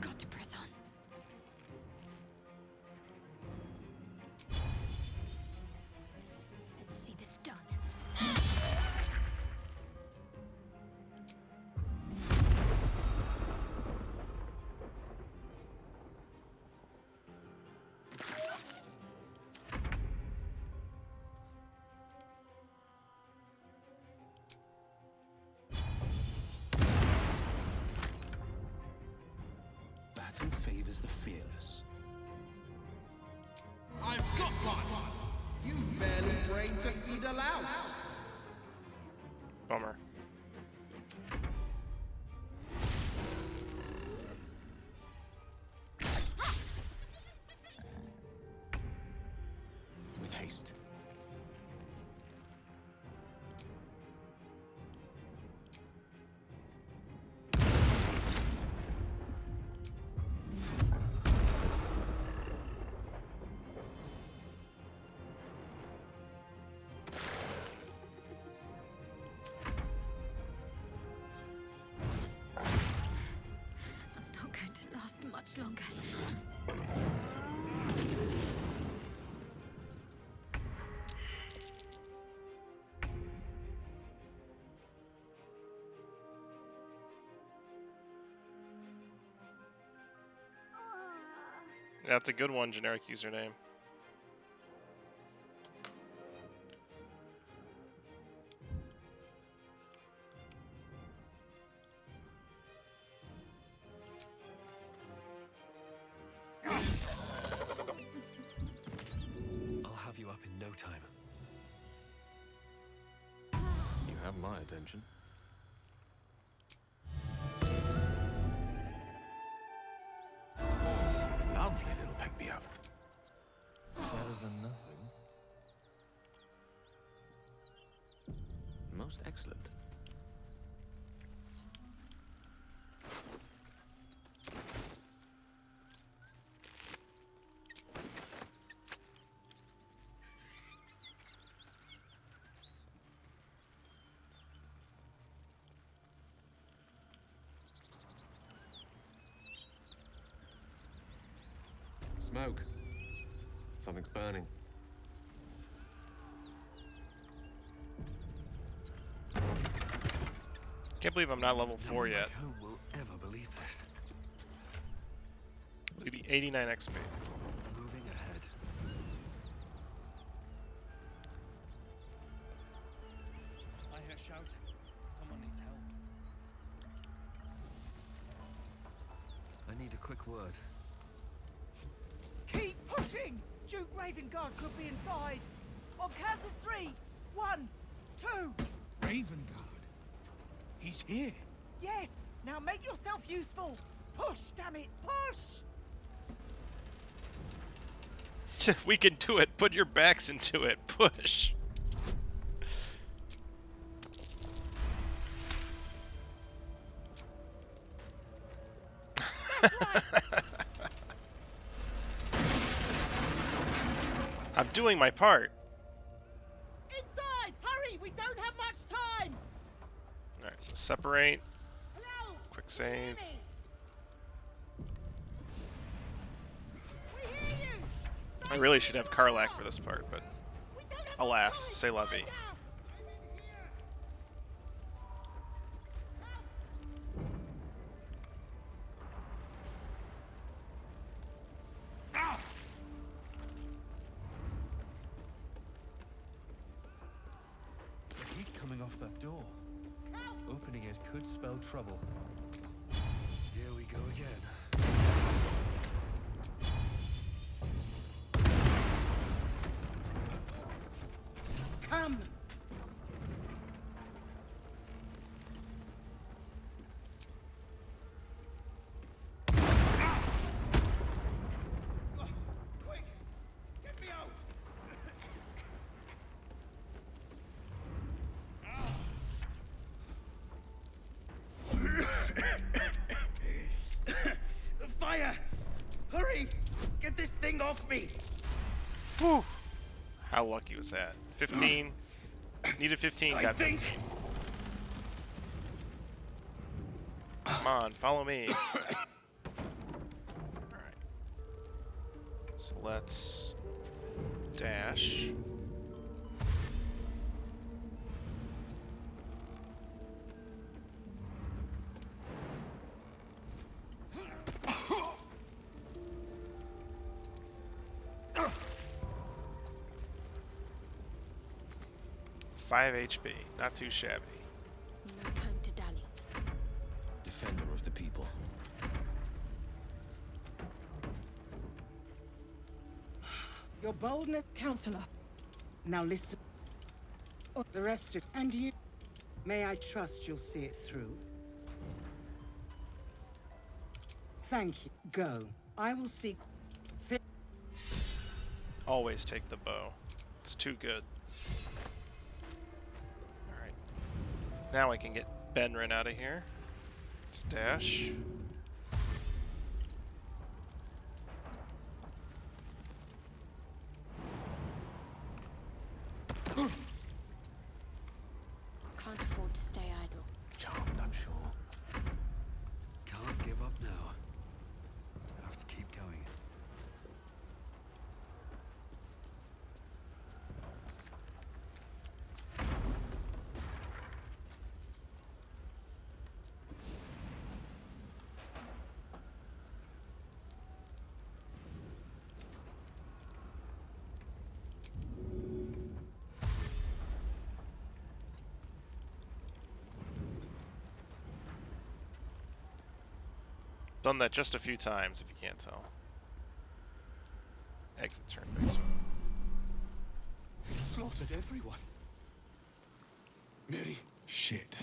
Got to press on. Let's see this done. Battle favors the fearless. I've got one! You've barely brain to feed a louse! Bummer. With haste. I'm not going to last much longer. That's a good one, generic username. I'll have you up in no time. You have my attention. Lovely little pick-me-up. Better than nothing. Most excellent. Smoke. Something's burning. Can't believe I'm not level 4 yet. Who will ever believe this? Maybe 89 XP. Moving ahead. I hear shouting. Someone needs help. I need a quick word. Keep pushing! Duke Ravengard could be inside. On count of 3. 1, 2. Ravengard? He's here. Yes! Now make yourself useful. Push, damn it! Push! We can do it. Put your backs into it. Push. I'm doing my part. Inside! Hurry! We don't have much time! Alright, separate. Quick save. I really should have Karlach for this part, but alas, c'est la vie. The heat coming off that door. Opening it could spell trouble. Here we go again. Come! off me! Whew. How lucky was that? 15. Needed 15, got 15. Come on, follow me. Alright. So let's dash. Five HP, not too shabby. No time to dally. Defender of the people. Your boldness, Counselor. Now listen. The rest of... And you... May I trust you'll see it through? Thank you. Go. I will seek... Always take the bow. It's too good. Alright. Now I can get Benrin out of here. Let's dash. Can't afford to stay idle. Charmed, I'm sure. Can't give up now. Have to keep going. Done that just a few times, if you can't tell. Exit turn base. Slaughtered everyone. Mary. Shit.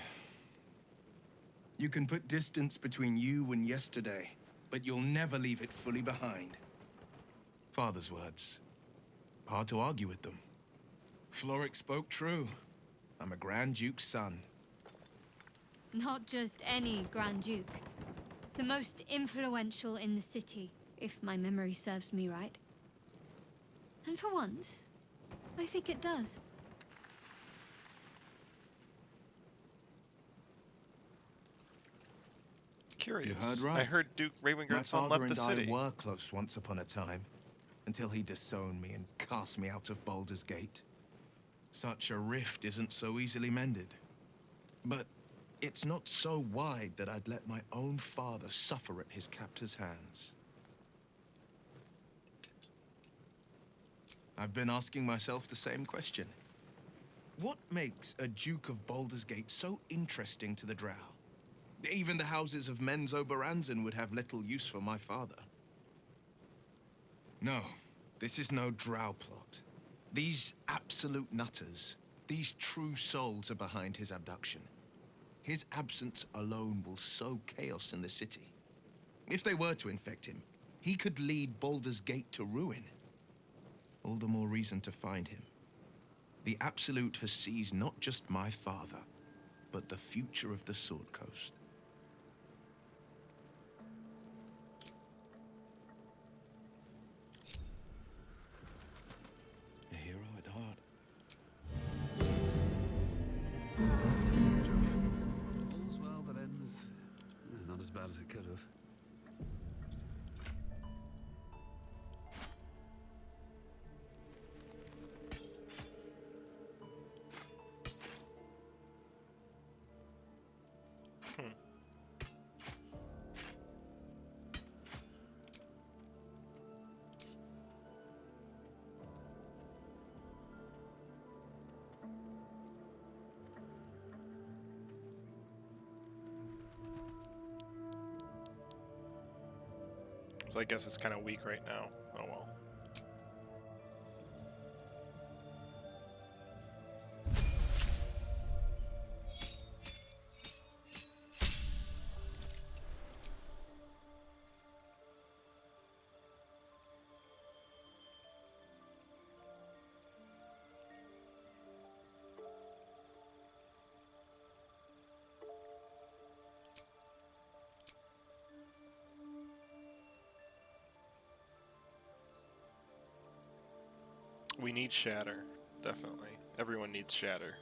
You can put distance between you and yesterday, but you'll never leave it fully behind. Father's words. Hard to argue with them. Floric spoke true. I'm a Grand Duke's son. Not just any Grand Duke. The most influential in the city, if my memory serves me right. And for once, I think it does. Curious. You heard right. I heard Duke Ravengard's son left the city. My father and I were close once upon a time, until he disowned me and cast me out of Baldur's Gate. Such a rift isn't so easily mended. But it's not so wide that I'd let my own father suffer at his captor's hands. I've been asking myself the same question. What makes a Duke of Baldur's Gate so interesting to the Drow? Even the houses of Men's Oberanzen would have little use for my father. No, this is no Drow plot. These absolute nutters, these true souls are behind his abduction. His absence alone will sow chaos in the city. If they were to infect him, he could lead Baldur's Gate to ruin. All the more reason to find him. The Absolute has seized not just my father, but the future of the Sword Coast. A hero at heart. All's well that ends not as bad as it could have. So I guess it's kind of weak right now. Oh well. We need Shatter, definitely. Everyone needs Shatter.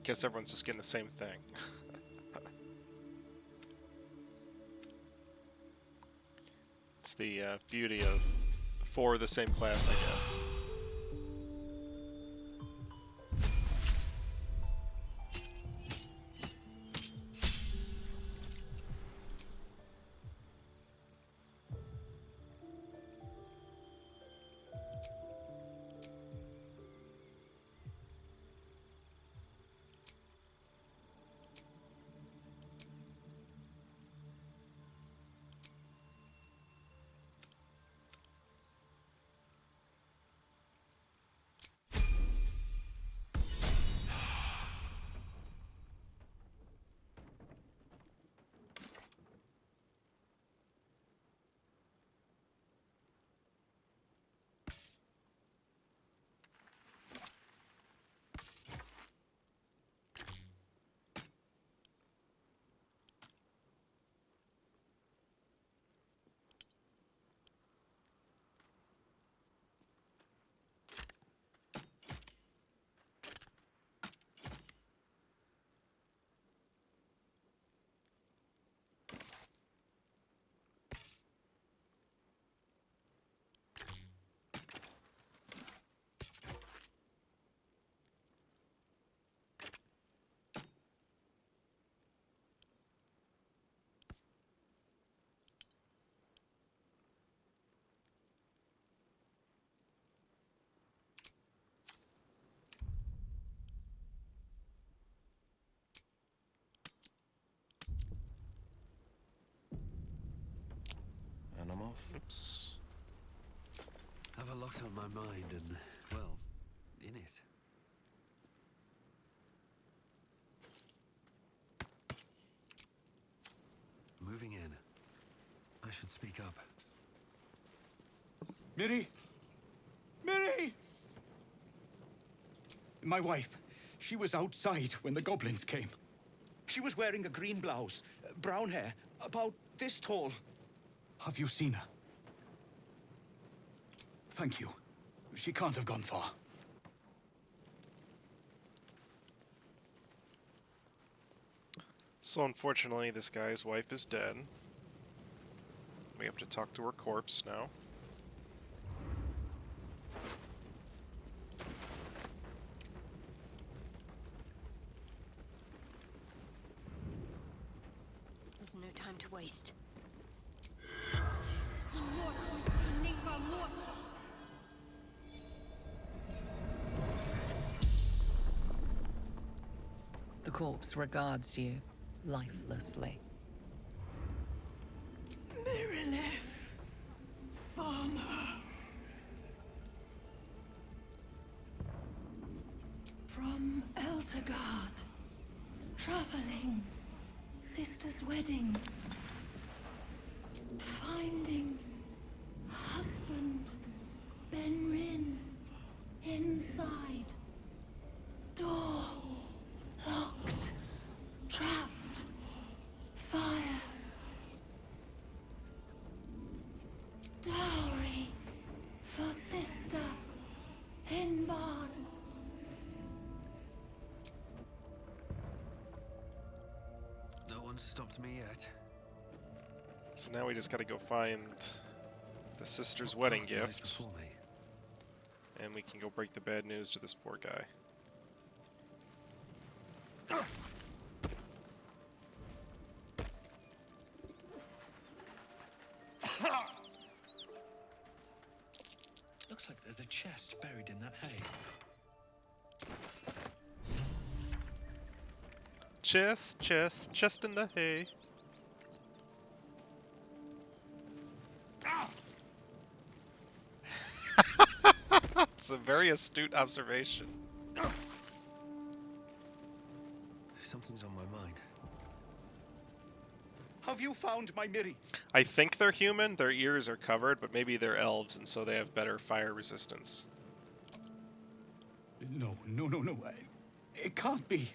Guess everyone's just getting the same thing. It's the beauty of 4 of the same class, I guess. And I'm off. Oops. Have a lot on my mind and, well, in it. Moving in. I should speak up. Miri! Miri! My wife, she was outside when the goblins came. She was wearing a green blouse, brown hair, about this tall. Have you seen her? Thank you. She can't have gone far. So unfortunately, this guy's wife is dead. We have to talk to her corpse now. There's no time to waste. The corpse regards you lifelessly. Mirilef, farmer. From Eltergard, traveling, sister's wedding, finding husband, Benrin, inside, door locked, trapped. one's stopped me yet. So now we just gotta go find the sister's wedding Path lies gift. before me. And we can go break the bad news to this poor guy. Looks like there's a chest buried in that hay. Chest in the hay. It's a very astute observation. Something's on my mind. Have you found my Miri? I think they're human. Their ears are covered, but maybe they're elves, and so they have better fire resistance. No. It can't be.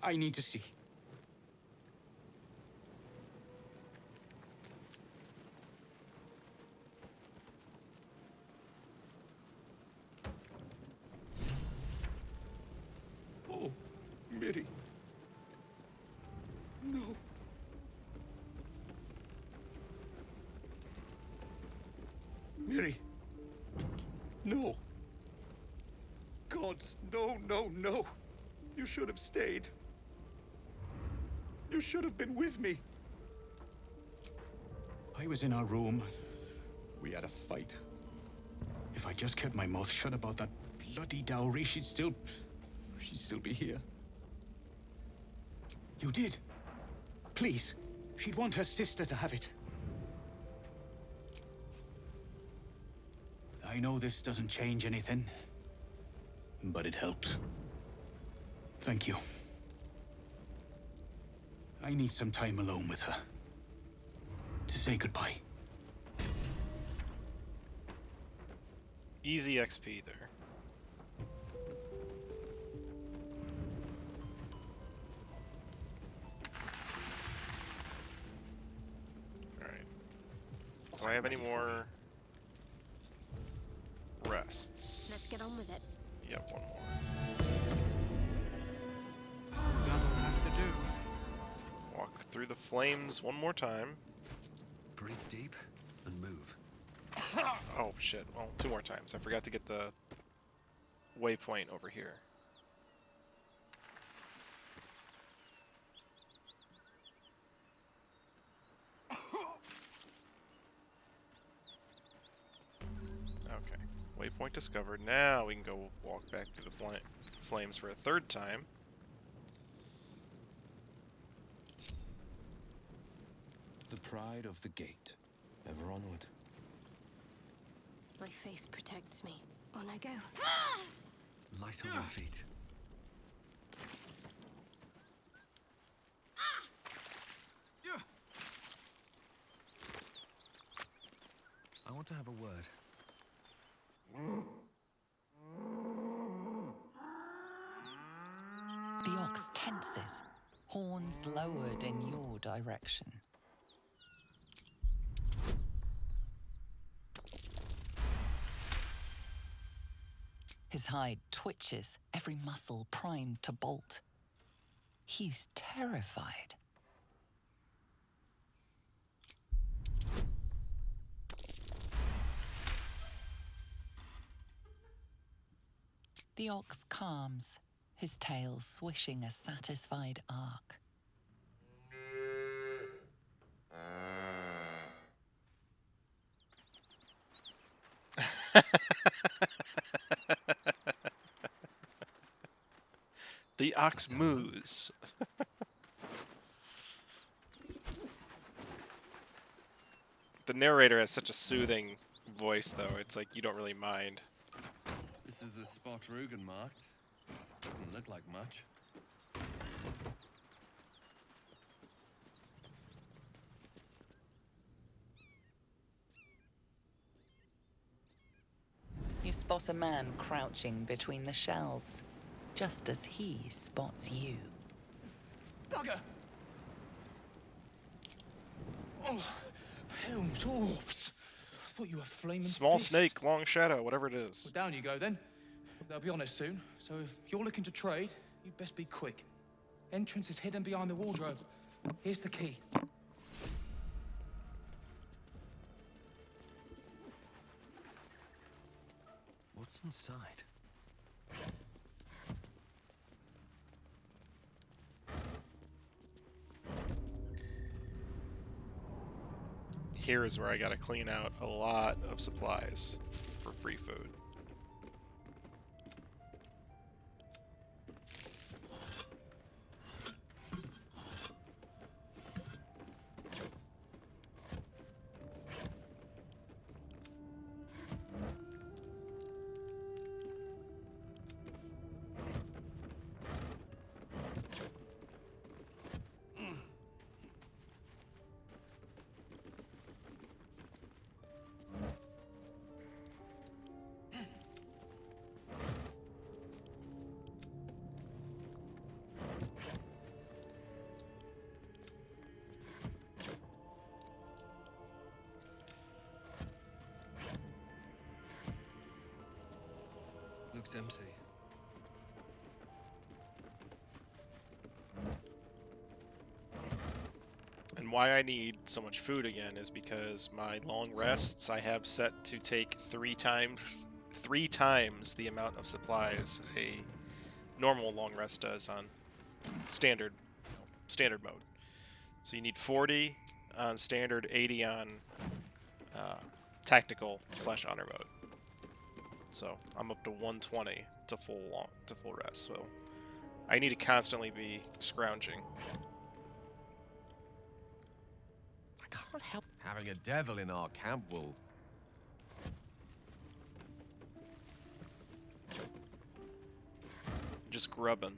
I need to see. Oh, Miri. No. Miri. No. Gods, no. You should have stayed. You should have been with me. I was in our room. We had a fight. If I just kept my mouth shut about that bloody dowry, she'd still be here. You did? Please. She'd want her sister to have it. I know this doesn't change anything, but it helps. Thank you. I need some time alone with her. To say goodbye. Easy XP there. Alright. Do I have any more rests? Let's get on with it. Yep, one more. That'll have to do. Walk through the flames one more time. Breathe deep and move. Oh shit, well, two more times. I forgot to get the waypoint over here. Okay, waypoint discovered. Now we can go walk back through the flames for a third time. The pride of the gate. Ever onward. My faith protects me. On I go. Light on your feet. I want to have a word. The ox tenses, horns lowered in your direction. His hide twitches, every muscle primed to bolt. He's terrified. The ox calms, his tail swishing a satisfied arc. The ox moos. The narrator has such a soothing voice, though. It's like you don't really mind. This is the spot Rugen marked. Doesn't look like much. You spot a man crouching between the shelves, just as he spots you. Bugger! Oh, Helm's orbs. I thought you were flaming Small fist. snake, long shadow, whatever it is. Well, down you go then. They'll be on us soon, so if you're looking to trade, you'd best be quick. Entrance is hidden behind the wardrobe. Here's the key. What's inside? Here is where I gotta clean out a lot of supplies for free food. Looks empty. And why I need so much food again is because my long rests I have set to take three times the amount of supplies a normal long rest does on standard mode. So you need 40 on standard, 80 on tactical / honor mode. So I'm up to 120 to full rest. So I need to constantly be scrounging. I can't help having a devil in our camp will. Just grubbing.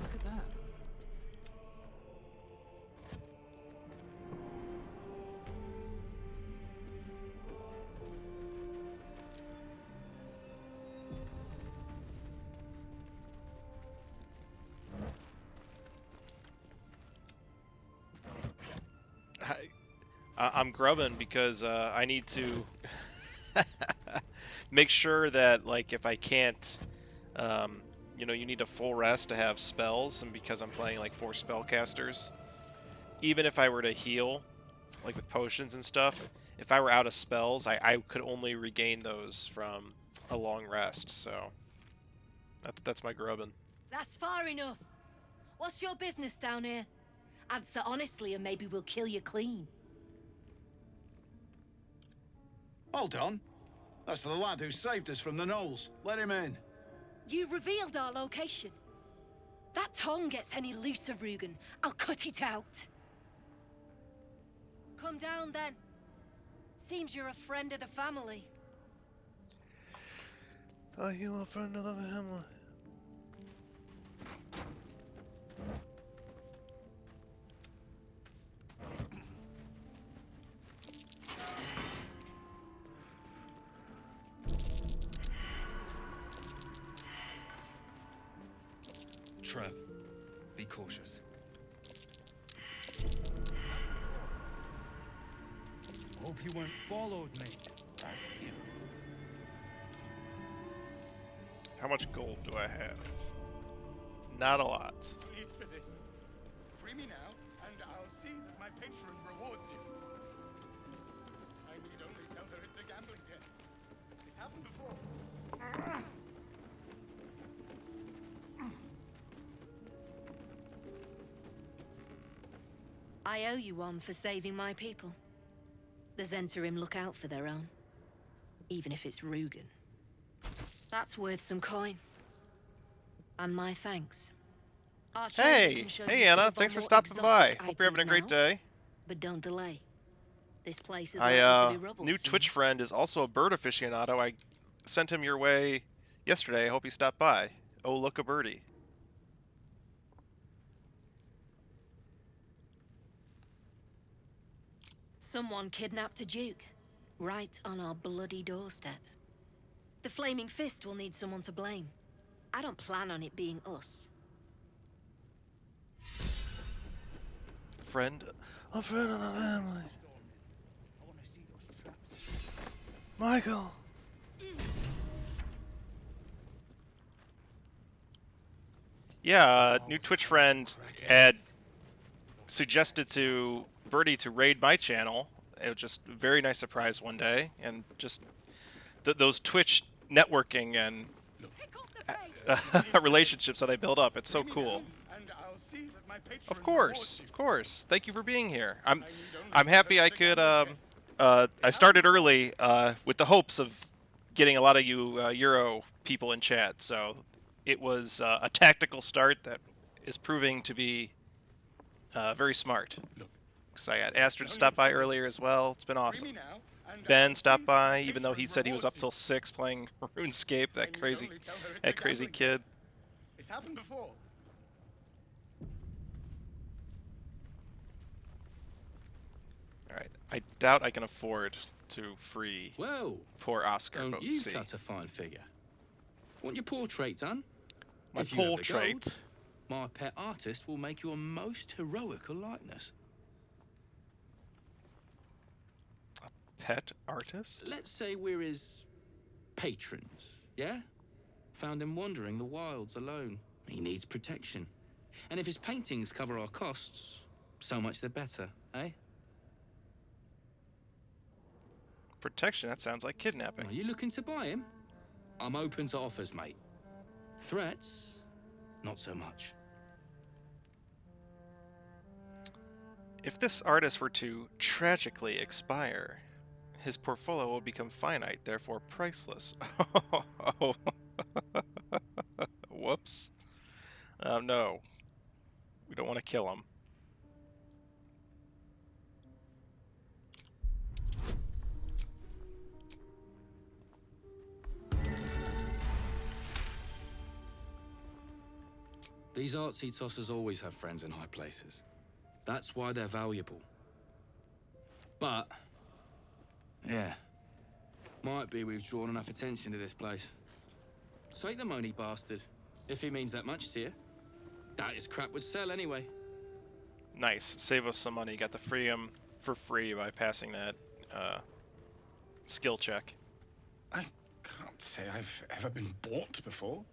Look at that. I'm grubbing because I need to make sure that, like, if I can't, you know, you need a full rest to have spells, and because I'm playing like 4 spellcasters, even if I were to heal, like with potions and stuff, if I were out of spells, I could only regain those from a long rest. So that's my grubbing. That's far enough. What's your business down here? Answer honestly and maybe we'll kill you clean. Hold on. That's the lad who saved us from the gnolls. Let him in. You revealed our location. That tongue gets any looser, Rugen, I'll cut it out. Come down then. Seems you're a friend of the family. Oh, you a friend of the family. Trap. Be cautious. Hope you weren't followed, mate. Thank you. How much gold do I have? Not a lot. Eat for this. Free me now, and I'll see that my patron rewards you. I need only tell her it's a gambling den. It's happened before. I owe you one for saving my people. The Zentarim look out for their own. Even if it's Rugen. That's worth some coin. And my thanks. Our treasure Hey! can show Hey, you some Anna. of our Thanks for more stopping by. exotic Hope you're having a great items now. day. But don't delay. This place is likely to be I rubble new soon. Twitch friend is also a bird aficionado. I sent him your way yesterday. I hope he stopped by. Oh, look a birdie. Someone kidnapped a duke, right on our bloody doorstep. The Flaming Fist will need someone to blame. I don't plan on it being us. A friend of the family. Michael. Yeah, new Twitch friend had suggested to Birdie to raid my channel. It was just a very nice surprise one day, and just those Twitch networking and relationships that they build up. It's so cool. Of course, of course. Thank you for being here. I'm happy I could. I started early with the hopes of getting a lot of you Euro people in chat, so it was a tactical start that is proving to be very smart. Because I had Astrid stop by earlier as well. It's been awesome. Ben stopped by, even though he said he was up till 6 playing RuneScape. That crazy kid. It's happened before. All right. I doubt I can afford to free Whoa. poor Oscar. Don't But you see. cut a fine figure? Want your portrait done? My If you have the portrait? gold, my pet artist will make you a most heroical likeness. Pet artist? Let's say we're his patrons, yeah? Found him wandering the wilds alone. He needs protection. And if his paintings cover our costs, so much the better, eh? Protection? That sounds like kidnapping. Are you looking to buy him? I'm open to offers, mate. Threats? Not so much. If this artist were to tragically expire, his portfolio will become finite, therefore priceless. Whoops. No. We don't want to kill him. These artsy tossers always have friends in high places. That's why they're valuable. But, yeah, might be we've drawn enough attention to this place. Take the money, bastard, if he means that much to you. That is crap would sell anyway. Nice. Save us some money. Got the free him for free by passing that skill check. I can't say I've ever been bought before.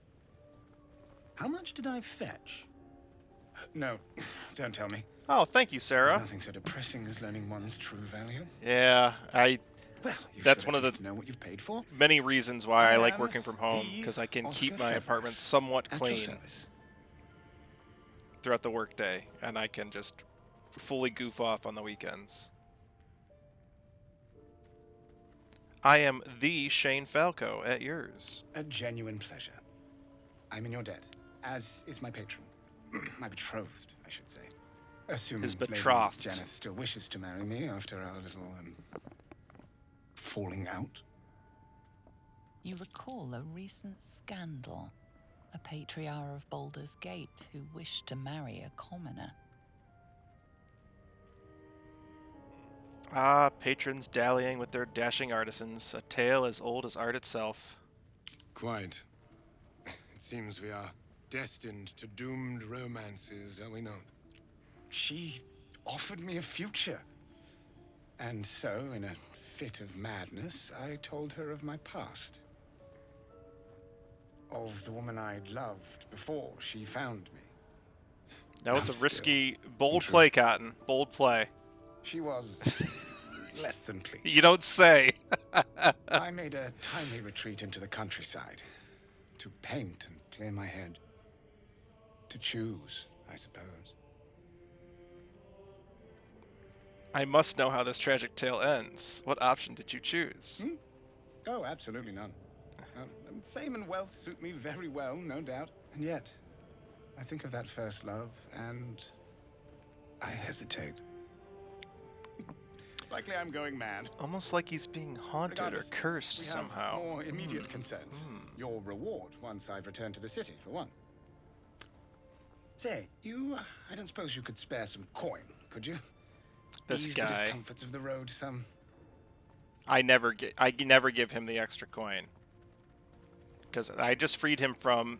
How much did I fetch? No, don't tell me. Oh, thank you, Sarah. There's nothing so depressing as learning one's true value. Yeah, Well, that's one of the know what you've paid for. many reasons why I like am working from home, the because I can Oscar keep my Fevers, apartment somewhat at your clean service. throughout the workday, and I can just fully goof off on the weekends. I am the Shane Falco at yours. A genuine pleasure. I'm in your debt, as is my patron. My betrothed, I should say. Assuming His Lady betrothed. Janeth still wishes to marry me after our little, falling out. You recall a recent scandal. A patriarch of Baldur's Gate who wished to marry a commoner. Ah, patrons dallying with their dashing artisans, a tale as old as art itself. Quite. It seems we are destined to doomed romances, are we not? She offered me a future. And so, in a fit of madness, I told her of my past. Of the woman I'd loved before she found me. Now it's I'm a risky, still bold true. play, Cotton. Bold play. She was less than pleased. You don't say. I made a timely retreat into the countryside. To paint and clear my head. To choose, I suppose. I must know how this tragic tale ends. What option did you choose? Oh, absolutely none. Fame and wealth suit me very well, no doubt. And yet, I think of that first love, and I hesitate. Likely I'm going mad. Almost like he's being haunted Regardless, or cursed we have somehow. more immediate concerns. Your reward once I've returned to the city, for one. Say, I don't suppose you could spare some coin, could you? This Ease guy. the discomforts of the road some. I never give him the extra coin. Because I just freed him from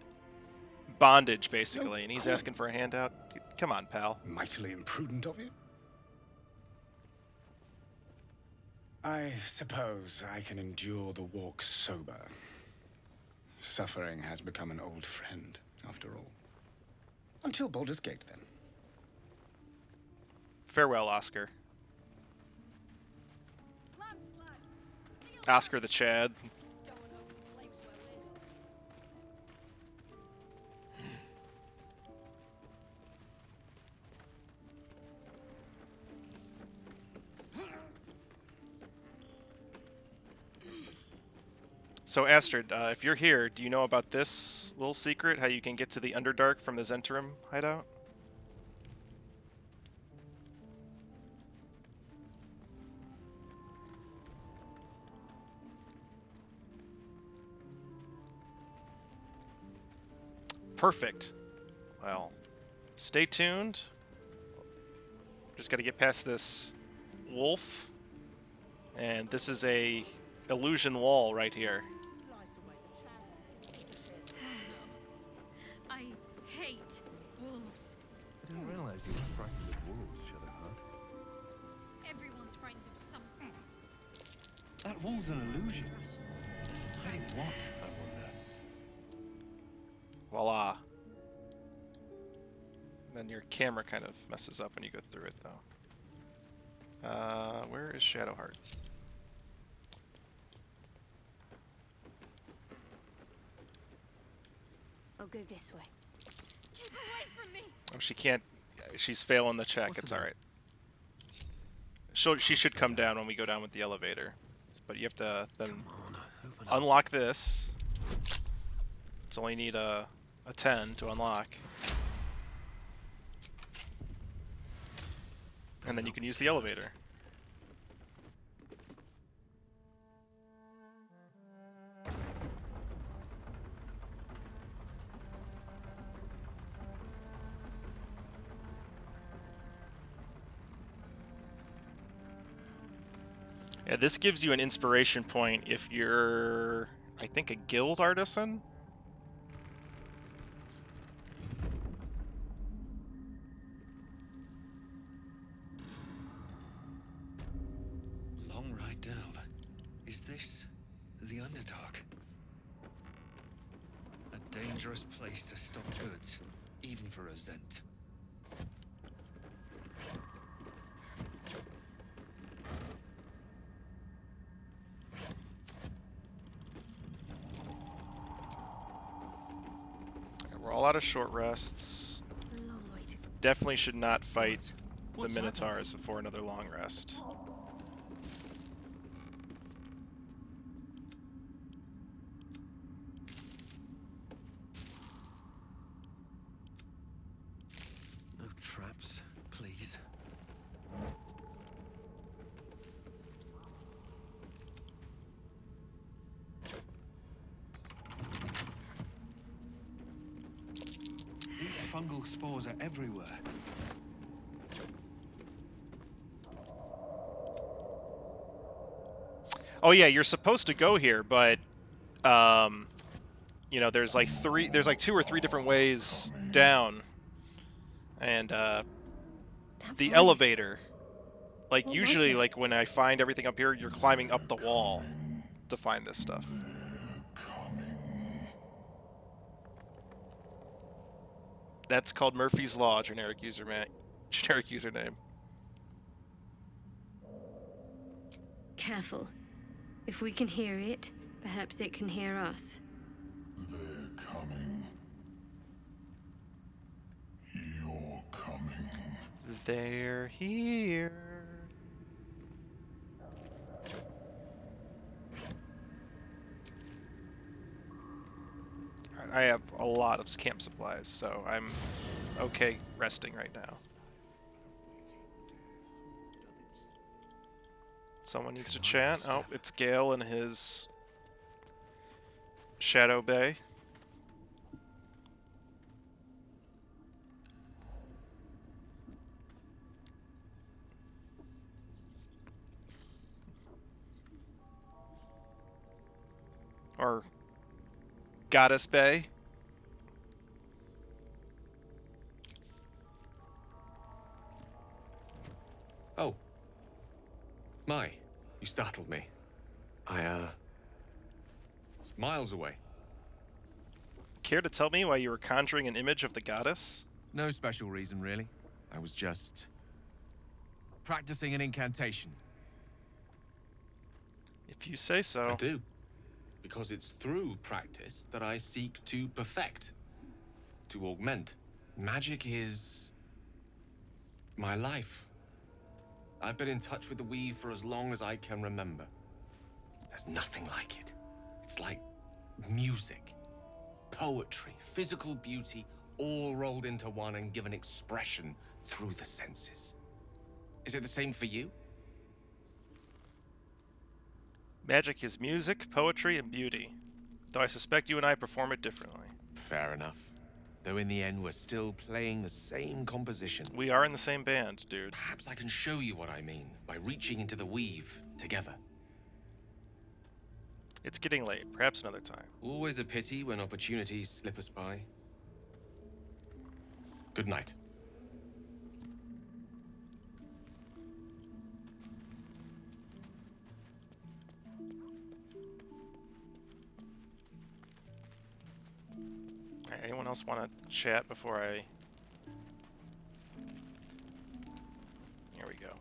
bondage, basically, and he's asking for a handout. Come on, pal. Mightily imprudent of you. I suppose I can endure the walk sober. Suffering has become an old friend, after all. Until Baldur's Gate, then. Farewell, Oscar. Oscar the Chad. So Astrid, if you're here, do you know about this little secret, how you can get to the Underdark from the Zhentarim hideout? Perfect. Well, stay tuned. Just got to get past this wolf. And this is a illusion wall right here. I hate wolves. I didn't realize you were frightened of wolves, Shadowheart. Everyone's frightened of something. That wall's an illusion. Hiding what, I wonder? Voila. Then your camera kind of messes up when you go through it, though. Where is Shadowheart? I'll go this way. Keep away from me. Oh, she can't. She's failing the check. It's all right. She should come down when we go down with the elevator. But you have to then unlock this. It's only need a 10 to unlock. And then you can use the elevator. Yeah, this gives you an inspiration point if you're, I think, a guild artisan. Long ride down. Is this the Underdark? A dangerous place to stock goods, even for a Zent. We're all out of short rests. Definitely should not fight the Minotaurs before another long rest. No traps, please. These fungal spores are everywhere. Oh yeah, you're supposed to go here, but you know, there's like 2 or 3 different ways down, and the elevator. Like usually, like when I find everything up here, you're climbing up the wall to find this stuff. That's called Murphy's Law, generic username. Careful. If we can hear it, perhaps it can hear us. They're coming. You're coming. They're here. Alright, I have a lot of camp supplies, so I'm okay resting right now. Someone needs to chant. Oh, it's Gale and his Shadow Bay. Or Goddess Bay. Oh. My, you startled me. I, was miles away. Care to tell me why you were conjuring an image of the goddess? No special reason, really. I was just practicing an incantation. If you say so. I do. Because it's through practice that I seek to perfect, to augment. Magic is my life. I've been in touch with the weave for as long as I can remember. There's nothing like it. It's like music, poetry, physical beauty, all rolled into one and given expression through the senses. Is it the same for you? Magic is music, poetry, and beauty. Though I suspect you and I perform it differently. Fair enough. Though in the end, we're still playing the same composition. We are in the same band, dude. Perhaps I can show you what I mean by reaching into the weave together. It's getting late. Perhaps another time. Always a pity when opportunities slip us by. Good night. Alright, anyone else want to chat before I... Here we go.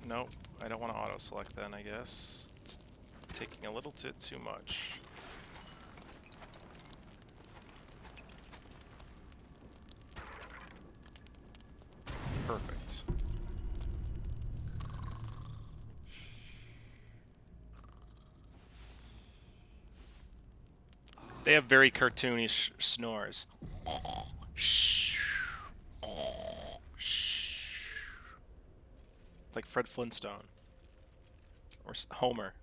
Nope, I don't want to auto-select then, I guess. It's taking a little bit too much. Perfect. They have very cartoonish snores. Like Fred Flintstone. Or Homer.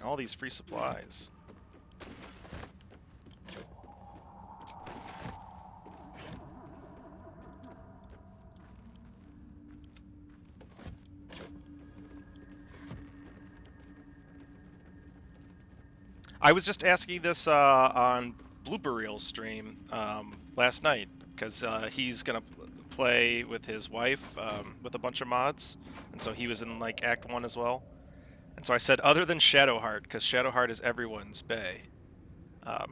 All these free supplies. I was just asking this on Blueberry's stream last night, because he's gonna play with his wife with a bunch of mods, and so he was in like Act 1 as well. And so I said, other than Shadowheart, because Shadowheart is everyone's bae,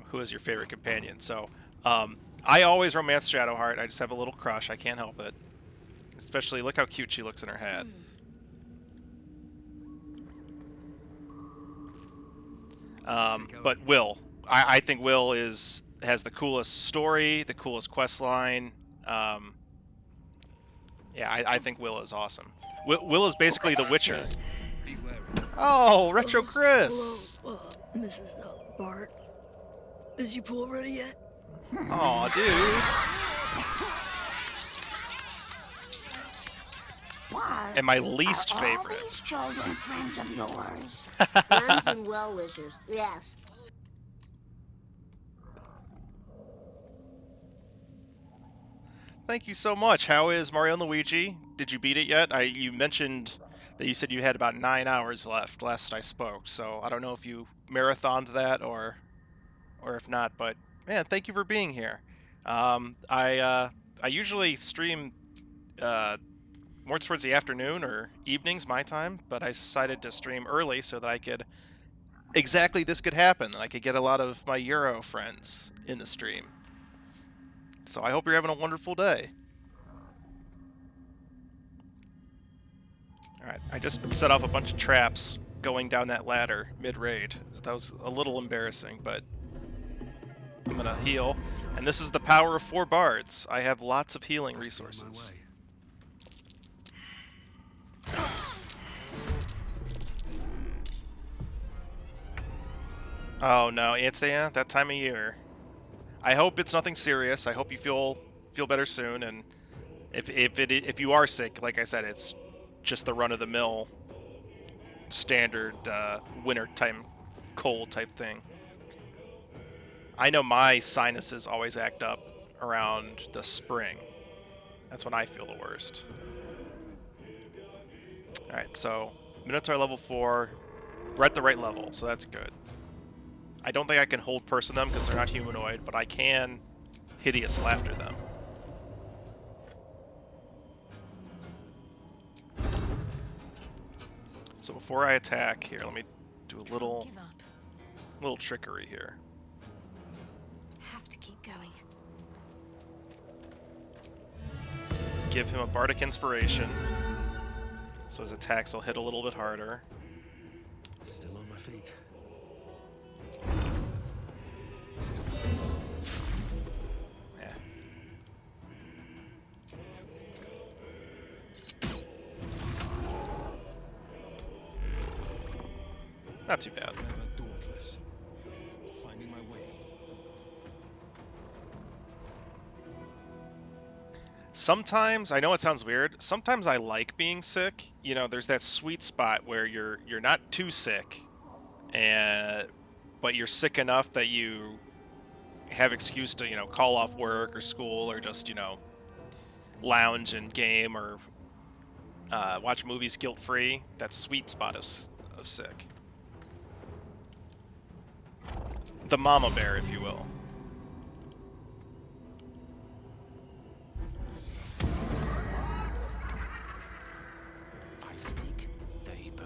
who is your favorite companion? So I always romance Shadowheart. I just have a little crush. I can't help it. Especially, look how cute she looks in her hat. But Will, I think Will has the coolest story, the coolest quest line. Yeah, I think Will is awesome. Will is basically the Witcher. Oh, Retro Chris! Hello, Mrs. Bart. Is your pool ready yet? Aw, dude. Bart, And my least are favorite. all these children friends of yours? Friends and well-wishers, yes. Thank you so much. How is Mario and Luigi? Did you beat it yet? You mentioned that you said you had about 9 hours left last I spoke, so I don't know if you marathoned that or if not, but man, thank you for being here. I usually stream more towards the afternoon or evenings my time, but I decided to stream early so that I could this could happen, and I could get a lot of my Euro friends in the stream. So I hope you're having a wonderful day. Alright, I just set off a bunch of traps going down that ladder mid-raid. That was a little embarrassing, but I'm gonna heal. And this is the power of 4 bards. I have lots of healing resources. Oh no, it's that time of year. I hope it's nothing serious. I hope you feel better soon. And if you are sick, like I said, it's just the run-of-the-mill standard winter time cold type thing. I know my sinuses always act up around the spring. That's when I feel the worst. Alright, so Minotaur level 4. We're at the right level, so that's good. I don't think I can hold person them because they're not humanoid, but I can hideous laughter them. So before I attack here, let me do a little trickery here. Have to keep going. Give him a bardic inspiration, so his attacks will hit a little bit harder. Still on my feet. Yeah. Not too bad. Finding my way. Sometimes, I know it sounds weird, sometimes I like being sick. You know, there's that sweet spot where you're not too sick, but you're sick enough that you have excuse to, call off work or school or just, lounge and game or watch movies guilt-free. That sweet spot of sick. The mama bear, if you will. I speak, they burn.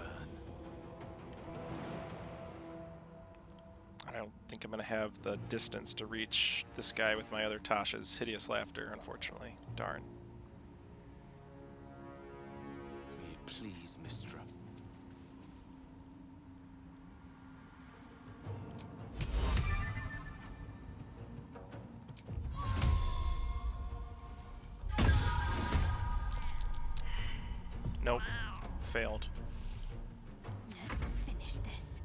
I don't think I'm going to have the distance to reach this guy with my other Tasha's hideous laughter, unfortunately. Darn. May it please, Mistra. Nope. Failed. Let's finish this.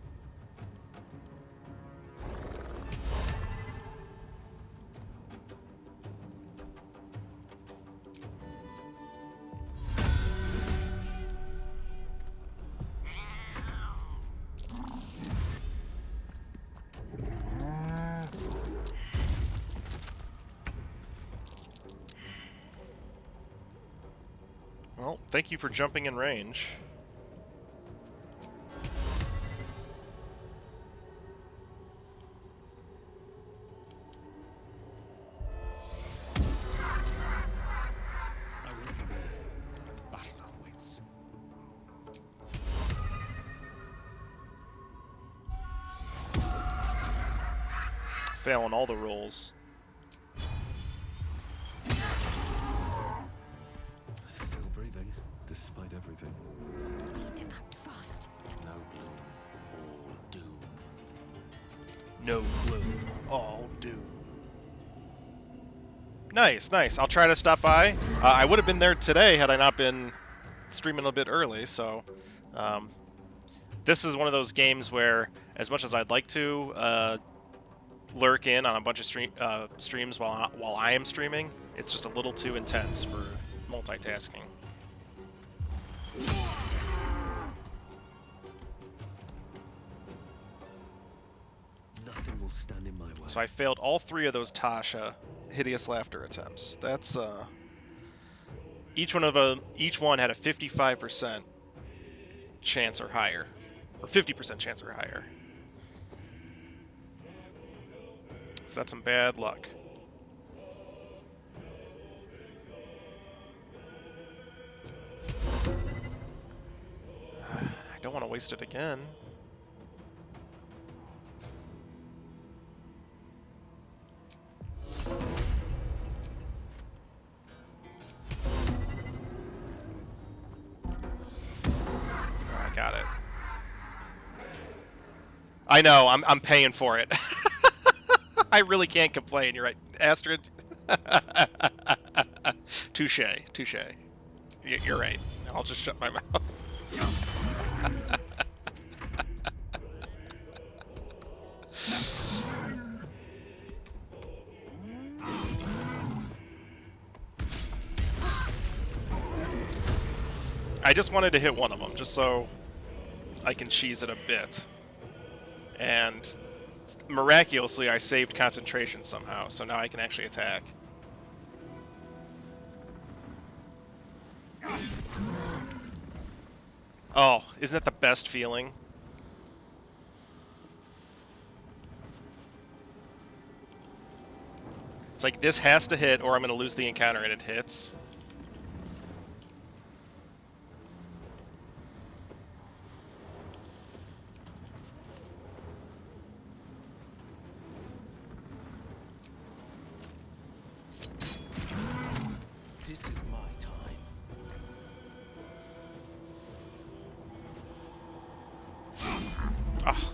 Well, thank you for jumping in range. I will give it a battle of wits. Failing all the rolls. Still breathing, despite everything. Need to act fast. No gloom, all doom. No gloom, all doom. Nice, nice. I'll try to stop by. I would have been there today had I not been streaming a bit early, so this is one of those games where, as much as I'd like to lurk in on a bunch of streams while I am streaming, it's just a little too intense for multitasking. Nothing will stand in my way. So I failed all 3 of those Tasha hideous laughter attempts. That's each one had a 55% chance or higher, or 50% chance or higher. So that's some bad luck. I don't want to waste it again. I got it. I know, I'm paying for it. I really can't complain. You're right, Astrid. Touche, touche. You're right. I'll just shut my mouth. I just wanted to hit one of them, just so I can cheese it a bit. And miraculously, I saved concentration somehow, so now I can actually attack. Oh, isn't that the best feeling? It's like, this has to hit, or I'm going to lose the encounter, and it hits. This is my time. Oh.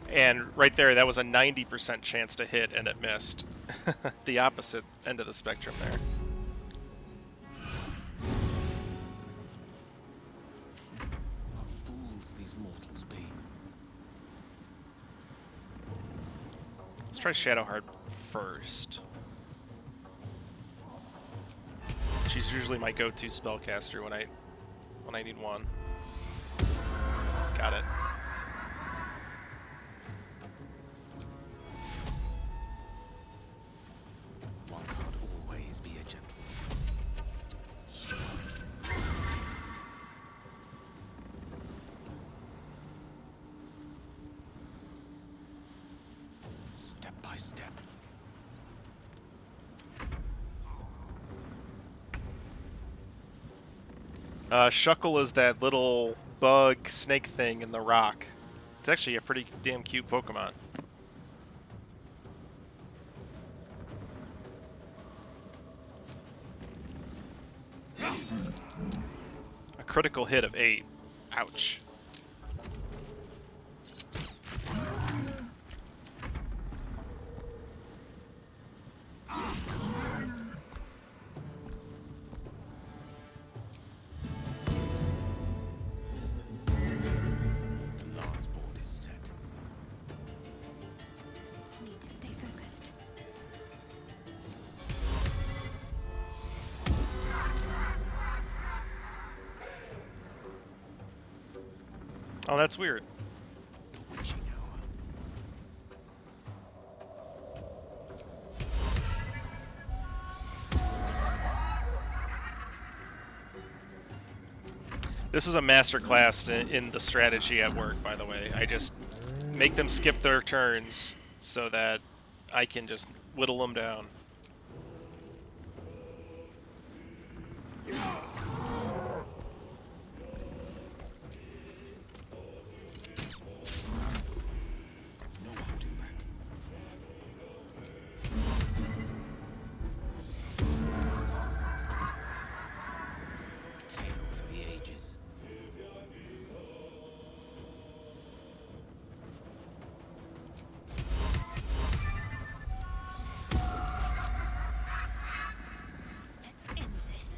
And right there, that was a 90% chance to hit, and it missed. The opposite end of the spectrum there. What fools these mortals be. Let's try Shadowheart first. She's usually my go-to spellcaster when I need one. Got it. One can't always be a gentleman. Step by step. Shuckle is that little bug snake thing in the rock. It's actually a pretty damn cute Pokemon. A critical hit of 8. Ouch. The last board is set. Need to stay focused. Oh, that's weird. The witching hour. This is a masterclass in the strategy at work, by the way. I just make them skip their turns so that I can just whittle them down. No holding back. Tale for the ages. Let's end this.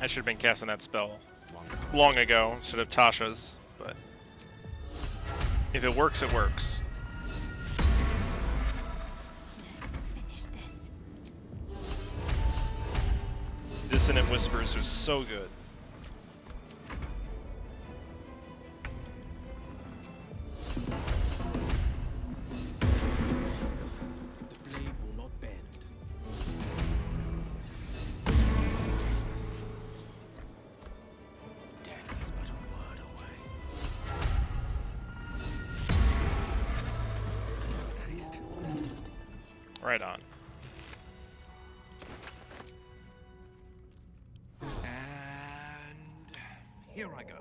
I should have been casting that spell long ago instead of Tasha's, but if it works, it works. Dissonant Whispers was so good. The blade will not bend. Death is but a word away. With haste. Right on. And here I go.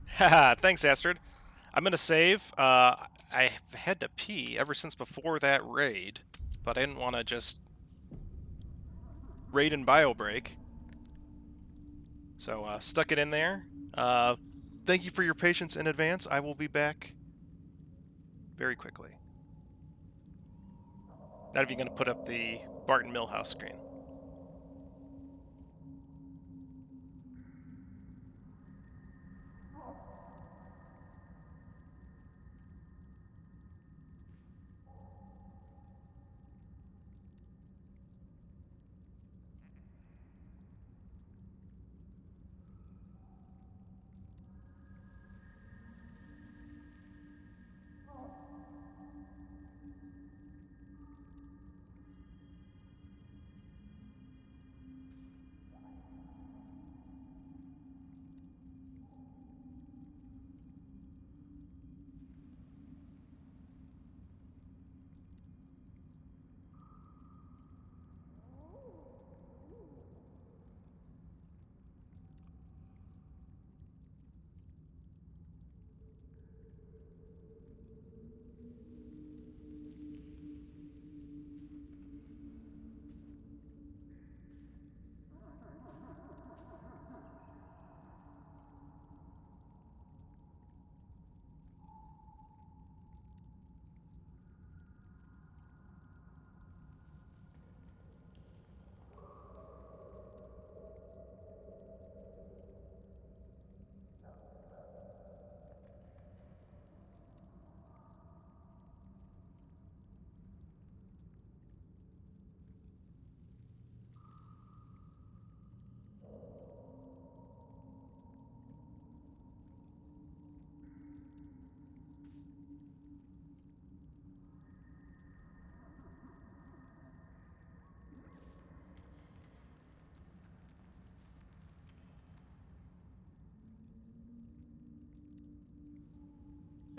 Haha, thanks, Astrid. I'm gonna save. I've had to pee ever since before that raid, but I didn't want to just raid and bio break. So stuck it in there. Thank you for your patience in advance. I will be back very quickly. Not if you're gonna put up the Barton Millhouse screen.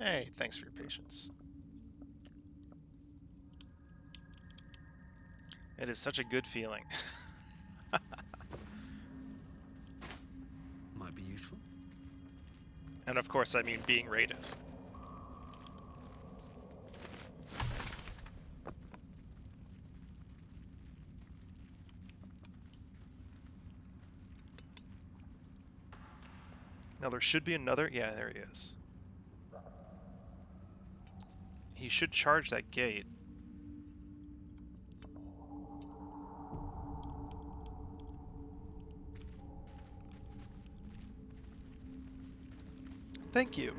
Hey, thanks for your patience. It is such a good feeling. Might be useful. And of course, I mean being rated. Now there should be another. Yeah, there he is. He should charge that gate. Thank you.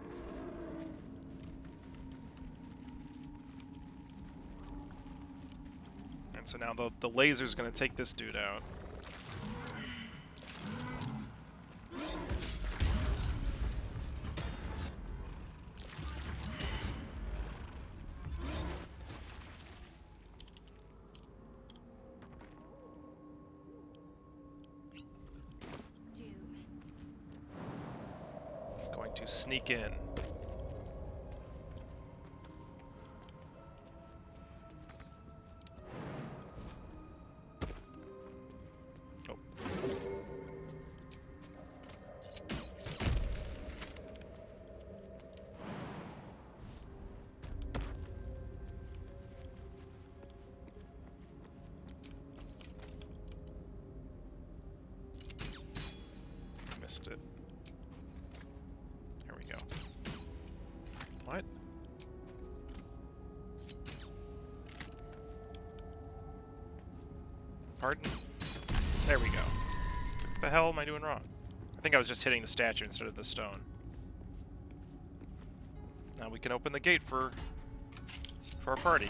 And so now the laser's going to take this dude out. Going to sneak in. Oh. Missed it. There we go. What? pardon? There we go. What the hell am I doing wrong? I think I was just hitting the statue instead of the stone. Now we can open the gate for our party.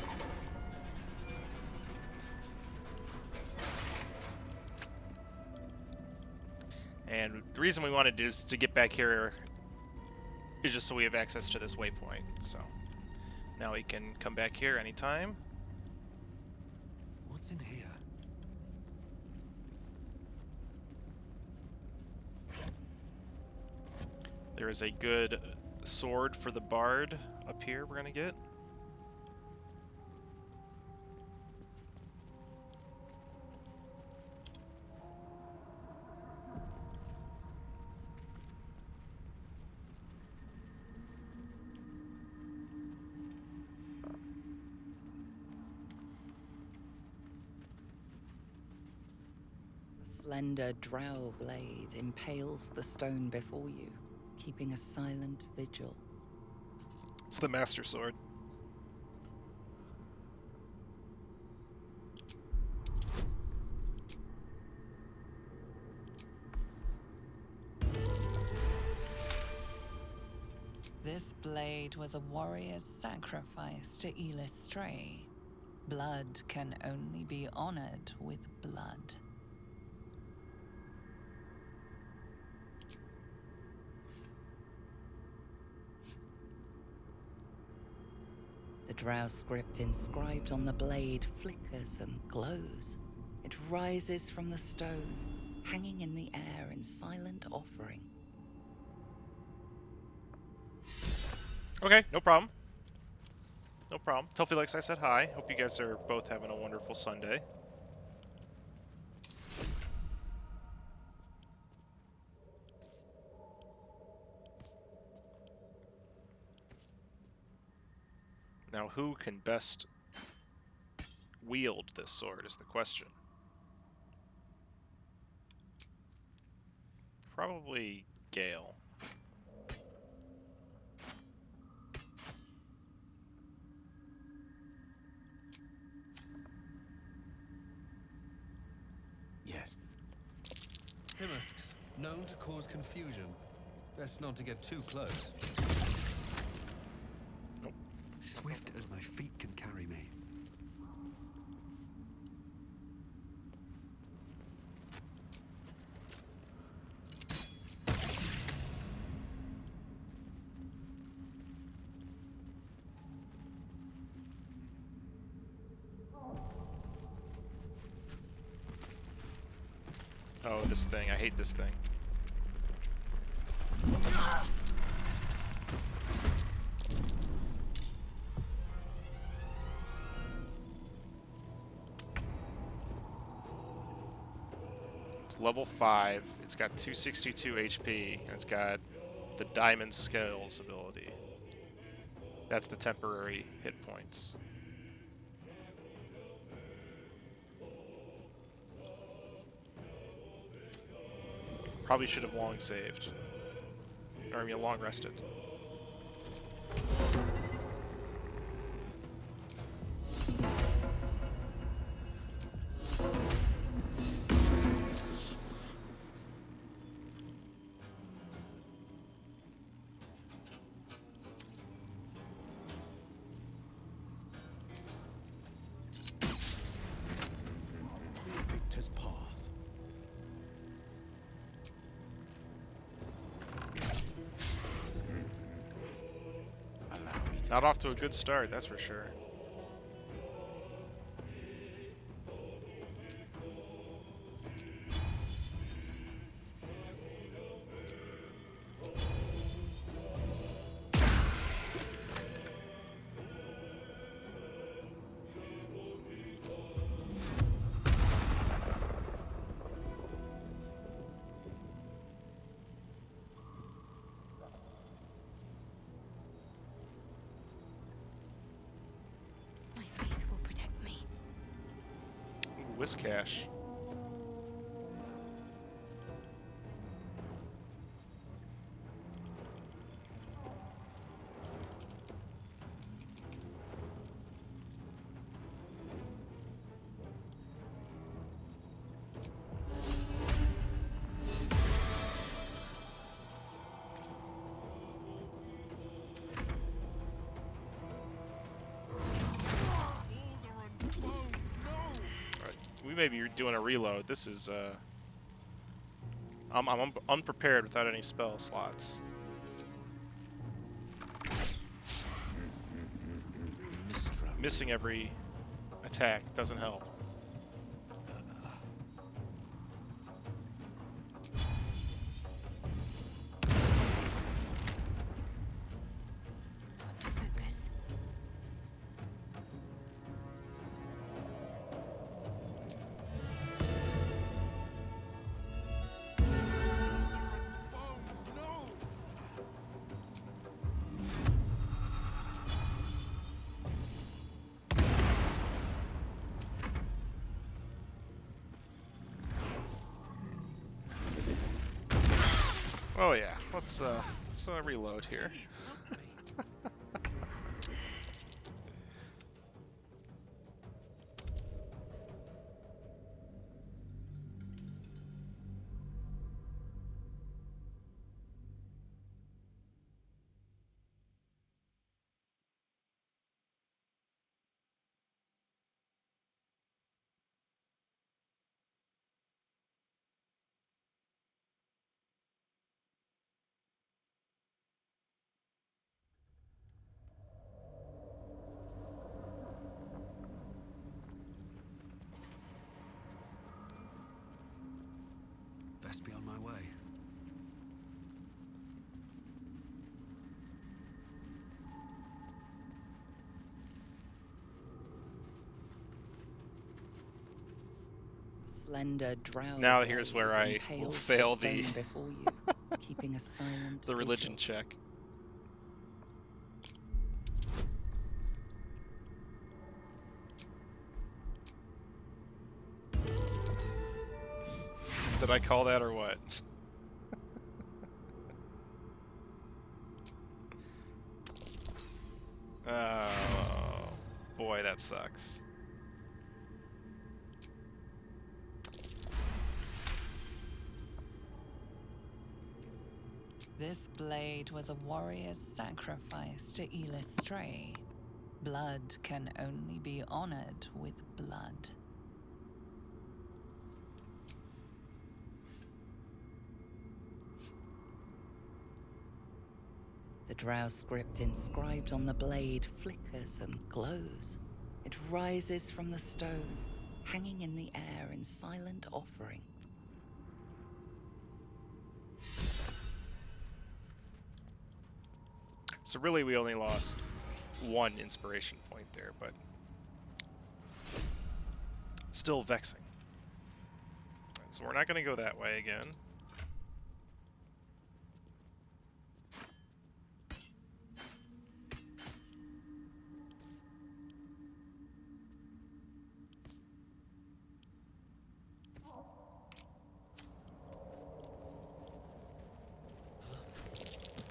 And the reason we wanted to get back here is just so we have access to this waypoint. So now we can come back here anytime. What's in here? There is a good sword for the bard up here we're gonna get. A slender drow blade impales the stone before you, keeping a silent vigil. It's the Master Sword. This blade was a warrior's sacrifice to Illustray. Blood can only be honored with blood. The drow script inscribed on the blade flickers and glows. It rises from the stone, hanging in the air in silent offering. Okay, no problem. No problem. Tell Felix I said hi. Hope you guys are both having a wonderful Sunday. Now, who can best wield this sword is the question. Probably Gale. Yes. Timusks, known to cause confusion. Best not to get too close. Nope. Swift as my feet can carry me. Oh, this thing. I hate this thing. It's level 5. It's got 262 HP, and it's got the Diamond Scales ability. That's the temporary hit points. Probably should have long saved. Or I mean, long rested. Victor's path. Not off to a good start, that's for sure. Whiskash. maybe you're doing a reload. This is I'm unprepared without any spell slots. Missing every attack doesn't help. Focus. Oh yeah, let's reload here. Best be on my way. Slender drow. Now here's where I will impales fail the the stone before you, keeping a silent the religion vigil. check. Did I call that or what? Oh boy, that sucks. This blade was a warrior's sacrifice to Stray. Blood can only be honored with blood. The drow script inscribed on the blade flickers and glows. It rises from the stone, hanging in the air in silent offering. So really we only lost one inspiration point there, but still vexing. So we're not going to go that way again.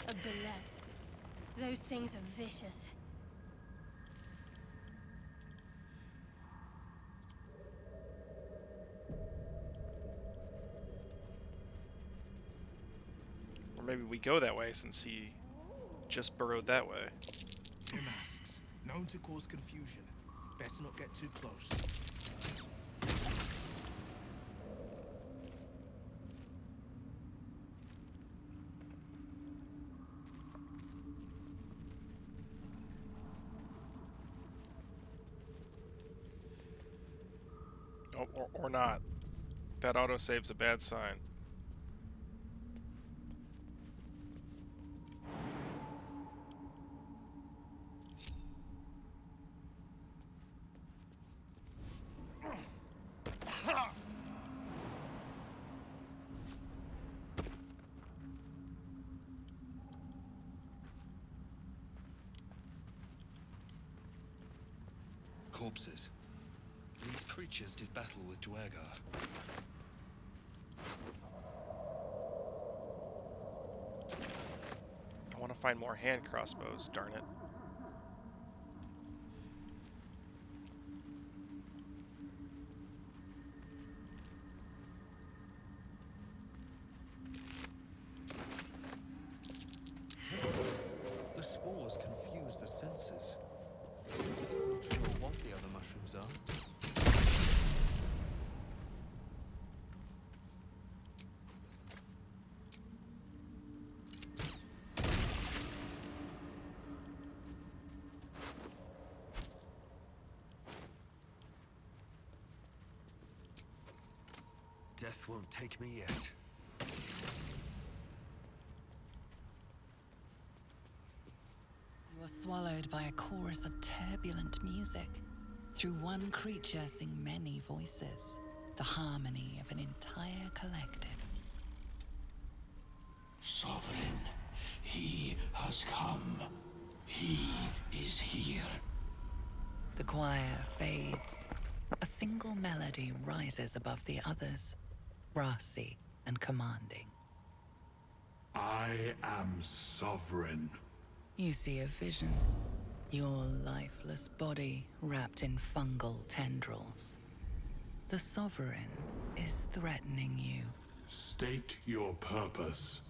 A billet. Those things are vicious. Or maybe we go that way since he just burrowed that way. Their masks, known to cause confusion. Best not get too close. Oh, or not. That autosave's a bad sign. Corpses. These creatures did battle with Duergar. I want to find more hand crossbows, darn it. The spores confuse the senses. Not sure what the other mushrooms are. Death won't take me yet. You are swallowed by a chorus of turbulent music. Through one creature sing many voices, the harmony of an entire collective. Sovereign, he has come. He is here. The choir fades. A single melody rises above the others, brassy and commanding. I am sovereign. You see a vision. Your lifeless body wrapped in fungal tendrils. The Sovereign is threatening you. State your purpose.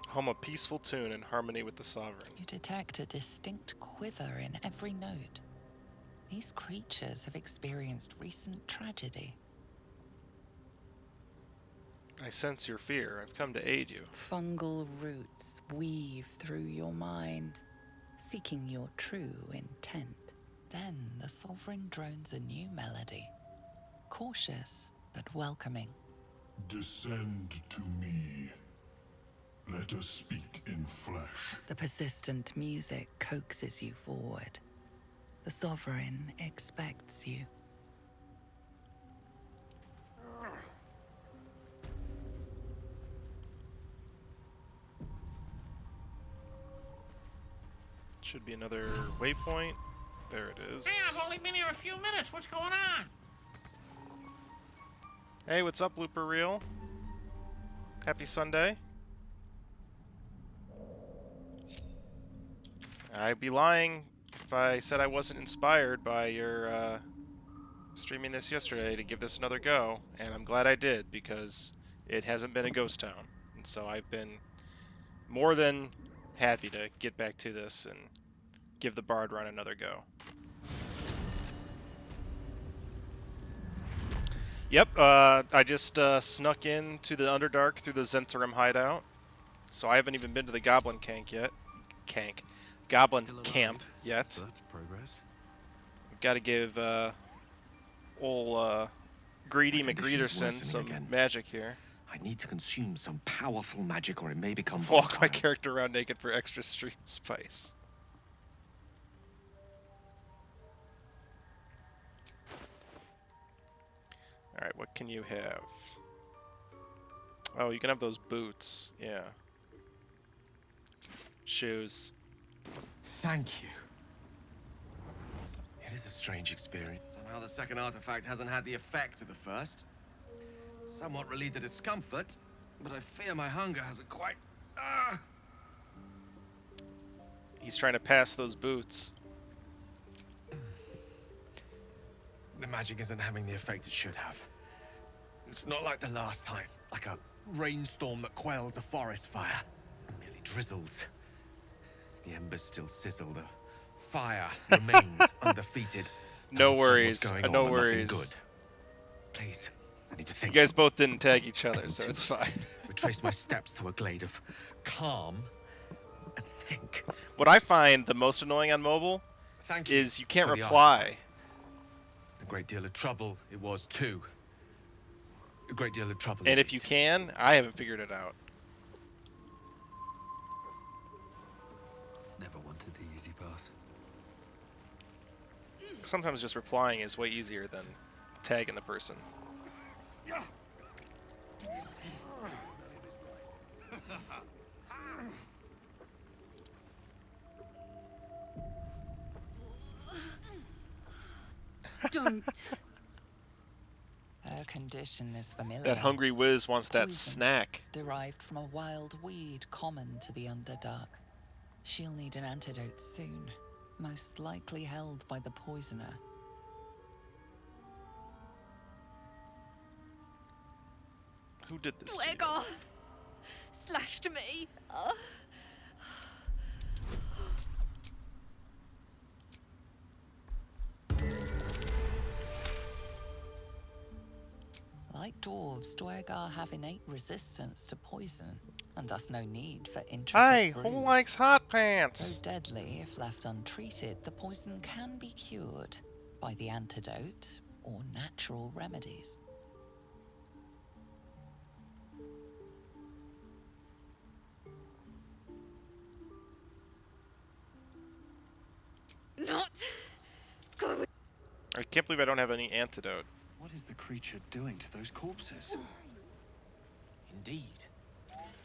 Hum a peaceful tune in harmony with the Sovereign. You detect a distinct quiver in every note. These creatures have experienced recent tragedy. I sense your fear. I've come to aid you. Fungal roots weave through your mind, seeking your true intent. Then the Sovereign drones a new melody. Cautious, but welcoming. Descend to me. Let us speak in flesh. The persistent music coaxes you forward. The Sovereign expects you. Should be another waypoint. There it is. Hey, I've only been here a few minutes. What's going on? Hey, what's up, Looper Reel? Happy Sunday. I'd be lying if I said I wasn't inspired by your streaming this yesterday to give this another go, and I'm glad I did, because it hasn't been a ghost town. And so I've been more than happy to get back to this and give the Bard run another go. Yep, I just snuck into the Underdark through the Zentarim hideout, so I haven't even been to the Goblin Camp yet. Goblin Camp yet. So that's progress. Got to give old Greedy My condition's McGreederson worsening some again. magic here. I need to consume some powerful magic or it may become Walk my volatile. character around naked for extra stream spice. Alright, what can you have? Oh, you can have those boots. Yeah. Shoes. Thank you. It is a strange experience. Somehow the second artifact hasn't had the effect of the first. It's somewhat relieved the discomfort, but I fear my hunger hasn't quite... He's trying to pass those boots. The magic isn't having the effect it should have. It's not like the last time, like a rainstorm that quells a forest fire. It merely drizzles. The embers still sizzle, the fire remains undefeated. No And worries, what's going on, no but nothing worries. good. Please, I need to think. You guys both didn't tag each other, so it's fine. Retrace my steps to a glade of calm and think. What I find the most annoying on mobile Thank you is you can't for the reply. A great deal of trouble it was too. A great deal of trouble. And if you can, I haven't figured it out. Never wanted the easy path. Sometimes just replying is way easier than tagging the person. Don't. Her condition is familiar. That hungry whiz wants that Poison, snack. derived from a wild weed common to the Underdark. She'll need an antidote soon, most likely held by the poisoner. Who did this to you? Duergar slashed me. Like dwarves, Duergar have innate resistance to poison. and thus no need for intricate Hi, brews. who likes hot pants? Though deadly if left untreated, the poison can be cured by the antidote or natural remedies. Not going. I can't believe I don't have any antidote. What is the creature doing to those corpses? Indeed.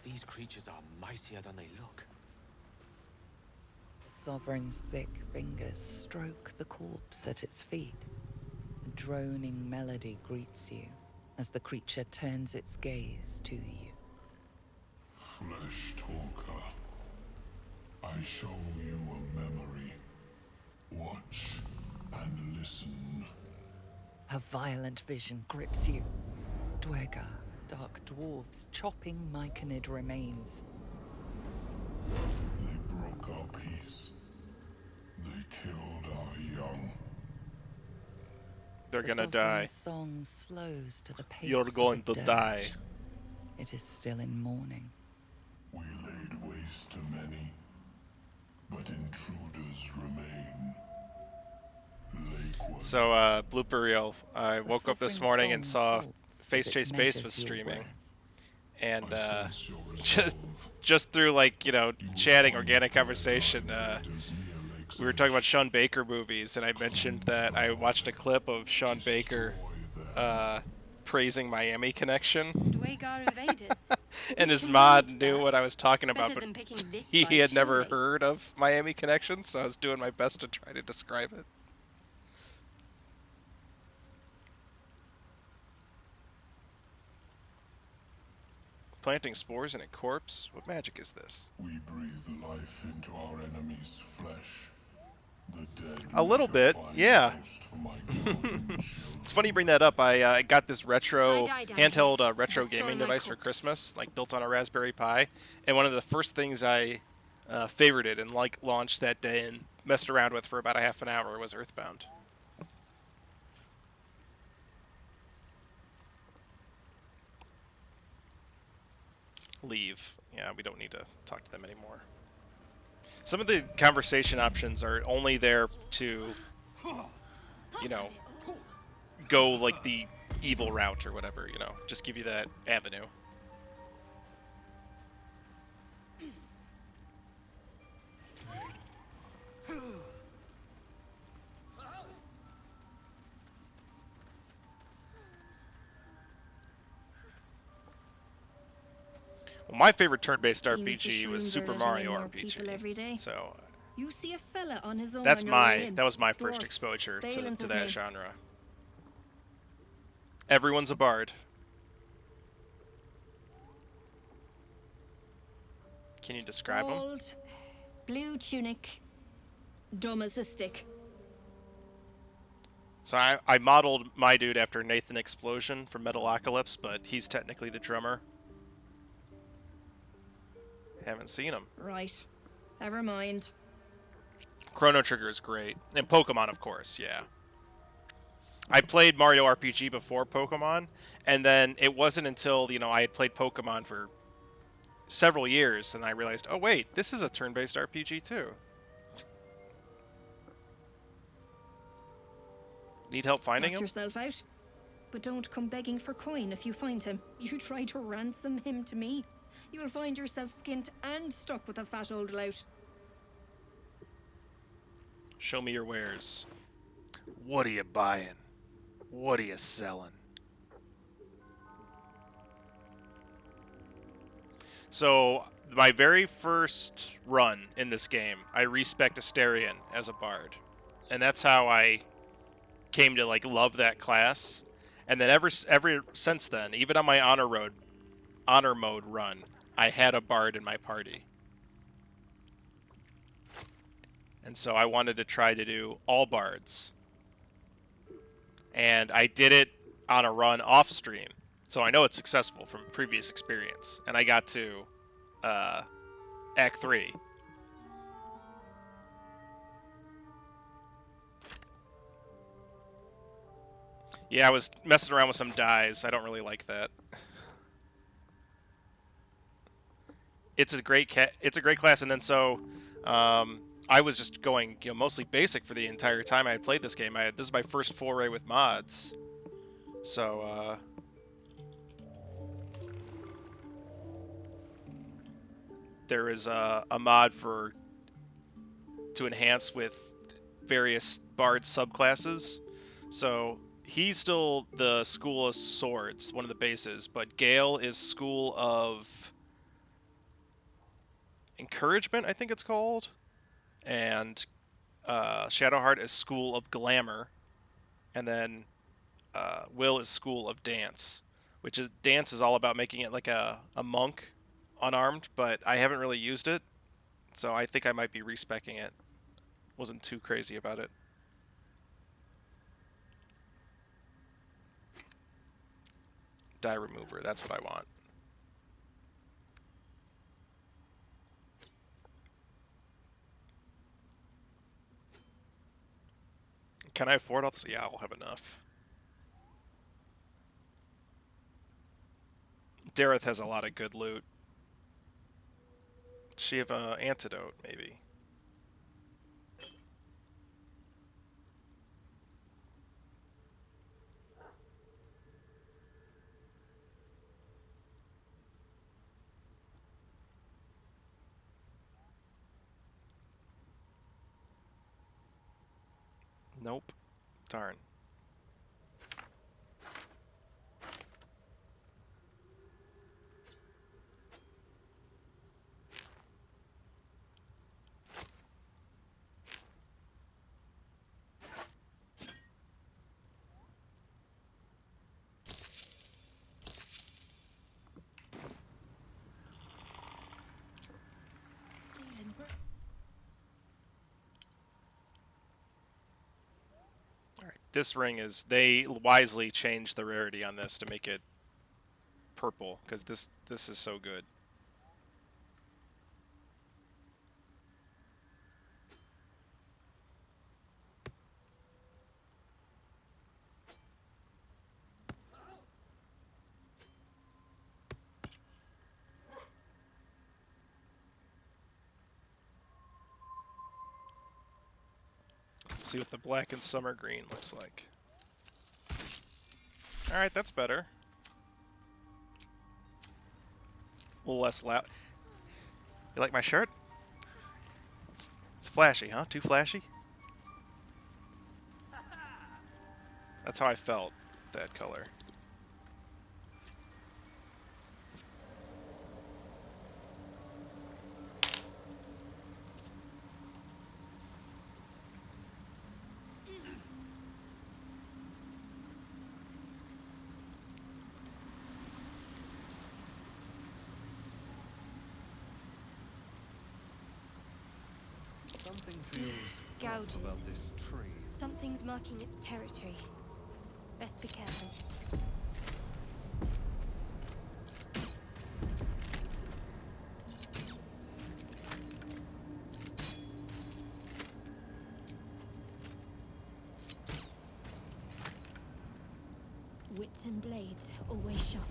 These creatures are mightier than they look. The Sovereign's thick fingers stroke the corpse at its feet. A droning melody greets you as the creature turns its gaze to you. Flesh talker, I show you a memory. Watch and listen. A violent vision grips you. Dwergar, dark dwarves chopping myconid remains. They broke our peace. They killed our young. They're The gonna die. Sovereign's song slows to the pace You're going of a to die. dirge. It is still in mourning. We laid waste to many, but intruders remain. So, blooper reel. I woke up this morning and saw Face Chase Base was streaming. And, just through, like, you know, chatting, organic conversation, we were talking about Sean Baker movies, and I mentioned that I watched a clip of Sean Baker, praising Miami Connection. Dwergar invaders. And his mod knew what I was talking about, Better but than picking this he fight, had never surely. heard of Miami Connection, so I was doing my best to try to describe it. Planting spores in a corpse? What magic is this? We breathe life into our enemy's flesh. The dead A little make bit, fine yeah. host for my golden It's funny you bring that up. I got this retro If I die down handheld here, retro destroy gaming my device for corpse. Christmas, like built on a Raspberry Pi, and one of the first things I favorited and like launched that day and messed around with for about a half an hour was Earthbound. Leave. Yeah, we don't need to talk to them anymore. Some of the conversation options are only there to, you know, go like the evil route or whatever, you know, just give you that avenue. Well, my favorite turn-based Seems the RPG was shrooms are Super letting Mario in more RPG. people every day. So You see a fella on his own. that's on your way in. that was my first Dwarf. exposure Balin's to his that name. genre. Everyone's a bard. Can you describe them? Bald, blue tunic, dumb as a stick. So I modeled my dude after Nathan Explosion from Metalocalypse, but he's technically the drummer. Haven't seen him. Right. Never mind. Chrono Trigger is great. And Pokemon, of course, yeah. I played Mario RPG before Pokemon, and then it wasn't until, you know, I had played Pokemon for several years, and I realized, oh wait, this is a turn-based RPG too. Need help finding Knock him? yourself out. But don't come begging for coin if you find him. You try to ransom him to me. You'll find yourself skint and stuck with a fat old lout. Show me your wares. What are you buying? What are you selling? So, my very first run in this game, I respect Asterion as a bard. And that's how I came to like love that class. And then ever since then, even on my honor mode run, I had a bard in my party. And so I wanted to try to do all bards. And I did it on a run off stream. So I know it's successful from previous experience. And I got to Act 3. Yeah, I was messing around with some dies. I don't really like that. it's a great class, and then so I was just going mostly basic for the entire time I had played this game. This is my first foray with mods, so there is a mod to enhance with various bard subclasses. So he's still the School of Swords, one of the bases, but Gale is School of Encouragement, I think it's called, and Shadowheart is School of Glamour, and then Will is School of Dance, which is dance is all about making it like a monk, unarmed, but I haven't really used it, so I think I might be respecking it. Wasn't too crazy about it. Die remover, that's what I want. Can I afford all this? Yeah, I'll have enough. Dareth has a lot of good loot. Does she have an antidote, maybe? Nope. Darn. This ring is, they wisely changed the rarity on this to make it purple, because this is so good. Let's see what the black and summer green looks like. Alright, that's better. A little less loud. You like my shirt? It's flashy, huh? Too flashy? That's how I felt, that color. Something feels Gouges. off about this tree. Something's marking its territory. Best be careful. Wits and blades, always sharp.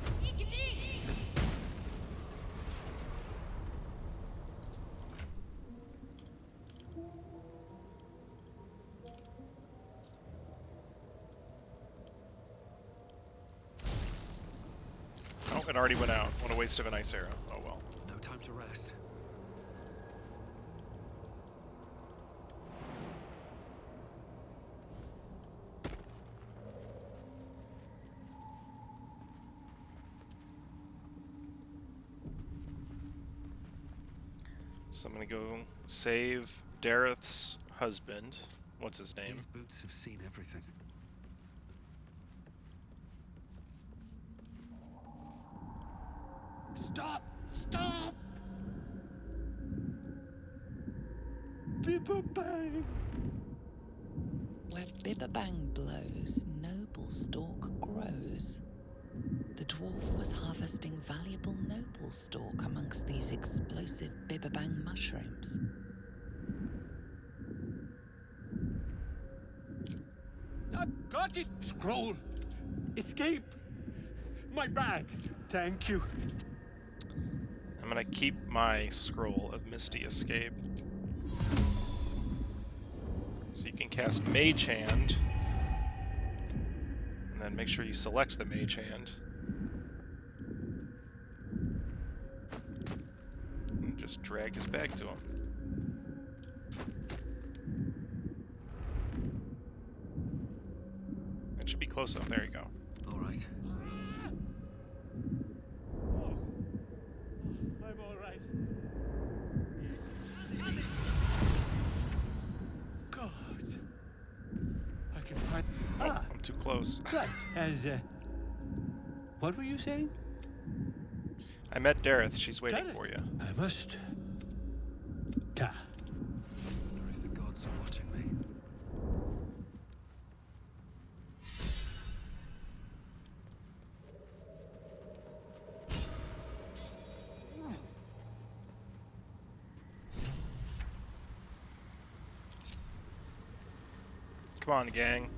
Oh, it already went out. What a waste of an ice arrow. Oh well. No time to rest. So I'm gonna go save Dareth's husband. What's his name? These boots have seen everything. Stop! Stop! Bibberbang! Where Bibberbang blows, noble stalk grows. The dwarf was harvesting valuable noble stalk amongst these explosive Bibberbang mushrooms. I got it! Scroll! Escape! My bag! Thank you. I'm gonna keep my scroll of Misty Escape. So you can cast Mage Hand. And then make sure you select the Mage Hand. And just drag his bag to him. It should be close enough. There you go. Alright. I'm all right. God. I can find... Oh, I'm too close. Right, what were you saying? I met Dareth. She's waiting for you. I must... Ta. Wonder if the gods are watching me. Come on, gang.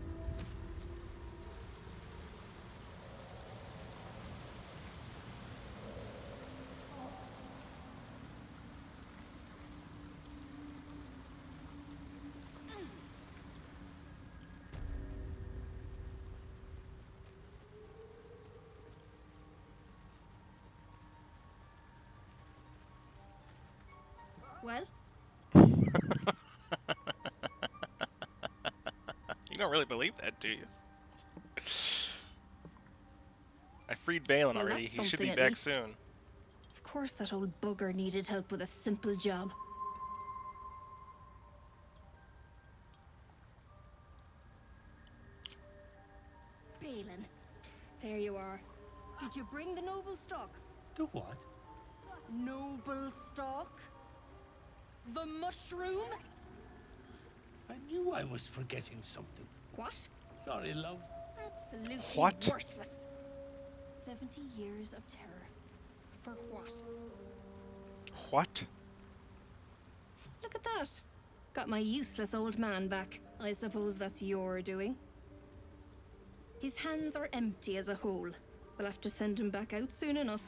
Well? You don't really believe that, do you? I freed Balin Well, already. that's He should be something at back least. soon. Of course that old bugger needed help with a simple job. Balin, there you are. Did you bring the noble stock? The what? Noble stock? The mushroom? I knew I was forgetting something. What? Sorry, love. Absolutely What? worthless. 70 years of terror. For what? What? Look at that. Got my useless old man back. I suppose that's your doing. His hands are empty as a whole. We'll have to send him back out soon enough.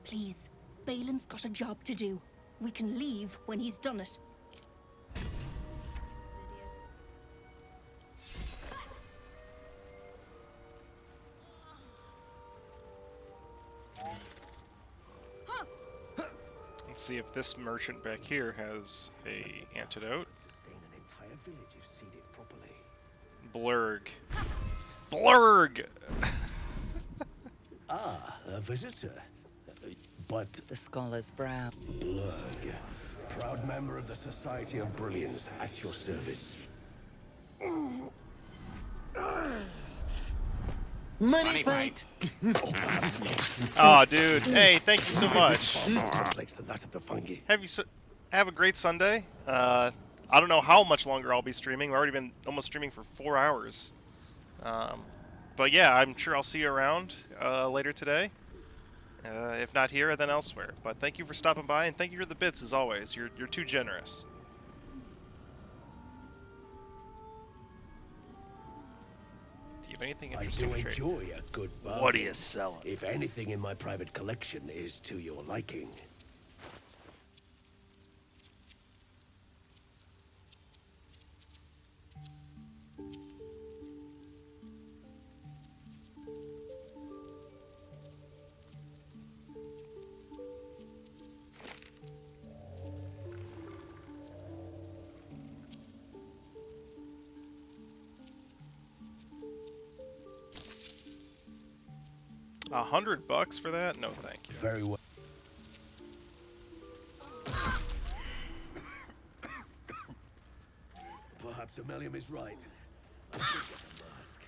Please, Balin's got a job to do. We can leave when he's done it. Let's see if this merchant back here has a antidote. Sustain an entire village if seeded properly. Blurg. Blurg! A visitor. But The scholar's brow. Blurg, proud member of the Society of Brilliance, at your service. Money fight! Oh, dude. Hey, thank you so much. Complex than that of the fungi. Have a great Sunday. I don't know how much longer I'll be streaming. We've already been almost streaming for 4 hours. But yeah, I'm sure I'll see you around later today. If not here, then elsewhere. But thank you for stopping by, and thank you for the bits as always. You're too generous. Do you have anything I interesting do to trade? enjoy a good bargain. What are you selling? If anything in my private collection is to your liking. $100 for that? No, thank you. Very well. Perhaps Ammelium is right. I should get a mask.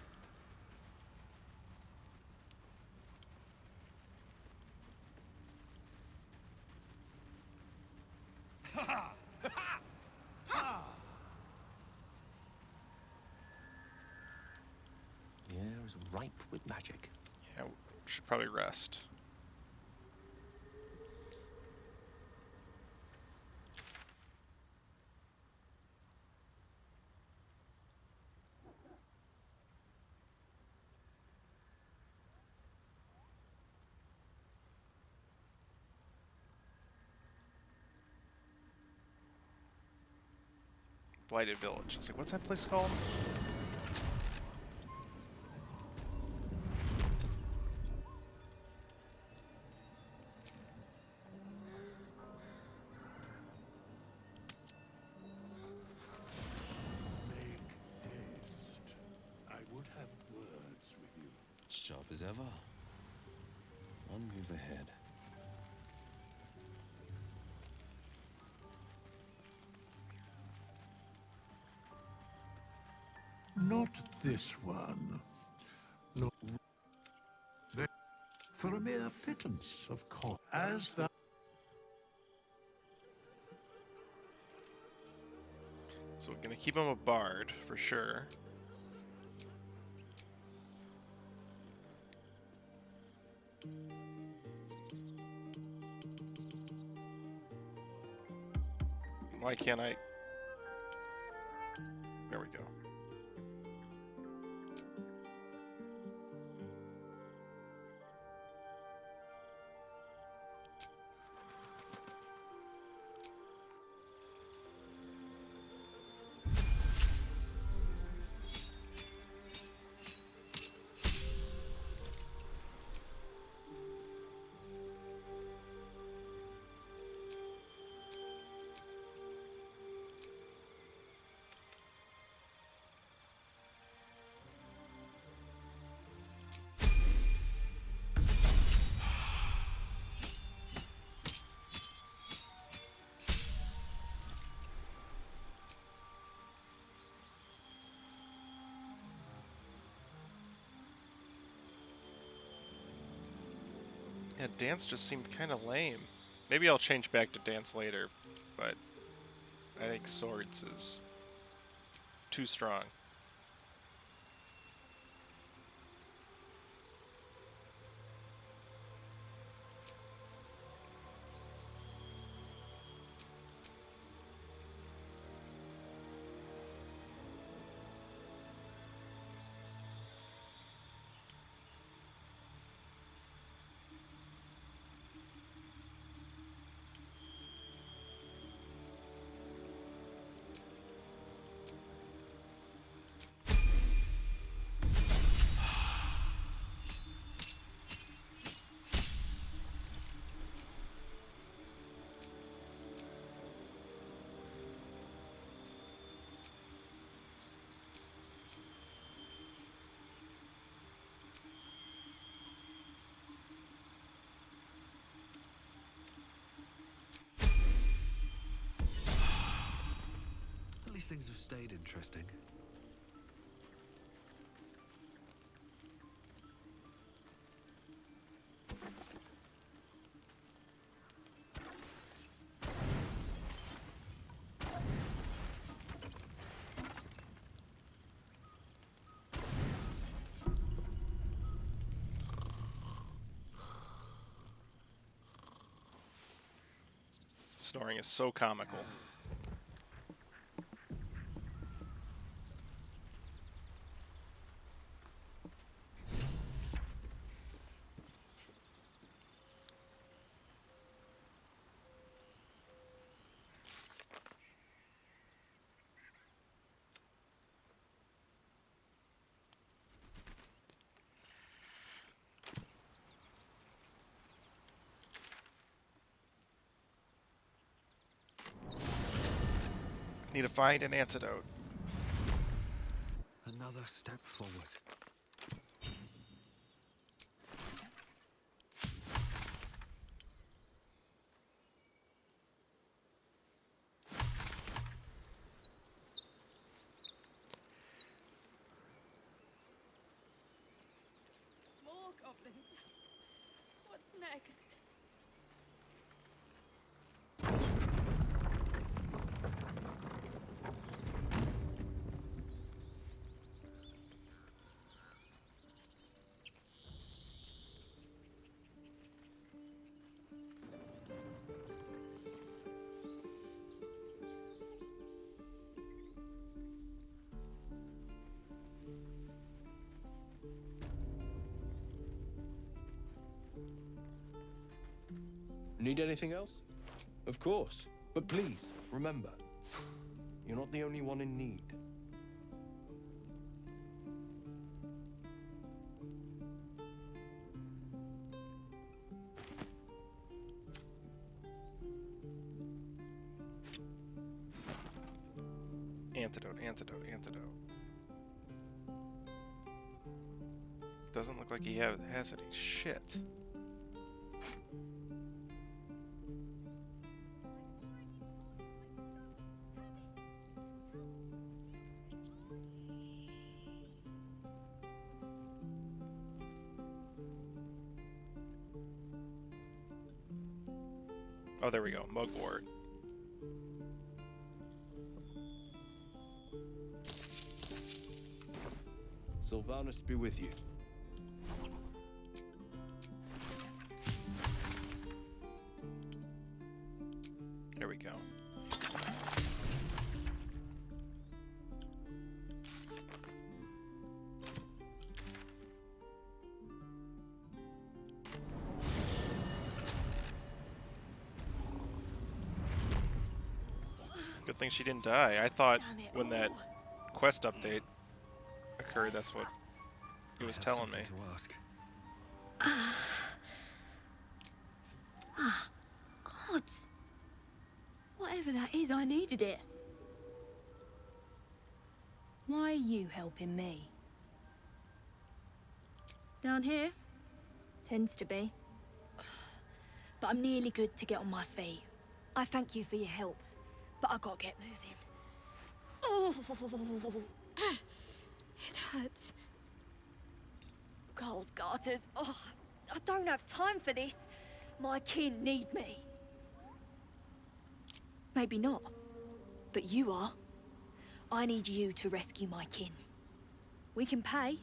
The air is ripe with magic. Yeah, we should probably rest. Blighted Village. I was like, what's that place called? Haste. I would have words with you. Sharp as ever. One move ahead. Not this one. No. For a mere pittance of coin, as that. So we're gonna keep him a bard for sure. Why can't I? There we go. Yeah, dance just seemed kind of lame. Maybe I'll change back to dance later, but I think swords is too strong. At least things have stayed interesting. Snoring is so comical. Need to find an antidote. Another step forward. More goblins. What's next? Need anything else? Of course. But please, remember, You're not the only one in need. Antidote. Doesn't look like he has any shit. Oh, there we go. Mugwort. Sylvanus be with you. There we go. Good thing she didn't die. I thought when that quest update occurred, that's what he was telling me. To ask. Gods. Whatever that is, I needed it. Why are you helping me? Down here? Tends to be. But I'm nearly good to get on my feet. I thank you for your help, but I gotta get moving. Oh, It hurts. Coles garters. Oh, I don't have time for this. My kin need me. Maybe not, but you are. I need you to rescue my kin. We can pay.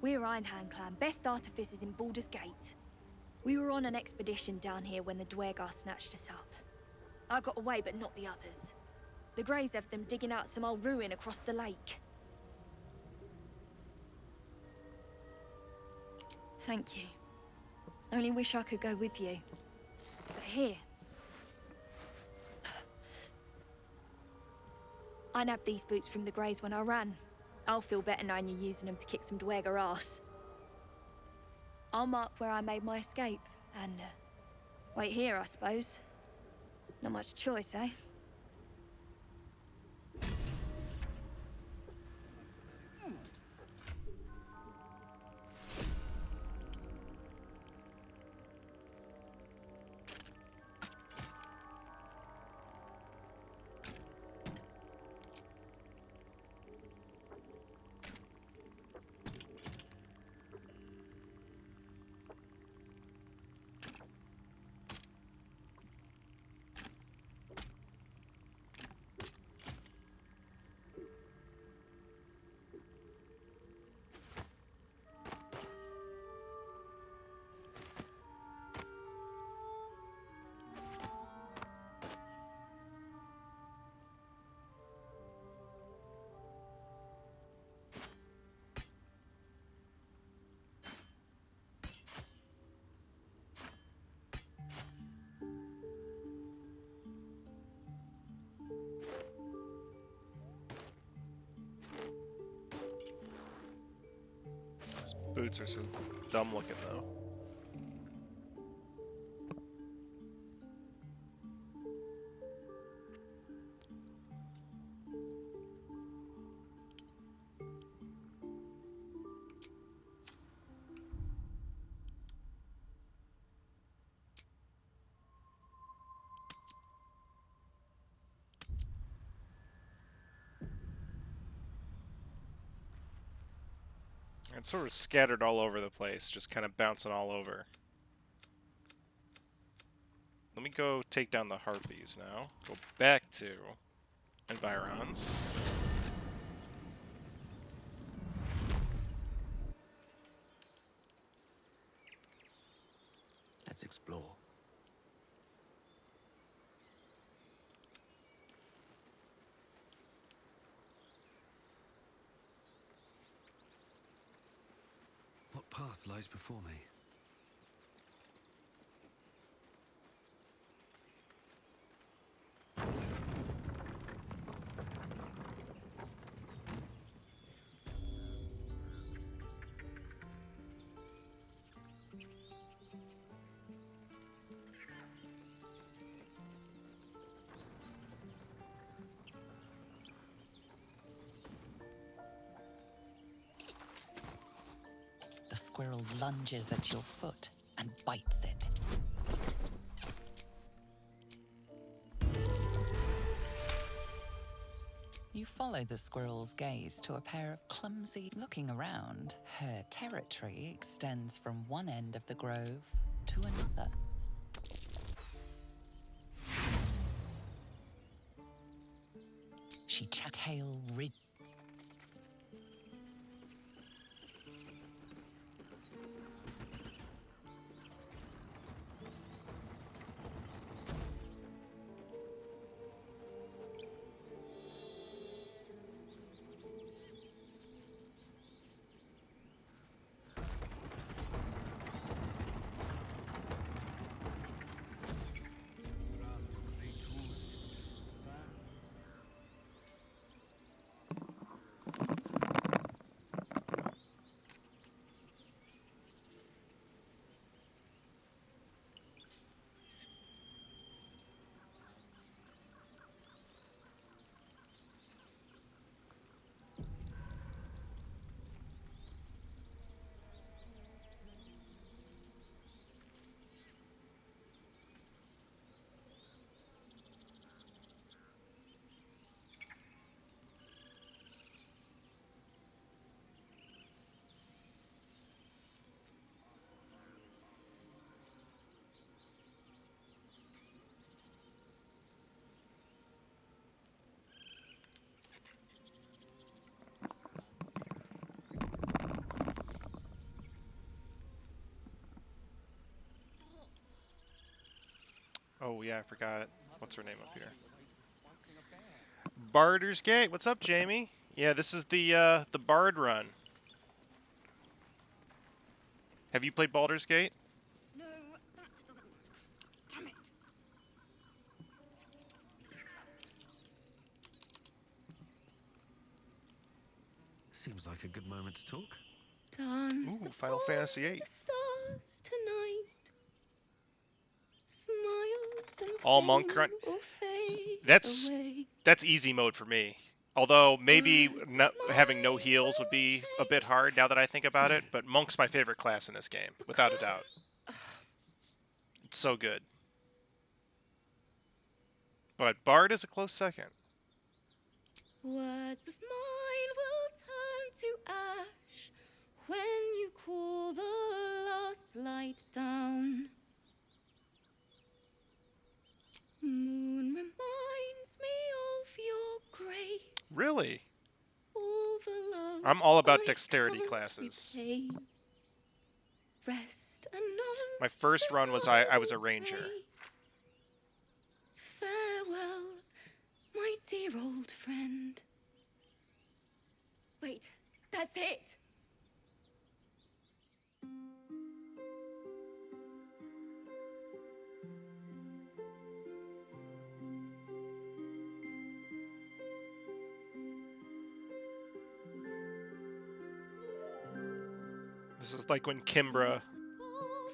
We're Ironhand Clan, best artificers in Baldur's Gate. We were on an expedition down here when the Dwergar snatched us up. I got away, but not the others. The Greys have them digging out some old ruin across the lake. Thank you. Only wish I could go with you. But here. I nabbed these boots from the Greys when I ran. I'll feel better knowing you're using them to kick some Dwergar ass. I'll mark where I made my escape, and wait here, I suppose. Not much choice, eh? Those boots are so dumb looking, though. It's sort of scattered all over the place, just kind of bouncing all over. Let me go take down the harpies now. Go back to environs. Let's explore. What path lies before me? squirrel lunges at your foot and bites it. You follow the squirrel's gaze to a pair of clumsy... Looking around, her territory extends from one end of the grove to another. She tail rid. Oh yeah, I forgot. What's her name up here? Baldur's Gate. What's up, Jamie? Yeah, this is the Bard run. Have you played Baldur's Gate? No, that doesn't work. Damn it. Seems like a good moment to talk. Dance Ooh, Final Fantasy VIII. the stars tonight. Smile and All monk pain run. will fade That's away. easy mode for me. Although maybe having no heals would be a bit hard now that I think about it. But monk's my favorite class in this game, without a doubt. It's so good. But Bard is a close second. Words of mine will turn to ash when you call the last light down. Moon reminds me of your grace. Really? All the love I'm all about I dexterity can't classes. repay. Rest and know My first run was I was a ranger. farewell, my dear old friend. Wait, that's it. This is like when Kimbra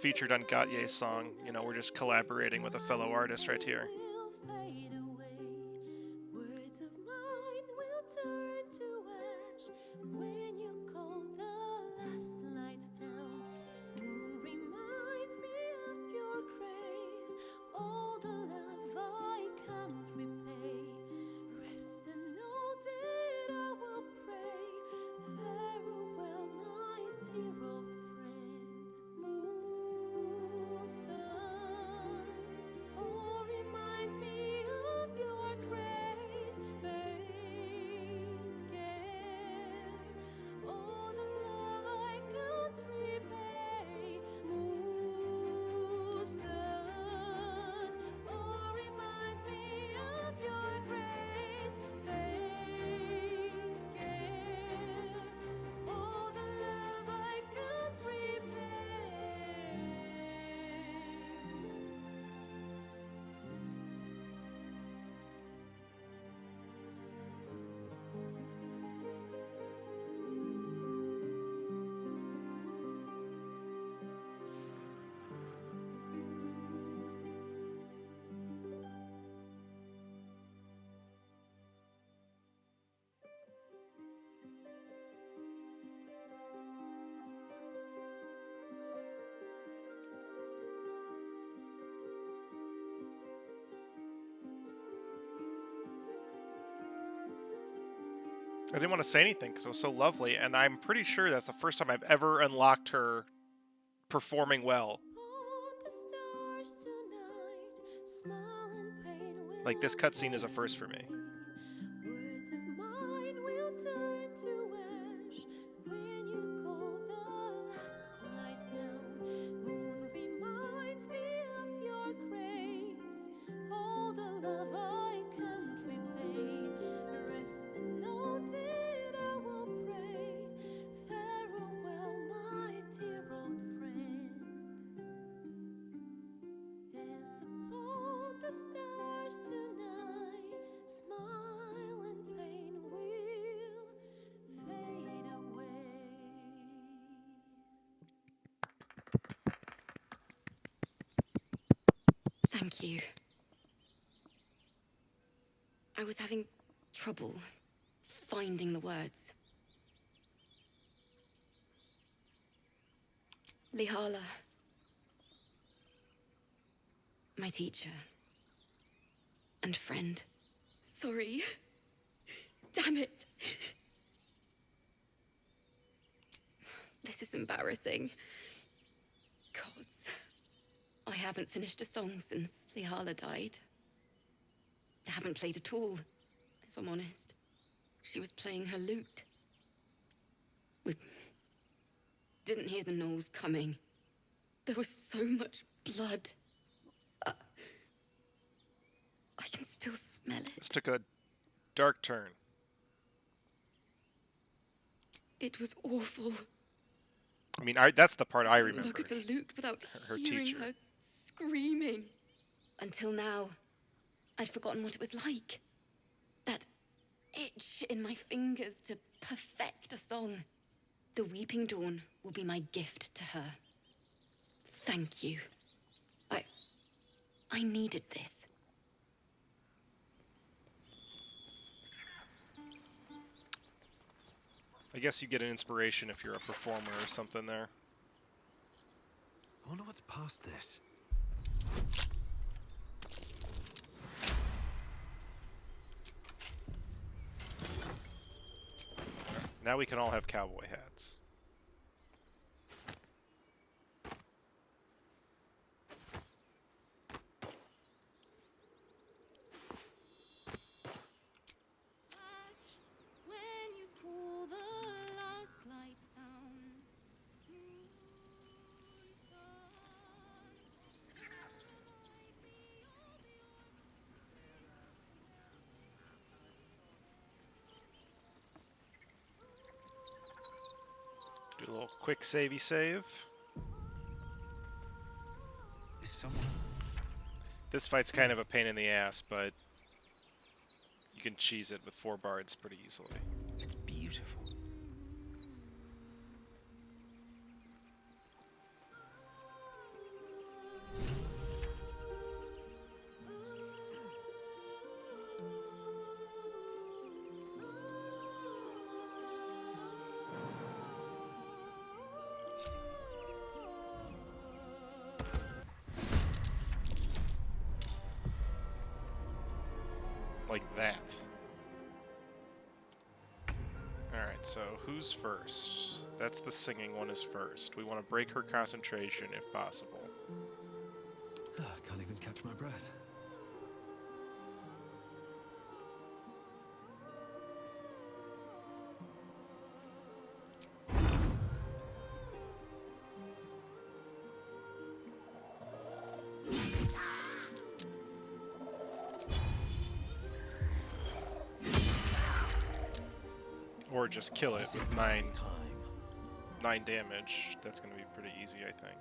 featured on Gautier's song. You know, we're just collaborating with a fellow artist right here. Words of mine will turn to ash when you call the last light down. Moon reminds me of your grace, all the love I can't repay. Rest and know that I will pray. Farewell, my dear old friend. Moon, sun, oh, remind I didn't want to say anything because it was so lovely, and I'm pretty sure that's the first time I've ever unlocked her performing well. Like, this cutscene is a first for me. Words of mine will turn to ash when you call the last light down. Moon reminds me of your grace, all the love I can't repay. Rest and note it, I will pray. Farewell, my dear old friend. Dance upon the stars tonight. Smile and pain will fade away. Thank you. I was having trouble finding the words. Lihala, my teacher and friend. Sorry. Damn it. This is embarrassing. Gods. I haven't finished a song since Lihala died. I haven't played at all, if I'm honest. She was playing her lute. We didn't hear the gnolls coming. There was so much blood. I can still smell it. This took a dark turn. It was awful. I mean, that's the part I remember. Look at a lute without her hearing teacher. her screaming. Until now, I'd forgotten what it was like. That itch in my fingers to perfect a song. The Weeping Dawn will be my gift to her. Thank you. I needed this. I guess you get an inspiration if you're a performer or something there. I wonder what's past this. Now we can all have cowboy hats. When you call the last light down. Do a little quick savey save. Is someone... This fight's kind of a pain in the ass, but you can cheese it with 4 bards pretty easily. It's beautiful. Like that. Alright, so who's first? That's the singing one is first. We want to break her concentration if possible. Can't even catch my breath. Or just kill it with 9 damage. That's going to be pretty easy, I think.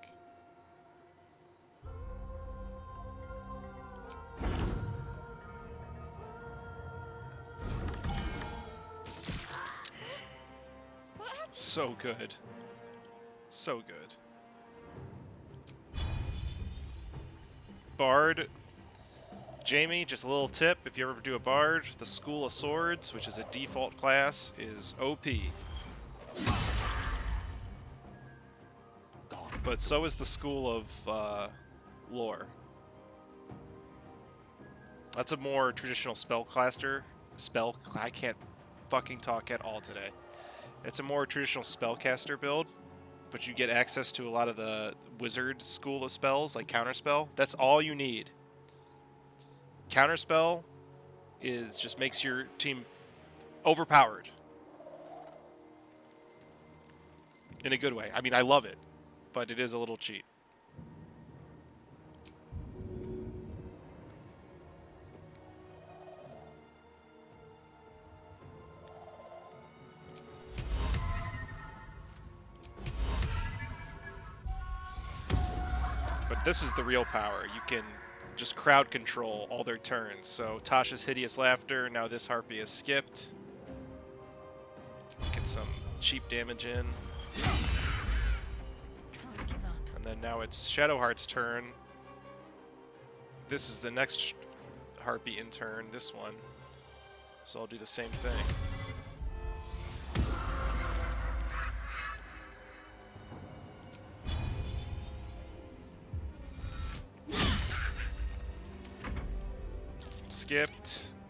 So good. So good. Bard. Jamie, just a little tip, if you ever do a Bard, the School of Swords, which is a default class, is OP. But so is the School of Lore. That's a more traditional spellcaster. I can't fucking talk at all today. It's a more traditional spellcaster build, but you get access to a lot of the wizard school of spells, like Counterspell. That's all you need. Counterspell just makes your team overpowered. In a good way. I mean, I love it, but it is a little cheap. But this is the real power. You can just crowd control all their turns. So Tasha's Hideous Laughter, now this Harpy is skipped. Get some cheap damage in. And then now it's Shadowheart's turn. This is the next Harpy in turn, this one. So I'll do the same thing.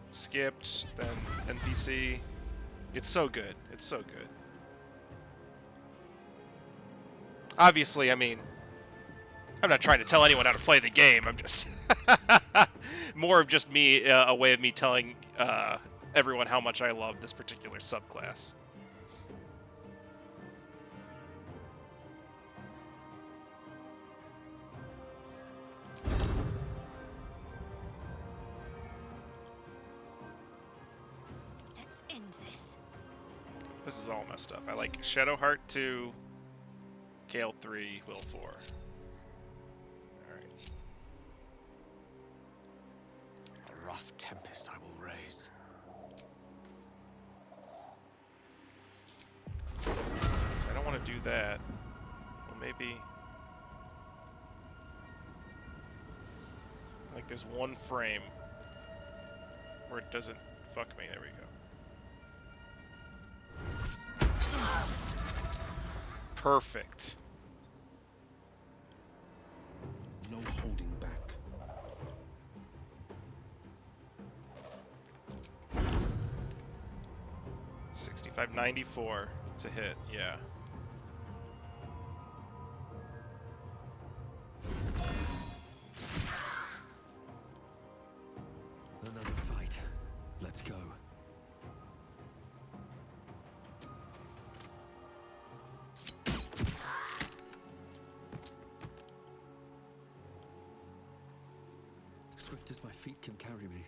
Skipped, then NPC. It's so good. It's so good. Obviously, I mean, I'm not trying to tell anyone how to play the game. I'm just more of just me, a way of me telling everyone how much I love this particular subclass. Let's end this. This is all messed up. I like Shadowheart 2, Gale 3, Will 4. Alright. A rough tempest I will raise. So I don't want to do that. Well, maybe... Like there's one frame where it doesn't fuck me. There we go. Perfect. No holding back. $65.94 to hit, yeah. Another fight. Let's go. Swift as my feet can carry me.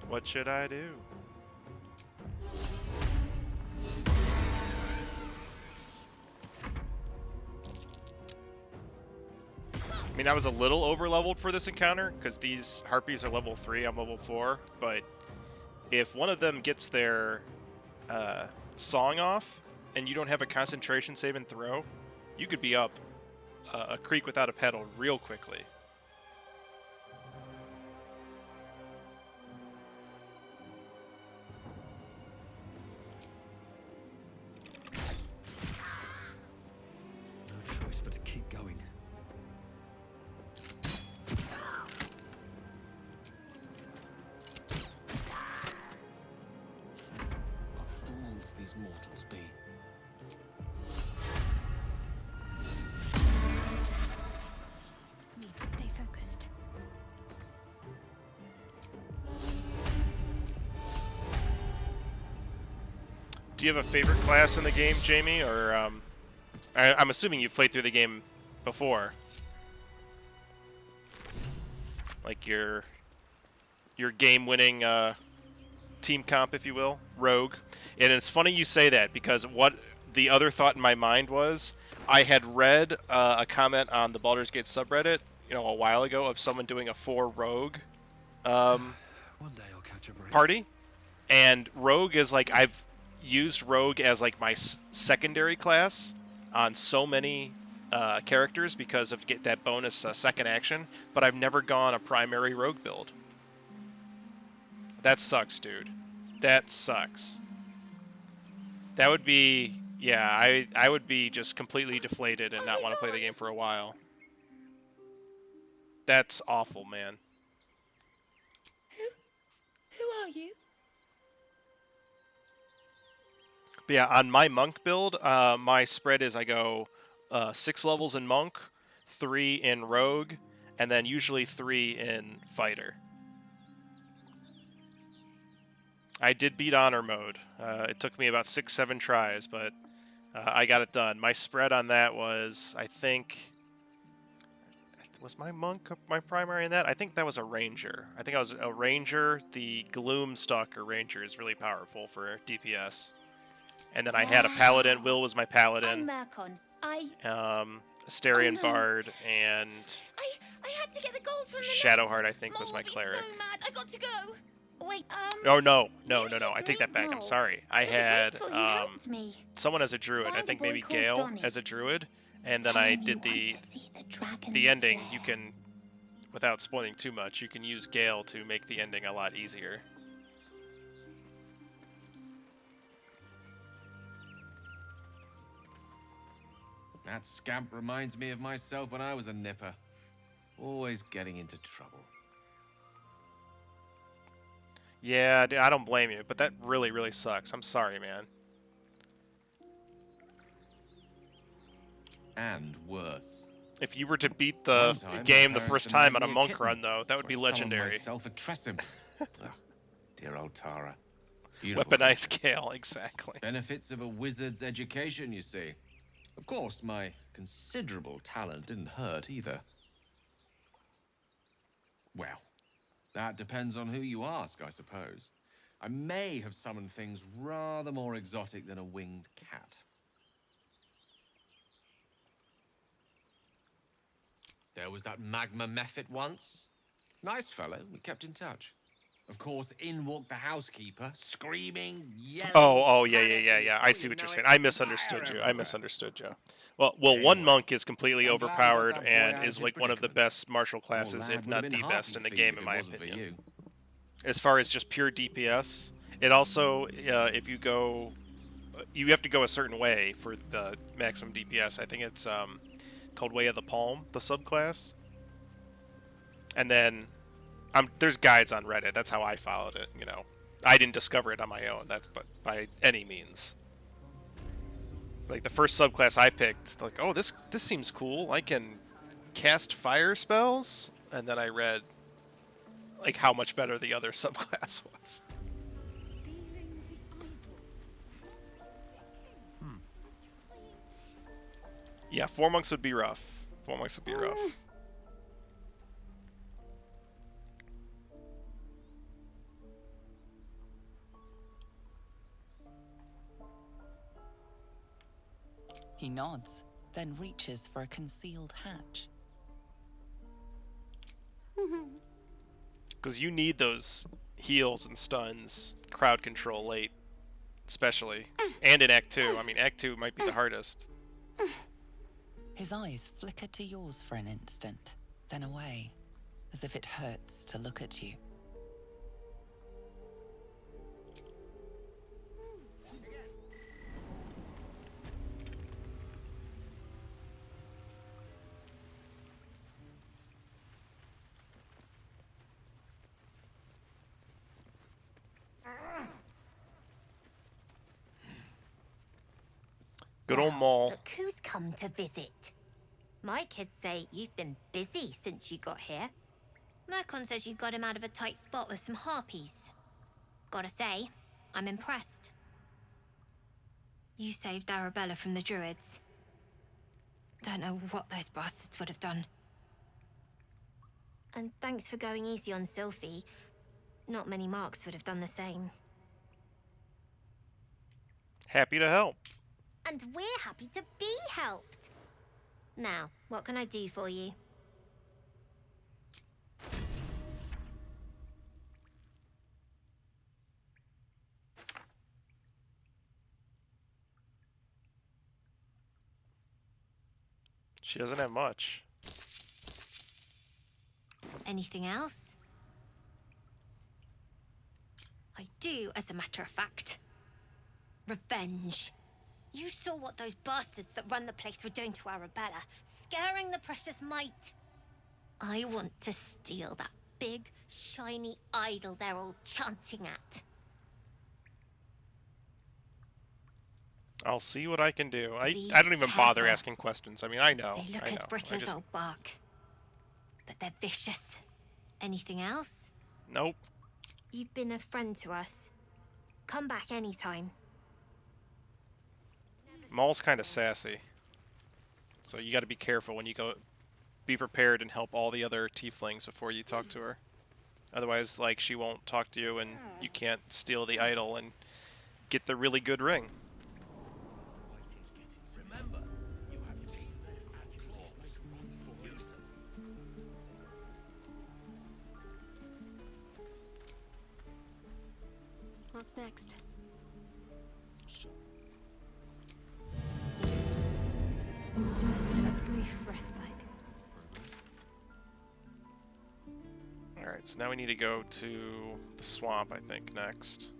What should I do? I mean, I was a little over-leveled for this encounter, because these Harpies are level 3, I'm level 4, but if one of them gets their song off, and you don't have a concentration save and throw, you could be up a creek without a paddle real quickly. No choice but to keep going. What fools these mortals be. Need to stay focused. Do you have a favorite class in the game, Jamie? Or I'm assuming you've played through the game before. Like your game-winning team comp, if you will, Rogue. And it's funny you say that, because what the other thought in my mind was, I had read a comment on the Baldur's Gate subreddit, a while ago, of someone doing a 4 Rogue One day I'll catch a break. party, and Rogue is like, I've used Rogue as like my secondary class on so many characters because of get that bonus second action, but I've never gone a primary rogue build. That sucks, dude. That sucks. That would be... Yeah, I would be just completely deflated and not want to play the game for a while. That's awful, man. Who are you? But yeah, on my monk build, my spread is I go 6 levels in monk, 3 in rogue, and then usually 3 in fighter. I did beat honor mode. It took me about 6-7 tries, but I got it done. My spread on that was, I think... Was my monk my primary in that? I think that was a ranger. I think I was a ranger. The Gloomstalker ranger is really powerful for DPS. And then I had a paladin. Will was my paladin. Mercon. Asterion Bard and I had to get the gold from the Shadowheart, I think, was my cleric. So mad. I got to go. Wait, Oh no. I take that back. I'm sorry. I so had grateful you helped me. someone as a druid. I Find a think boy maybe called Gale Donnie. as a druid, and then Tell I him did you the want to see the dragon's ending. lair. You can, without spoiling too much, you can use Gale to make the ending a lot easier. That scamp reminds me of myself when I was a nipper. Always getting into trouble. Yeah, I don't blame you, but that really, really sucks. I'm sorry, man. And worse. If you were to beat the One time, game my the parents first time on denied a me a monk kitten, run, though, that would so be I summoned legendary. myself a Tressim. Dear old Tara. Beautiful. Weaponized Gale, exactly. Benefits of a wizard's education, you see. Of course, my considerable talent didn't hurt either. Well, that depends on who you ask, I suppose. I may have summoned things rather more exotic than a winged cat. There was that magma mephit once. Nice fellow, we kept in touch. Of course, in walked the housekeeper, screaming, yelling. Oh, yeah. I see what you're saying. I misunderstood you. Well, one monk is completely I'm glad we got overpowered that boy and out is of like his one of the predicament. best martial classes, Poor if lad not would the have been best in the heartbeat game, feed in if my it wasn't for opinion. you. As far as just pure DPS, it also, if you go, you have to go a certain way for the maximum DPS. I think it's called Way of the Palm, the subclass. And then there's guides on Reddit. That's how I followed it. You know, I didn't discover it on my own. That's by any means. Like the first subclass I picked, like, oh, this seems cool. I can cast fire spells, and then I read like how much better the other subclass was. Yeah, 4 monks would be rough. 4 monks would be rough. He nods, then reaches for a concealed hatch. Because you need those heals and stuns, crowd control late, especially. And in Act 2. I mean, Act 2 might be the hardest. His eyes flicker to yours for an instant, then away, as if it hurts to look at you. Good old Maul. Look who's come to visit. My kids say you've been busy since you got here. Mercon says you got him out of a tight spot with some harpies. Gotta say, I'm impressed. You saved Arabella from the druids. Don't know what those bastards would have done. And thanks for going easy on Sylphie. Not many marks would have done the same. Happy to help. And we're happy to be helped. Now, what can I do for you? She doesn't have much. Anything else? I do, as a matter of fact. Revenge. You saw what those bastards that run the place were doing to Arabella, scaring the precious mite. I want to steal that big, shiny idol they're all chanting at. I'll see what I can do. I don't even bother careful. asking questions. I mean, I know. They look I as know. brittle I as just... old bark. But they're vicious. Anything else? Nope. You've been a friend to us. Come back anytime. Maul's kind of sassy. So you got to be careful when you go. Be prepared and help all the other tieflings before you talk to her. Otherwise, like, she won't talk to you and you can't steal the idol and get the really good ring. What's next? Just a brief respite. Alright, so now we need to go to the swamp, I think, next.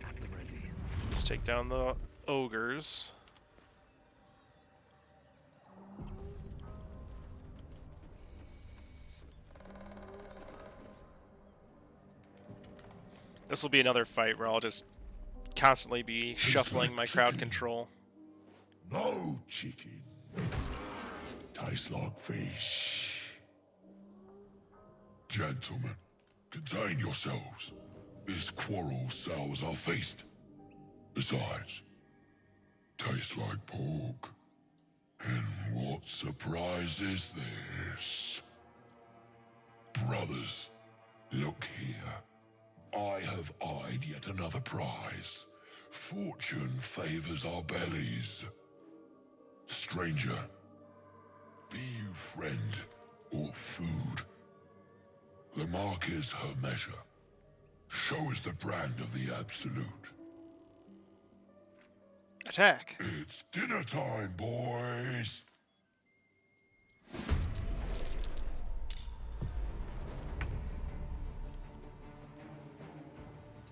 At the ready. Let's take down the ogres. This will be another fight where I'll just constantly be shuffling my crowd control. No chicken. Tastes like fish. Gentlemen, contain yourselves. This quarrel sours our feast. Besides, tastes like pork. And what surprise is this? Brothers, look here. I have eyed yet another prize. Fortune favors our bellies. Stranger, be you friend or food. The mark is her measure. Show is the brand of the absolute. Attack! It's dinner time, boys!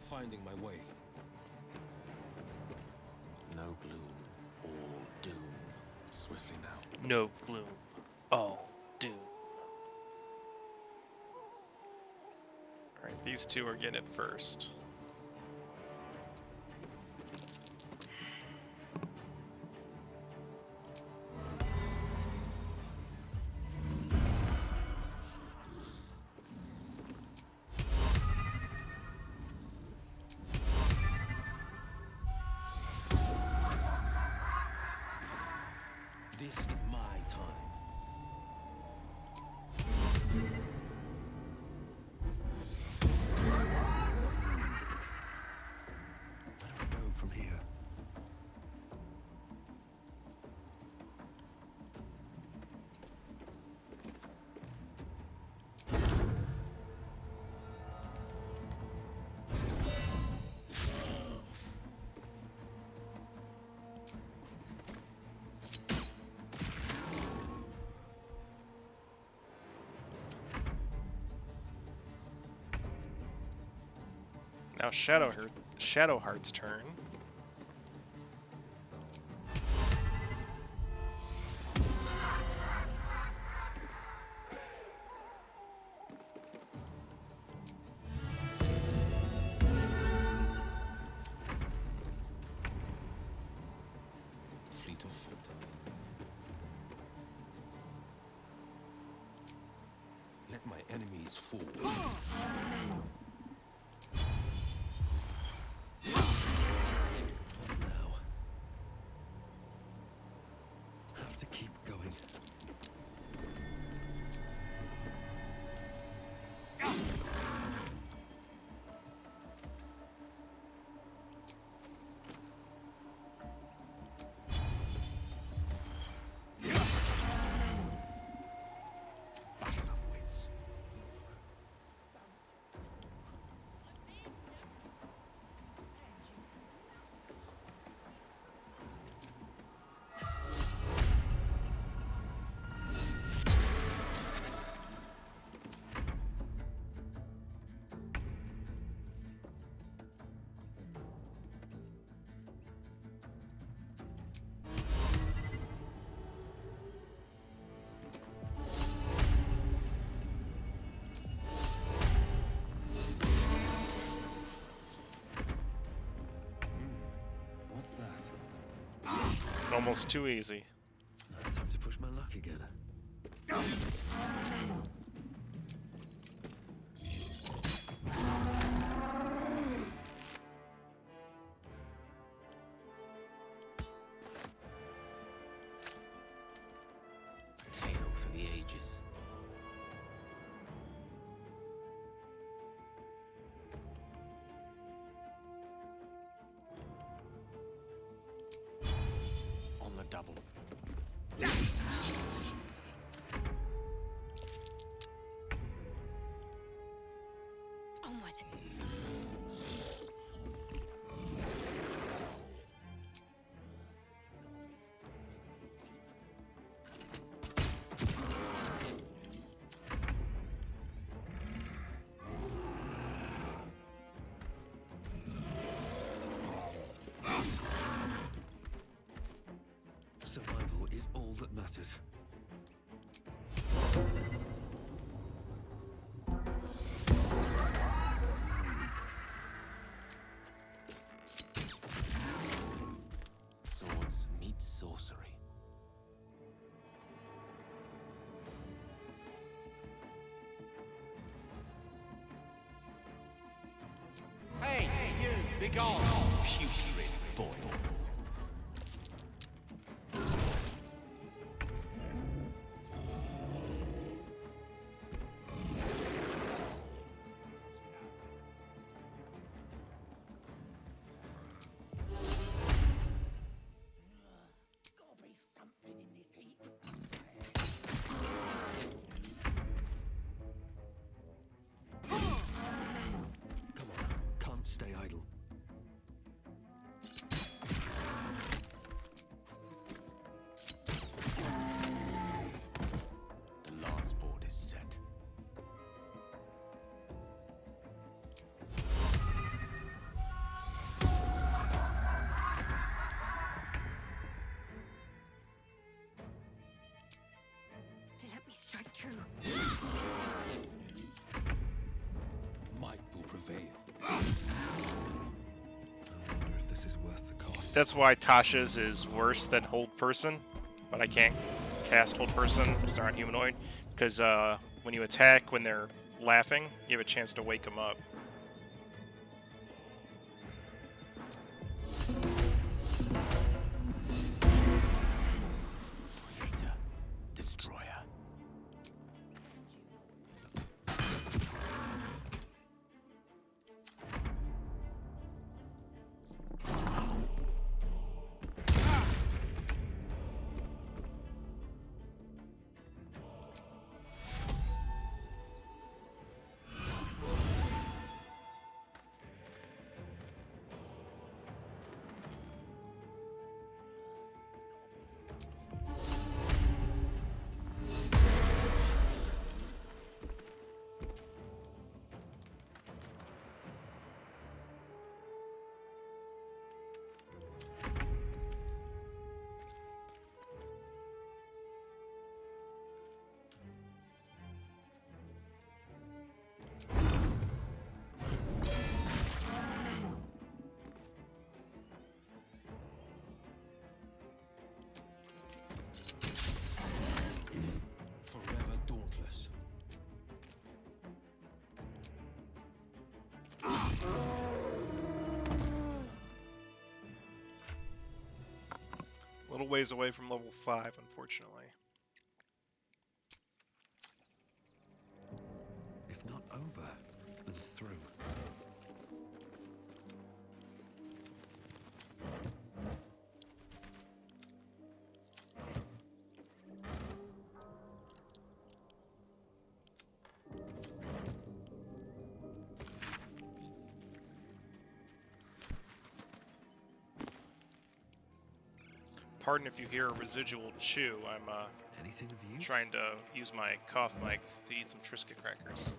Finding my way. No gloom, all doom. Swiftly now. No gloom. All doom. Alright, these two are getting it first. This is my time. Where do I go from here? Now Shadowheart's turn. Fleet of foot. Let my enemies fall. Now. Have to keep going. Battle of wits. Almost too easy. Time to push my luck again. A tale for the ages. On the double. Onward. Survival is all that matters. Swords meet sorcery. Hey, you, be gone. Putrid boy. Come on, can't stay idle. The lance board is set. Let me strike true. Might will prevail. I wonder if this is worth the cost. That's why Tasha's is worse than Hold Person, but I can't cast Hold Person because they're not humanoid. Because when you attack when they're laughing, you have a chance to wake them up. Creator. Destroyer. Forever dauntless. A little ways away from level 5, unfortunately. If not over, then through. Pardon if you hear a residual chew. I'm Anything of use? trying to use my cough mic to eat some Triscuit crackers.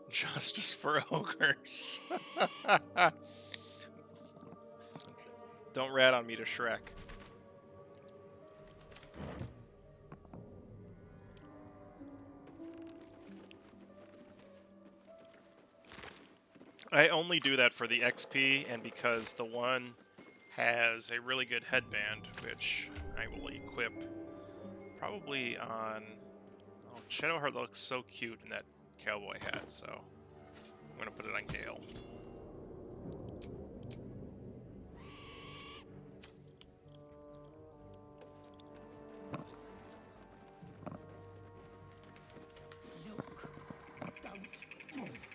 Justice for ogres. Don't rat on me to Shrek. I only do that for the XP and because the one has a really good headband, which I will equip probably on... Oh, Shadowheart looks so cute in that cowboy hat, so I'm going to put it on Gale.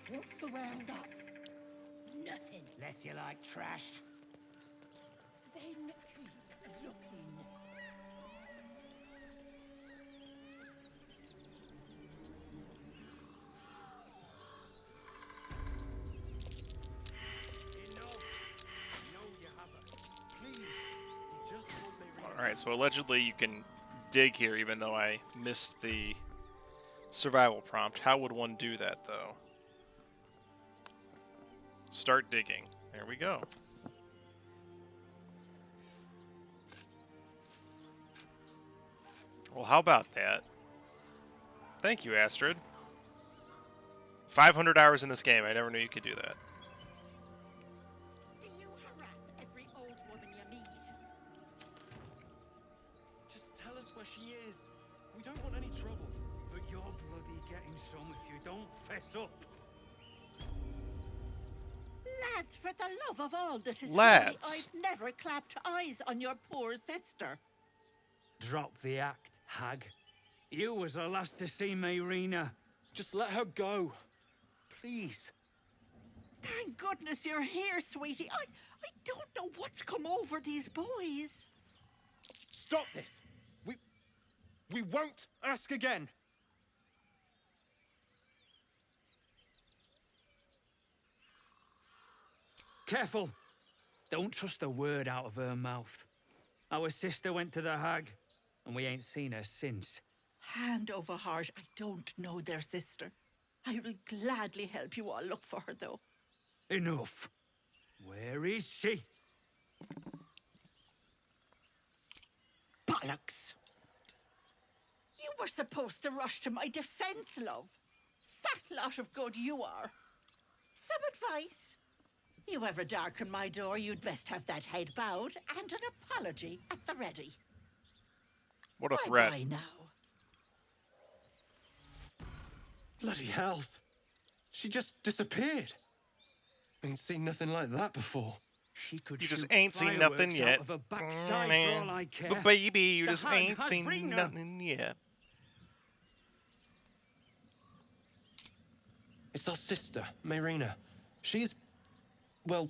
What's the roundup? Nothing. Less you like trash. Then keep looking. Alright, so allegedly you can dig here even though I missed the survival prompt. How would one do that, though? Start digging. There we go. Well, how about that? Thank you, Astrid. 500 hours in this game. I never knew you could do that. Do you harass every old woman you meet? Just tell us where she is. We don't want any trouble. But you're bloody getting some if you don't fess up. Lads, for the love of all that is Lads. holy, I've never clapped eyes on your poor sister. Drop the act, hag. You was the last to see Mayrina. Just let her go. Please. Thank goodness you're here, sweetie. I don't know what's come over these boys. Stop this. We won't ask again. Careful. Don't trust a word out of her mouth. Our sister went to the hag, and we ain't seen her since. Hand over heart, I don't know their sister. I will gladly help you all look for her, though. Enough. Where is she? Bollocks! You were supposed to rush to my defense, love. Fat lot of good you are. Some advice? You ever darken my door, you'd best have that head bowed and an apology at the ready. What a threat. Bye-bye now. Bloody hells. She just disappeared. Ain't seen nothing like that before. She could You just shoot ain't seen nothing fireworks yet. out of her backside for all I care. But baby, you The just hag ain't has seen Rena. nothing yet. It's our sister, Mayrina. She's... well...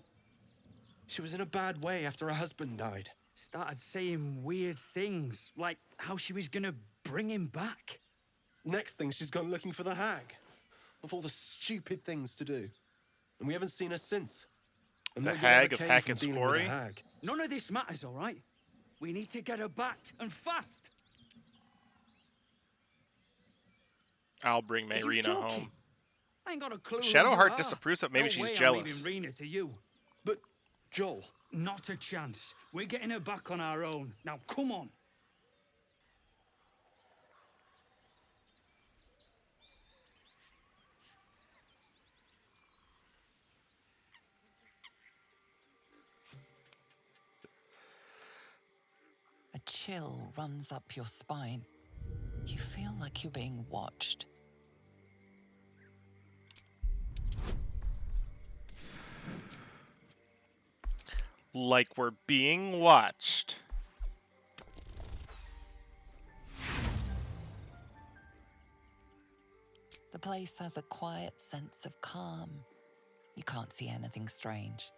she was in a bad way after her husband died. Started saying weird things, like how she was gonna bring him back. Next thing, she's gone looking for the hag. Of all the stupid things to do. And we haven't seen her since. And The no good hag ever of came Hackett's from dealing with Quarry? the hag. None of this matters, all right? We need to get her back, and fast. I'll bring Are you Mayrina joking? home. I ain't got a clue. who Shadowheart you are. disapproves of maybe No she's way jealous. I'm leaving Rena to you. But, Joel... Not a chance. We're getting her back on our own. Now, come on. A chill runs up your spine. You feel like you're being watched. Like we're being watched. The place has a quiet sense of calm. You can't see anything strange.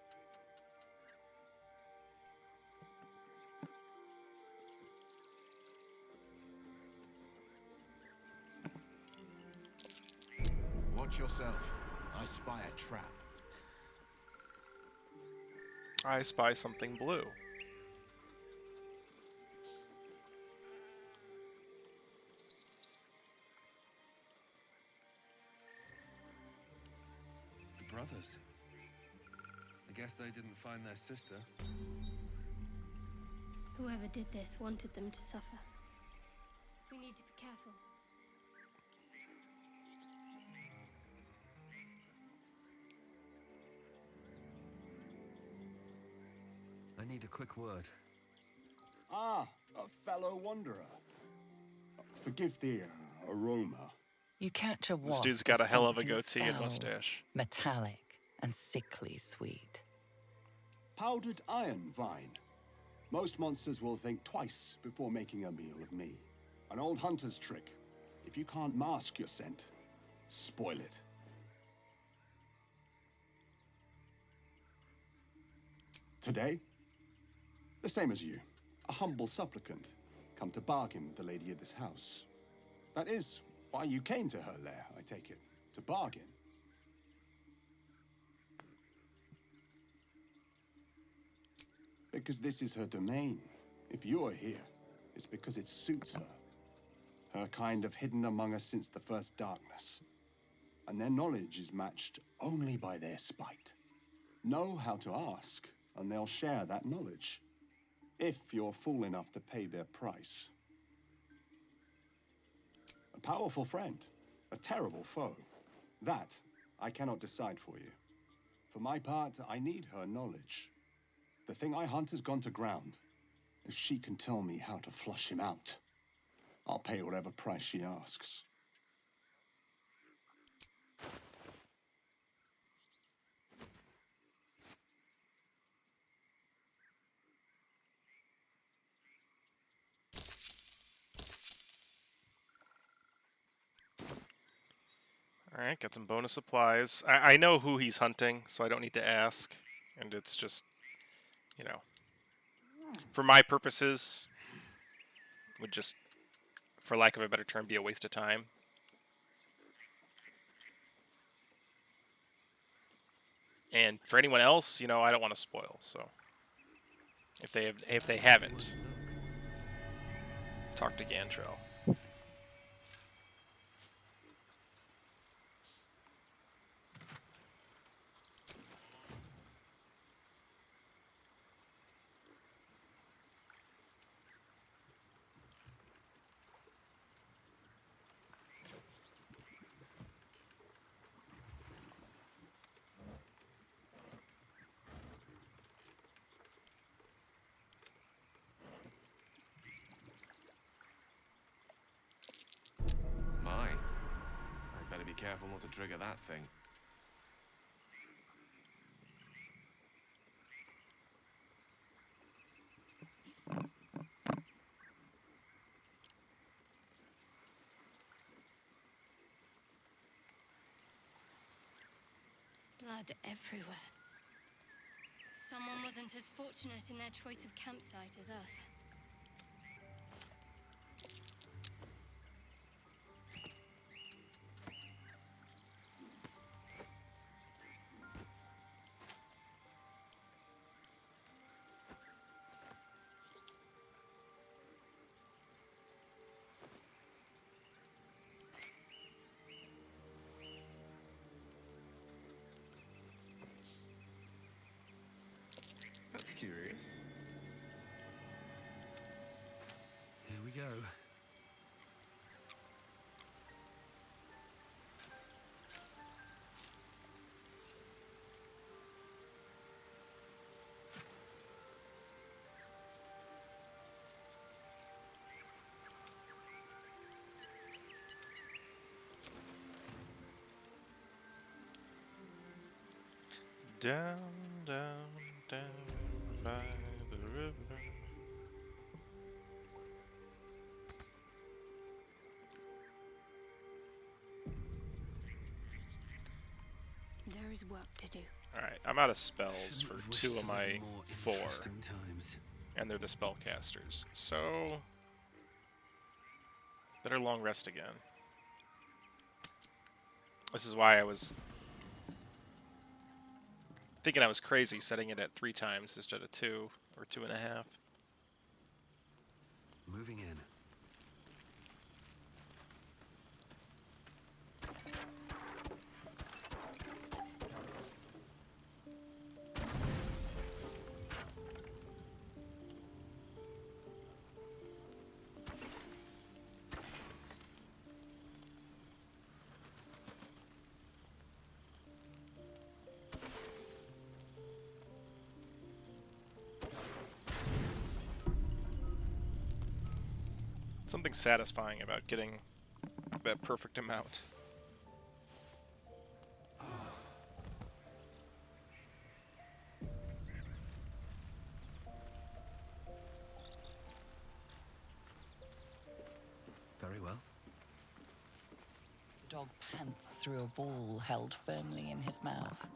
Watch yourself. I spy a trap. I spy something blue. The brothers. I guess they didn't find their sister. Whoever did this wanted them to suffer. We need to be careful. I need a quick word. Ah, a fellow wanderer. Forgive the aroma. You catch a This waft dude's got of a hell of a something goatee and foul, mustache. metallic, and sickly sweet. Powdered iron vine. Most monsters will think twice before making a meal of me. An old hunter's trick. If you can't mask your scent, spoil it. Today, the same as you. A humble supplicant, come to bargain with the lady of this house. That is why you came to her lair, I take it. To bargain. Because this is her domain. If you are here, it's because it suits her. Her kind have hidden among us since the first darkness. And their knowledge is matched only by their spite. Know how to ask, and they'll share that knowledge. If you're fool enough to pay their price. A powerful friend, a terrible foe. That I cannot decide for you. For my part, I need her knowledge. The thing I hunt has gone to ground. If she can tell me how to flush him out, I'll pay whatever price she asks. Alright, got some bonus supplies. I know who he's hunting, so I don't need to ask. And it's just, you know, for my purposes, would just, for lack of a better term, be a waste of time. And for anyone else, you know, I don't want to spoil, so if they haven't, talk to Gantrell. My. I'd better be careful not to trigger that thing. Blood everywhere. Someone wasn't as fortunate in their choice of campsite as us. That's curious. Here we go. Down, down, down by the river. There is work to do. Alright, I'm out of spells for Couldn't have 2 wished of to live my in more 4. interesting times. And they're the spellcasters. So, better long rest again. This is why I was thinking I was crazy setting it at 3 times instead of 2 or 2.5. Moving in. Something satisfying about getting that perfect amount. Very well. The dog pants through a ball held firmly in his mouth.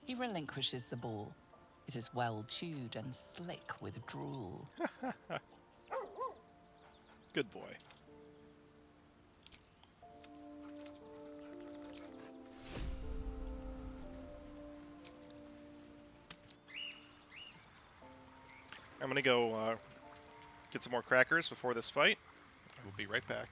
He relinquishes the ball. It is well chewed and slick with drool. Good boy. I'm gonna go get some more crackers before this fight. We'll be right back.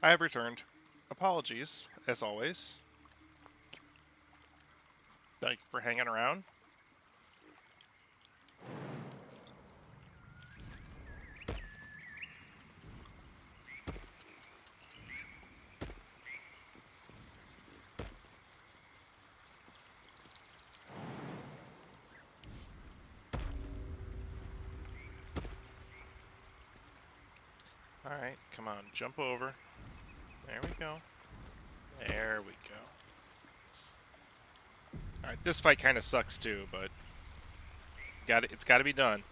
I have returned. Apologies, as always. Thank you for hanging around. Alright, come on, jump over. There we go. There we go. Alright, this fight kind of sucks too, but it's got to be done.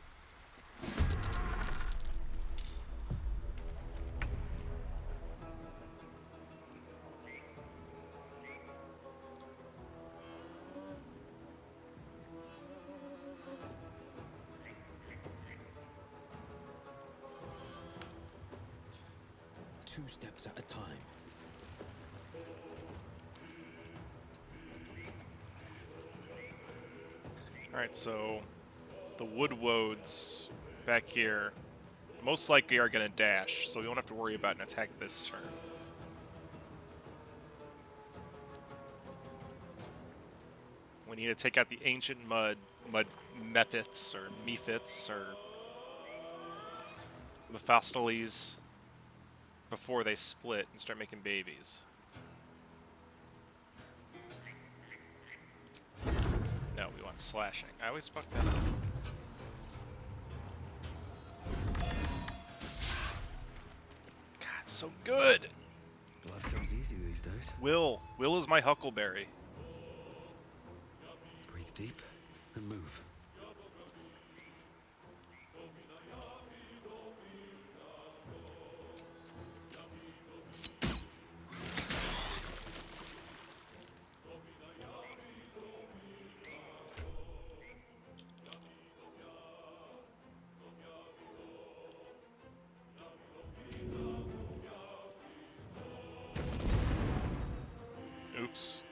Two steps at a time. Alright, so the woodwoads back here most likely are going to dash, so we won't have to worry about an attack this turn. We need to take out the ancient mud mephits or mephits or Mephistopheles before they split and start making babies. No, we want slashing. I always fuck that up. God, so good! Life comes easy these days. Will is my huckleberry. Breathe deep and move. Oops.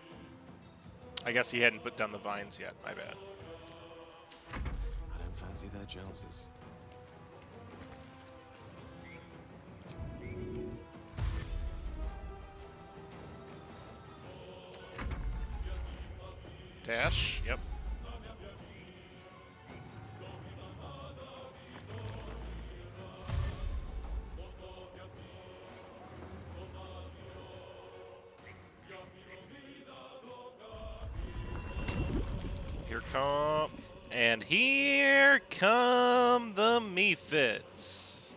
I guess he hadn't put down the vines yet. My bad. I don't fancy their chances. Dash. Yep. Here come the mephits.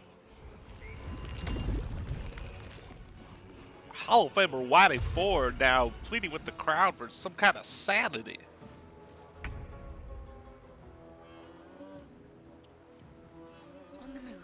Hall of Famer Whitey Ford now pleading with the crowd for some kind of sanity. On the move.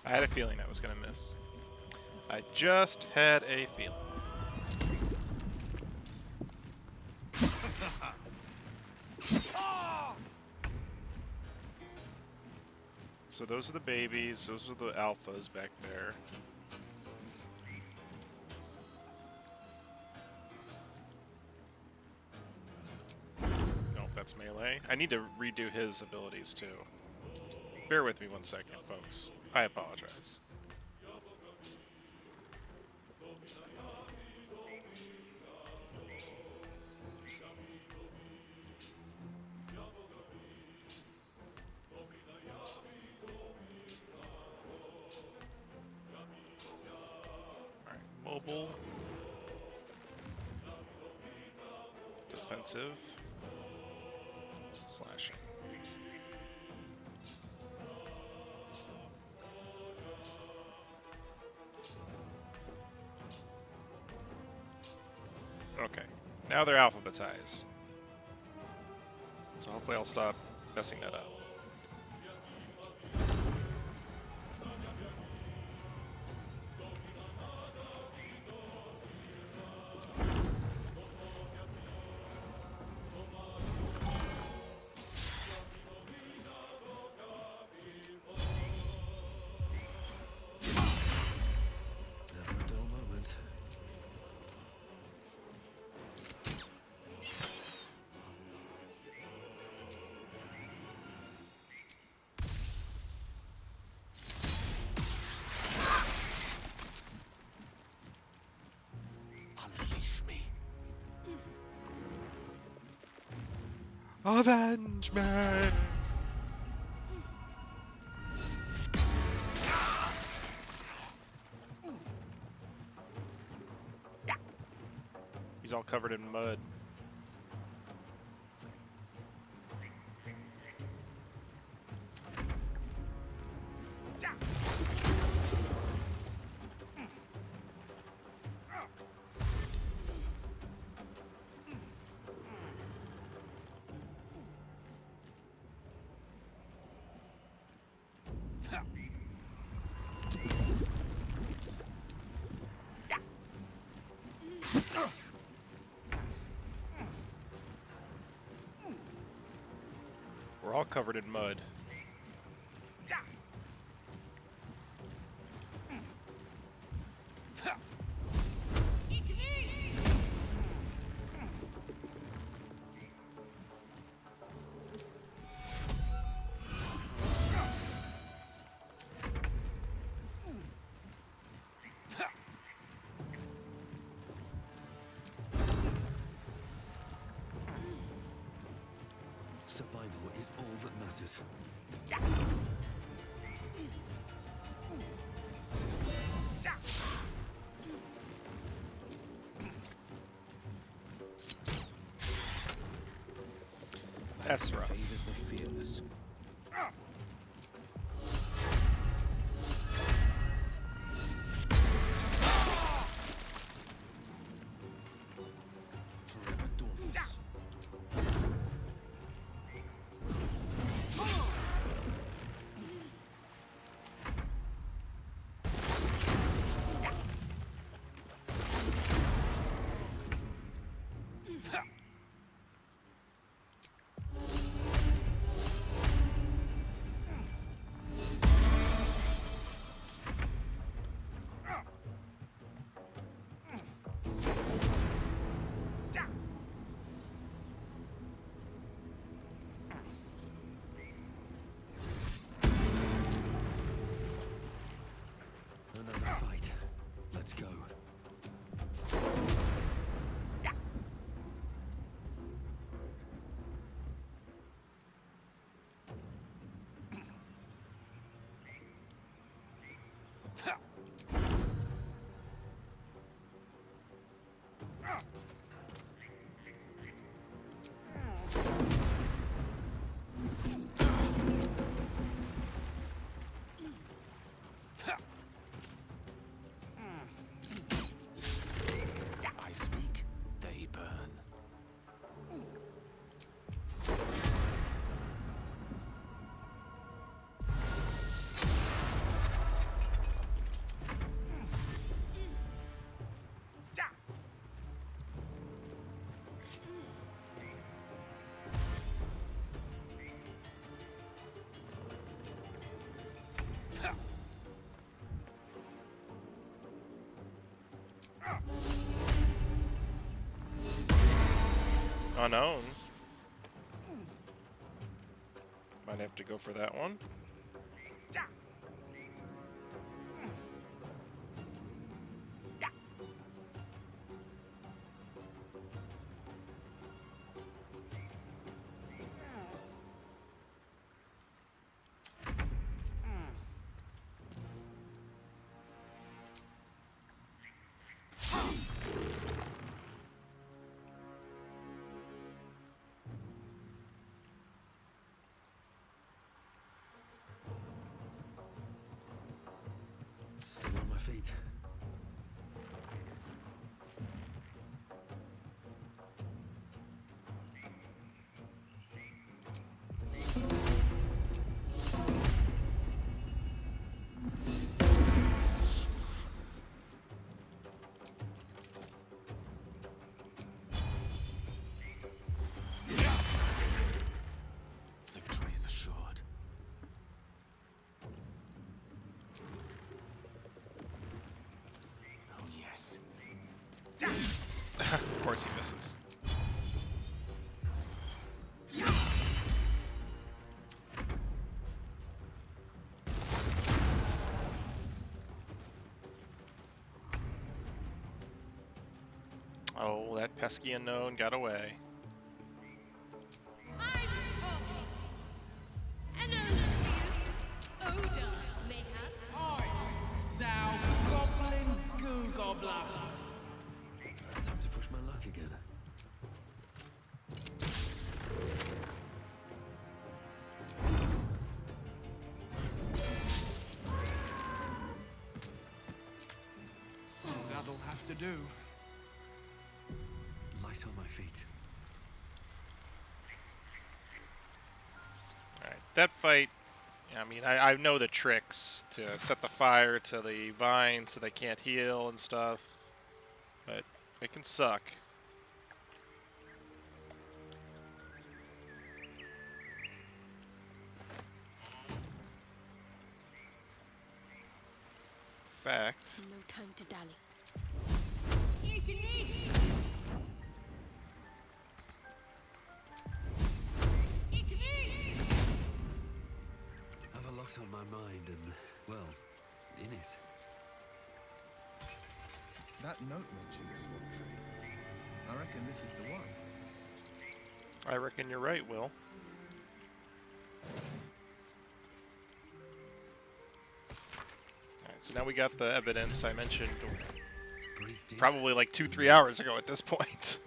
I had a feeling I was going to miss. I just had a feeling. So those are the babies, those are the alphas back there. Nope, that's melee. I need to redo his abilities too. Bear with me 1 second, folks. I apologize. Alright, mobile. Defensive. Slashing. Okay, now they're alphabetized. So hopefully I'll stop messing that up. Never a dull moment. Unleash me. Avenge me! He's all covered in mud. We're all covered in mud. Survival is all that matters. That's rough. Favors the fearless. Forever dauntless. Another fight. Let's go. I speak, they burn. Unknown. Might have to go for that one. Still on my feet. Victory is assured. Oh, yes. Of course he misses. Oh, that pesky unknown got away. I'm talking. An ode for you. Oda, mayhaps. Thou goblin goo gobbler! Time to push my luck again. That'll have to do. Light on my feet. Alright, that fight, I mean, I know the tricks to set the fire to the vine so they can't heal and stuff, but it can suck. fact. No time to dally. I've a lot on my mind and, well, in it. That note mentioned a swamp tree. I reckon this is the one. I reckon you're right, Will. Alright, so now we got the evidence I mentioned probably like 2-3 hours ago at this point.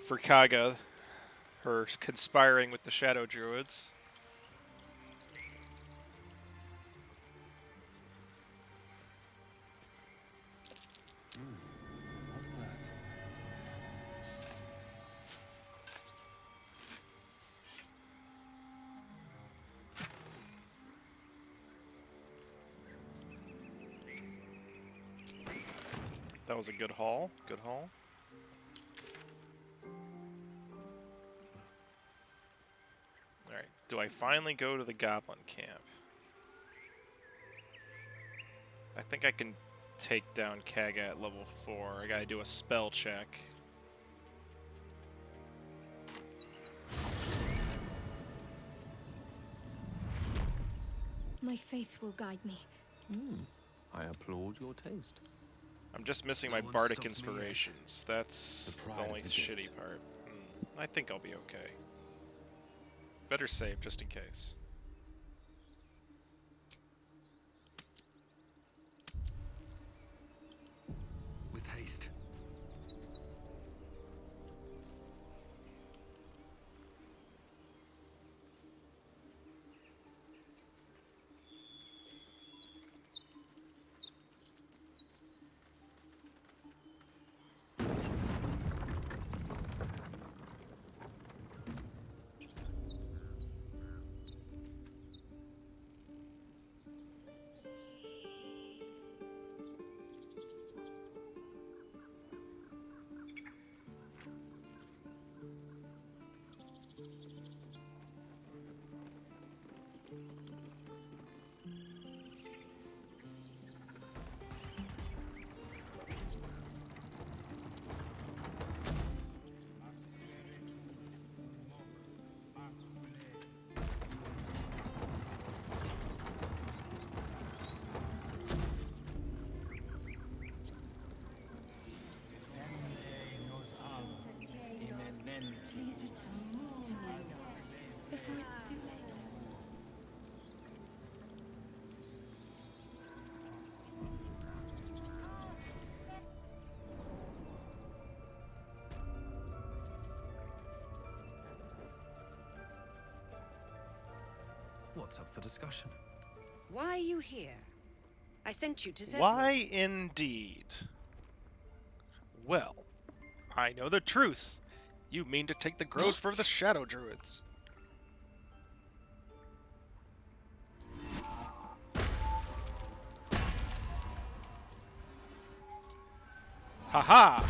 For Kaga, her conspiring with the Shadow Druids. What's that? That was a good haul. Good haul. Alright, do I finally go to the Goblin camp? I think I can take down Kaga at level 4. I gotta do a spell check. My faith will guide me. I applaud your taste. I'm just missing No my one bardic stops me yet. inspirations. That's The pride the of only the shitty gate. part. I think I'll be okay. Better save just in case. With haste. Please return before it's too late. What's up for discussion? Why are you here? I sent you to Zevran. Why indeed? Well, I know the truth. You mean to take the grove for the Shadow Druids. Haha!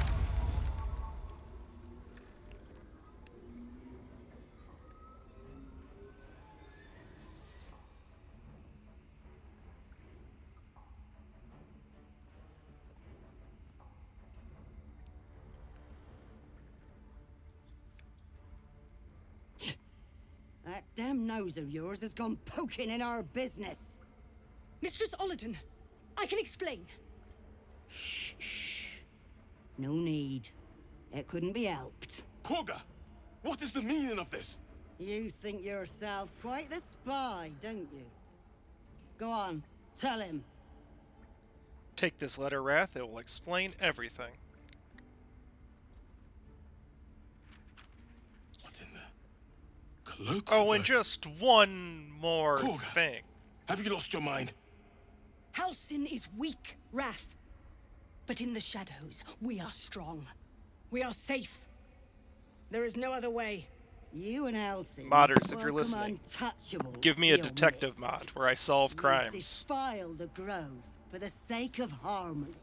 That damn nose of yours has gone poking in our business. Mistress Olladin, I can explain. No need. It couldn't be helped. Quagga, what is the meaning of this? You think yourself quite the spy, don't you? Go on, tell him. Take this letter, Wrath. It will explain everything. What's in there? Cloak? Oh, and just one more Korga. thing. Have you lost your mind? Halsin is weak, Wrath. But in the shadows, we are strong. We are safe. There is no other way. You and Halsin. Modders, if you're welcome listening, untouchables give me to a your detective midst. mod where I solve You crimes defile the grove for the sake of harmony.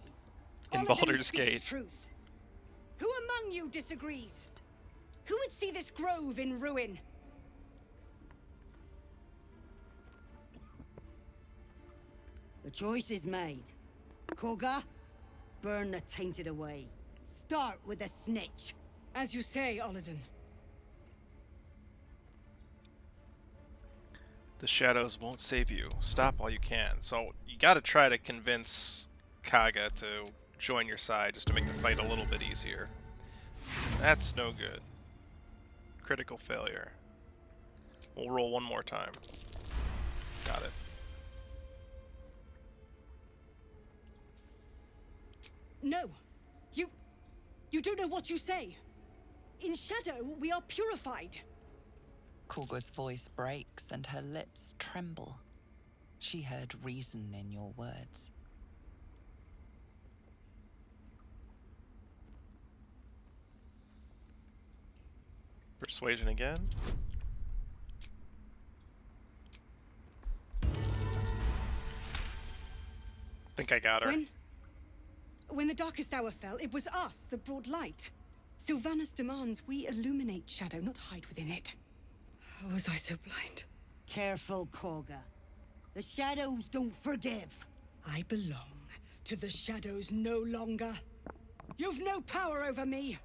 in Olladin Baldur's speaks Gate. truth. Who among you disagrees? Who would see this grove in ruin? The choice is made. Koga, burn the tainted away. Start with the snitch. As you say, Olladin. The shadows won't save you. Stop while you can. So you gotta try to convince Kaga to join your side just to make the fight a little bit easier. That's no good. Critical failure. We'll roll one more time. Got it. No. You don't know what you say. In shadow, we are purified. Korga's voice breaks and her lips tremble. She heard reason in your words. Persuasion again. Think I got her. When the darkest hour fell, it was us that brought light. Sylvanas demands we illuminate shadow, not hide within it. How was I so blind? Careful, Koga. The shadows don't forgive. I belong to the shadows no longer. You've no power over me.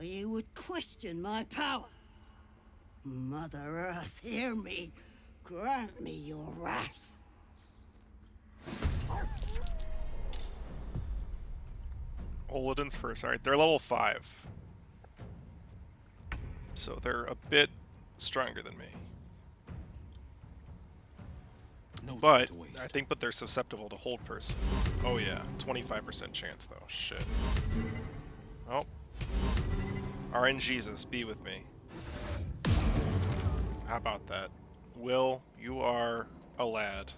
You would question my power. Mother Earth, hear me. Grant me your wrath. Olladin's first. Alright, they're level 5. So they're a bit stronger than me. No but they're susceptible to hold person. Oh yeah, 25% chance though. Shit. Oh. RNGesus, be with me. How about that? Will, you are a lad.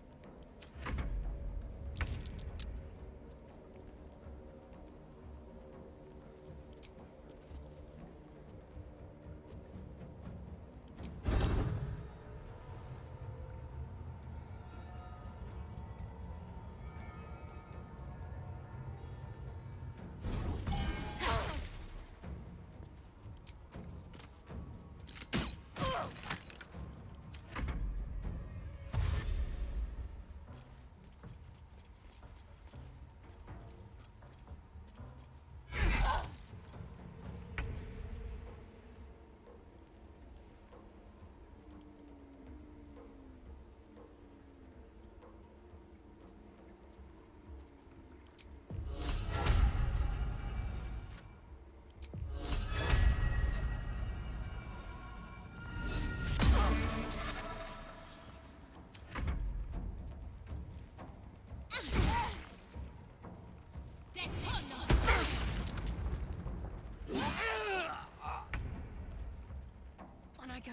On I go.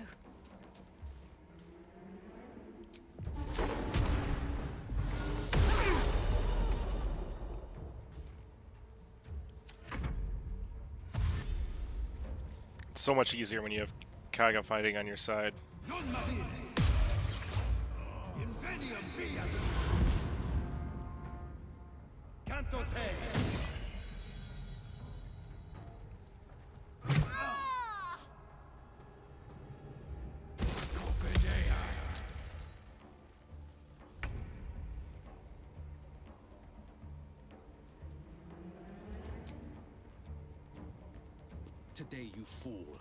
It's so much easier when you have Kaga fighting on your side. Today, you fool.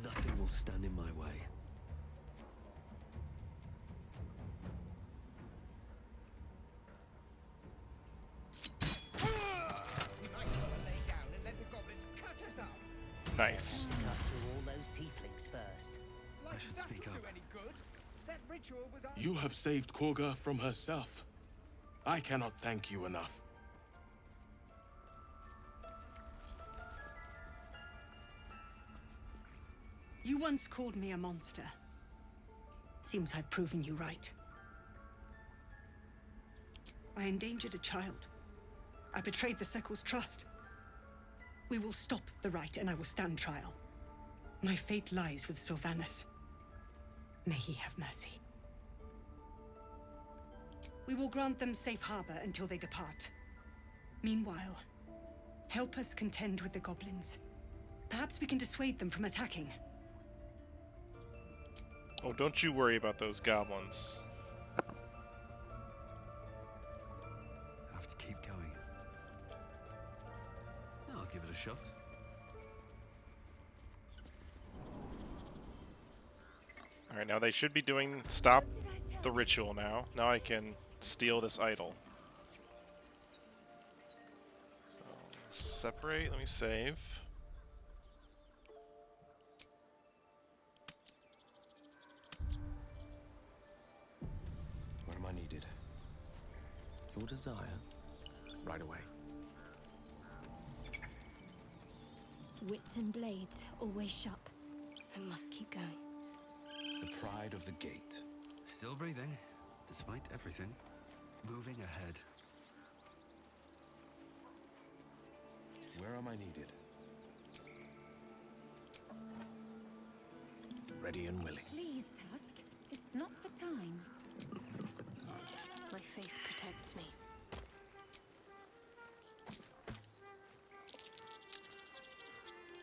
Nothing will stand in my way. Nice. Cut through all those tieflings first. I should speak up. You have saved Korga from herself. I cannot thank you enough. You once called me a monster. Seems I've proven you right. I endangered a child. I betrayed the Sekul's trust. We will stop the right, and I will stand trial. My fate lies with Sylvanas. May he have mercy. We will grant them safe harbor until they depart. Meanwhile, help us contend with the goblins. Perhaps we can dissuade them from attacking. Oh, don't you worry about those goblins. Have to keep going. I'll give it a shot. Alright, now they should be doing... Stop the ritual now. Now I can steal this idol. So, separate. Let me save. When am I needed? Your desire? Right away. Wits and blades, always sharp. I must keep going. The pride of the gate. Still breathing, despite everything. Moving ahead. Where am I needed? Ready and willing. Please, Tusk. It's not the time. My faith protects me.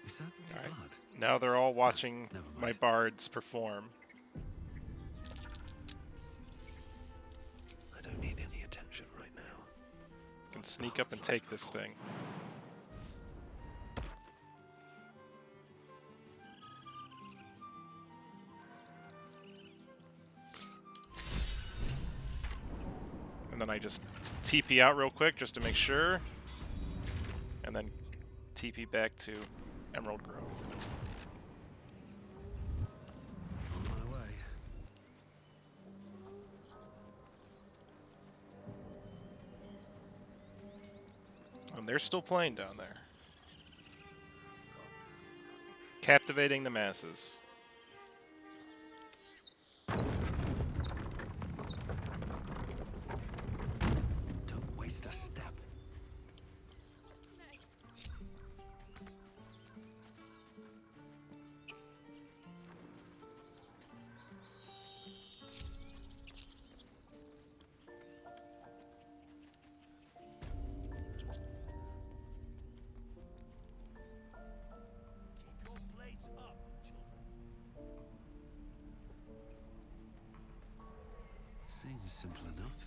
Is that Alright. blood? Now they're all watching my bards perform. I don't need any attention right now. I can sneak up and take this thing. And then I just TP out real quick just to make sure. And then TP back to Emerald Grove. On my way. And they're still playing down there. Captivating the masses. Don't waste a step. Seems simple enough.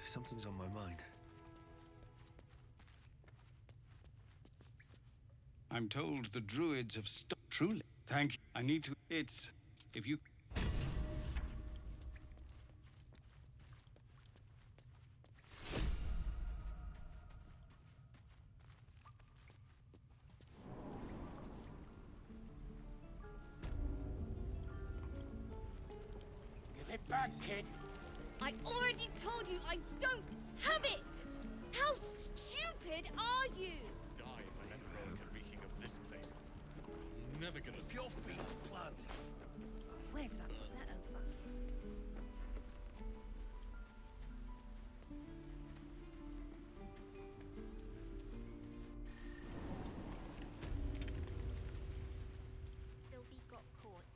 Something's on my mind. I'm told the druids have stopped. Truly. Thank you. I need to. It's. If you. Give it back, kid. I already told you I don't have it! How stupid are you? Die if an emperor reeking of this place. Never gonna. Keep your feet planted. Where did I put that over? Sylvie got caught.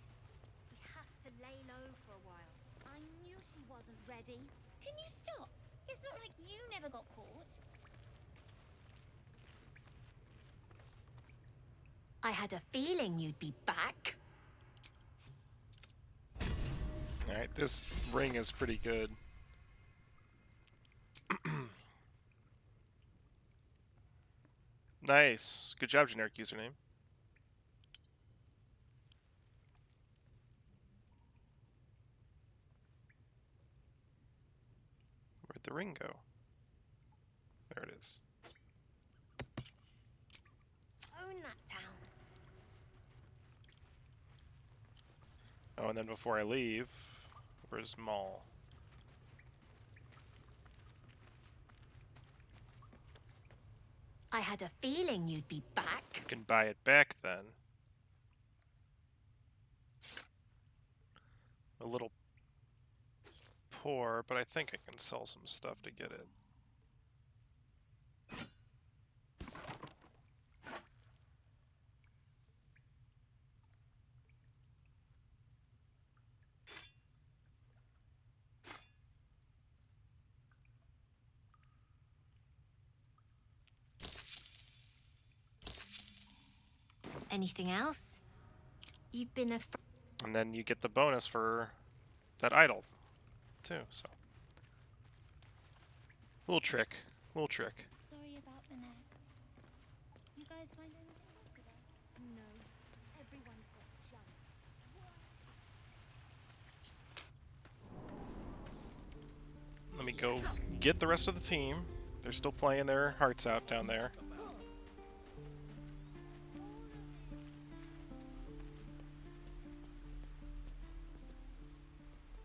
We have to lay low for a while. I knew she wasn't ready. Can you stop? It's not like you never got caught. I had a feeling you'd be back. Alright, this ring is pretty good. Nice. Good job, generic username. Where'd the ring go? There it is. Own that town. Oh, and then before I leave, where's Maul? I had a feeling you'd be back. You can buy it back then. A little poor, but I think I can sell some stuff to get it. Anything else? You've been a And then you get the bonus for that idol, too, so. Little trick. Little trick. Sorry about the nest. You guys find anything good today? No. Everyone's got junk. Let me go get the rest of the team. They're still playing their hearts out down there.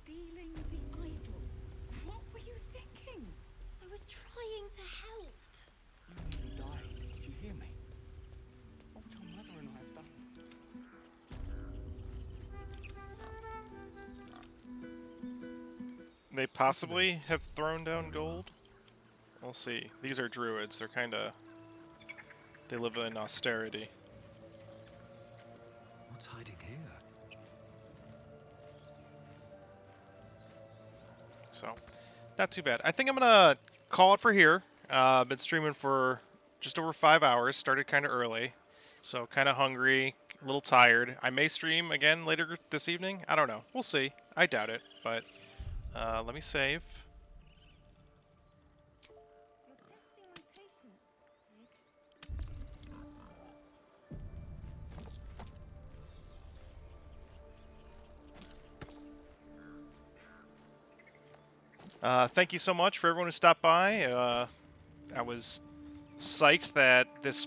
Stealing the idol. What were you thinking? I was trying to help. You nearly died. Did you hear me? What would your mother and I have done? They possibly have thrown down gold. We'll see. These are druids. They're kind of... They live in austerity. What's hiding here? So, not too bad. I think I'm going to call it for here. I've been streaming for just over 5 hours. Started kind of early. So, kind of hungry, a little tired. I may stream again later this evening. I don't know. We'll see. I doubt it, but let me save. Thank you so much for everyone who stopped by. I was psyched that this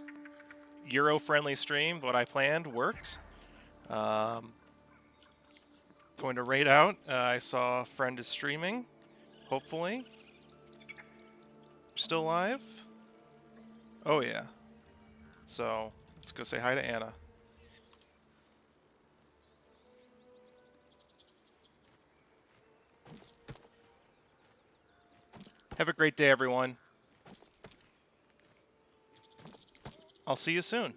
Euro-friendly stream, what I planned, worked. Going to raid out. I saw a friend is streaming. Hopefully. Still alive? Oh yeah. So, let's go say hi to Anna. Have a great day, everyone. I'll see you soon.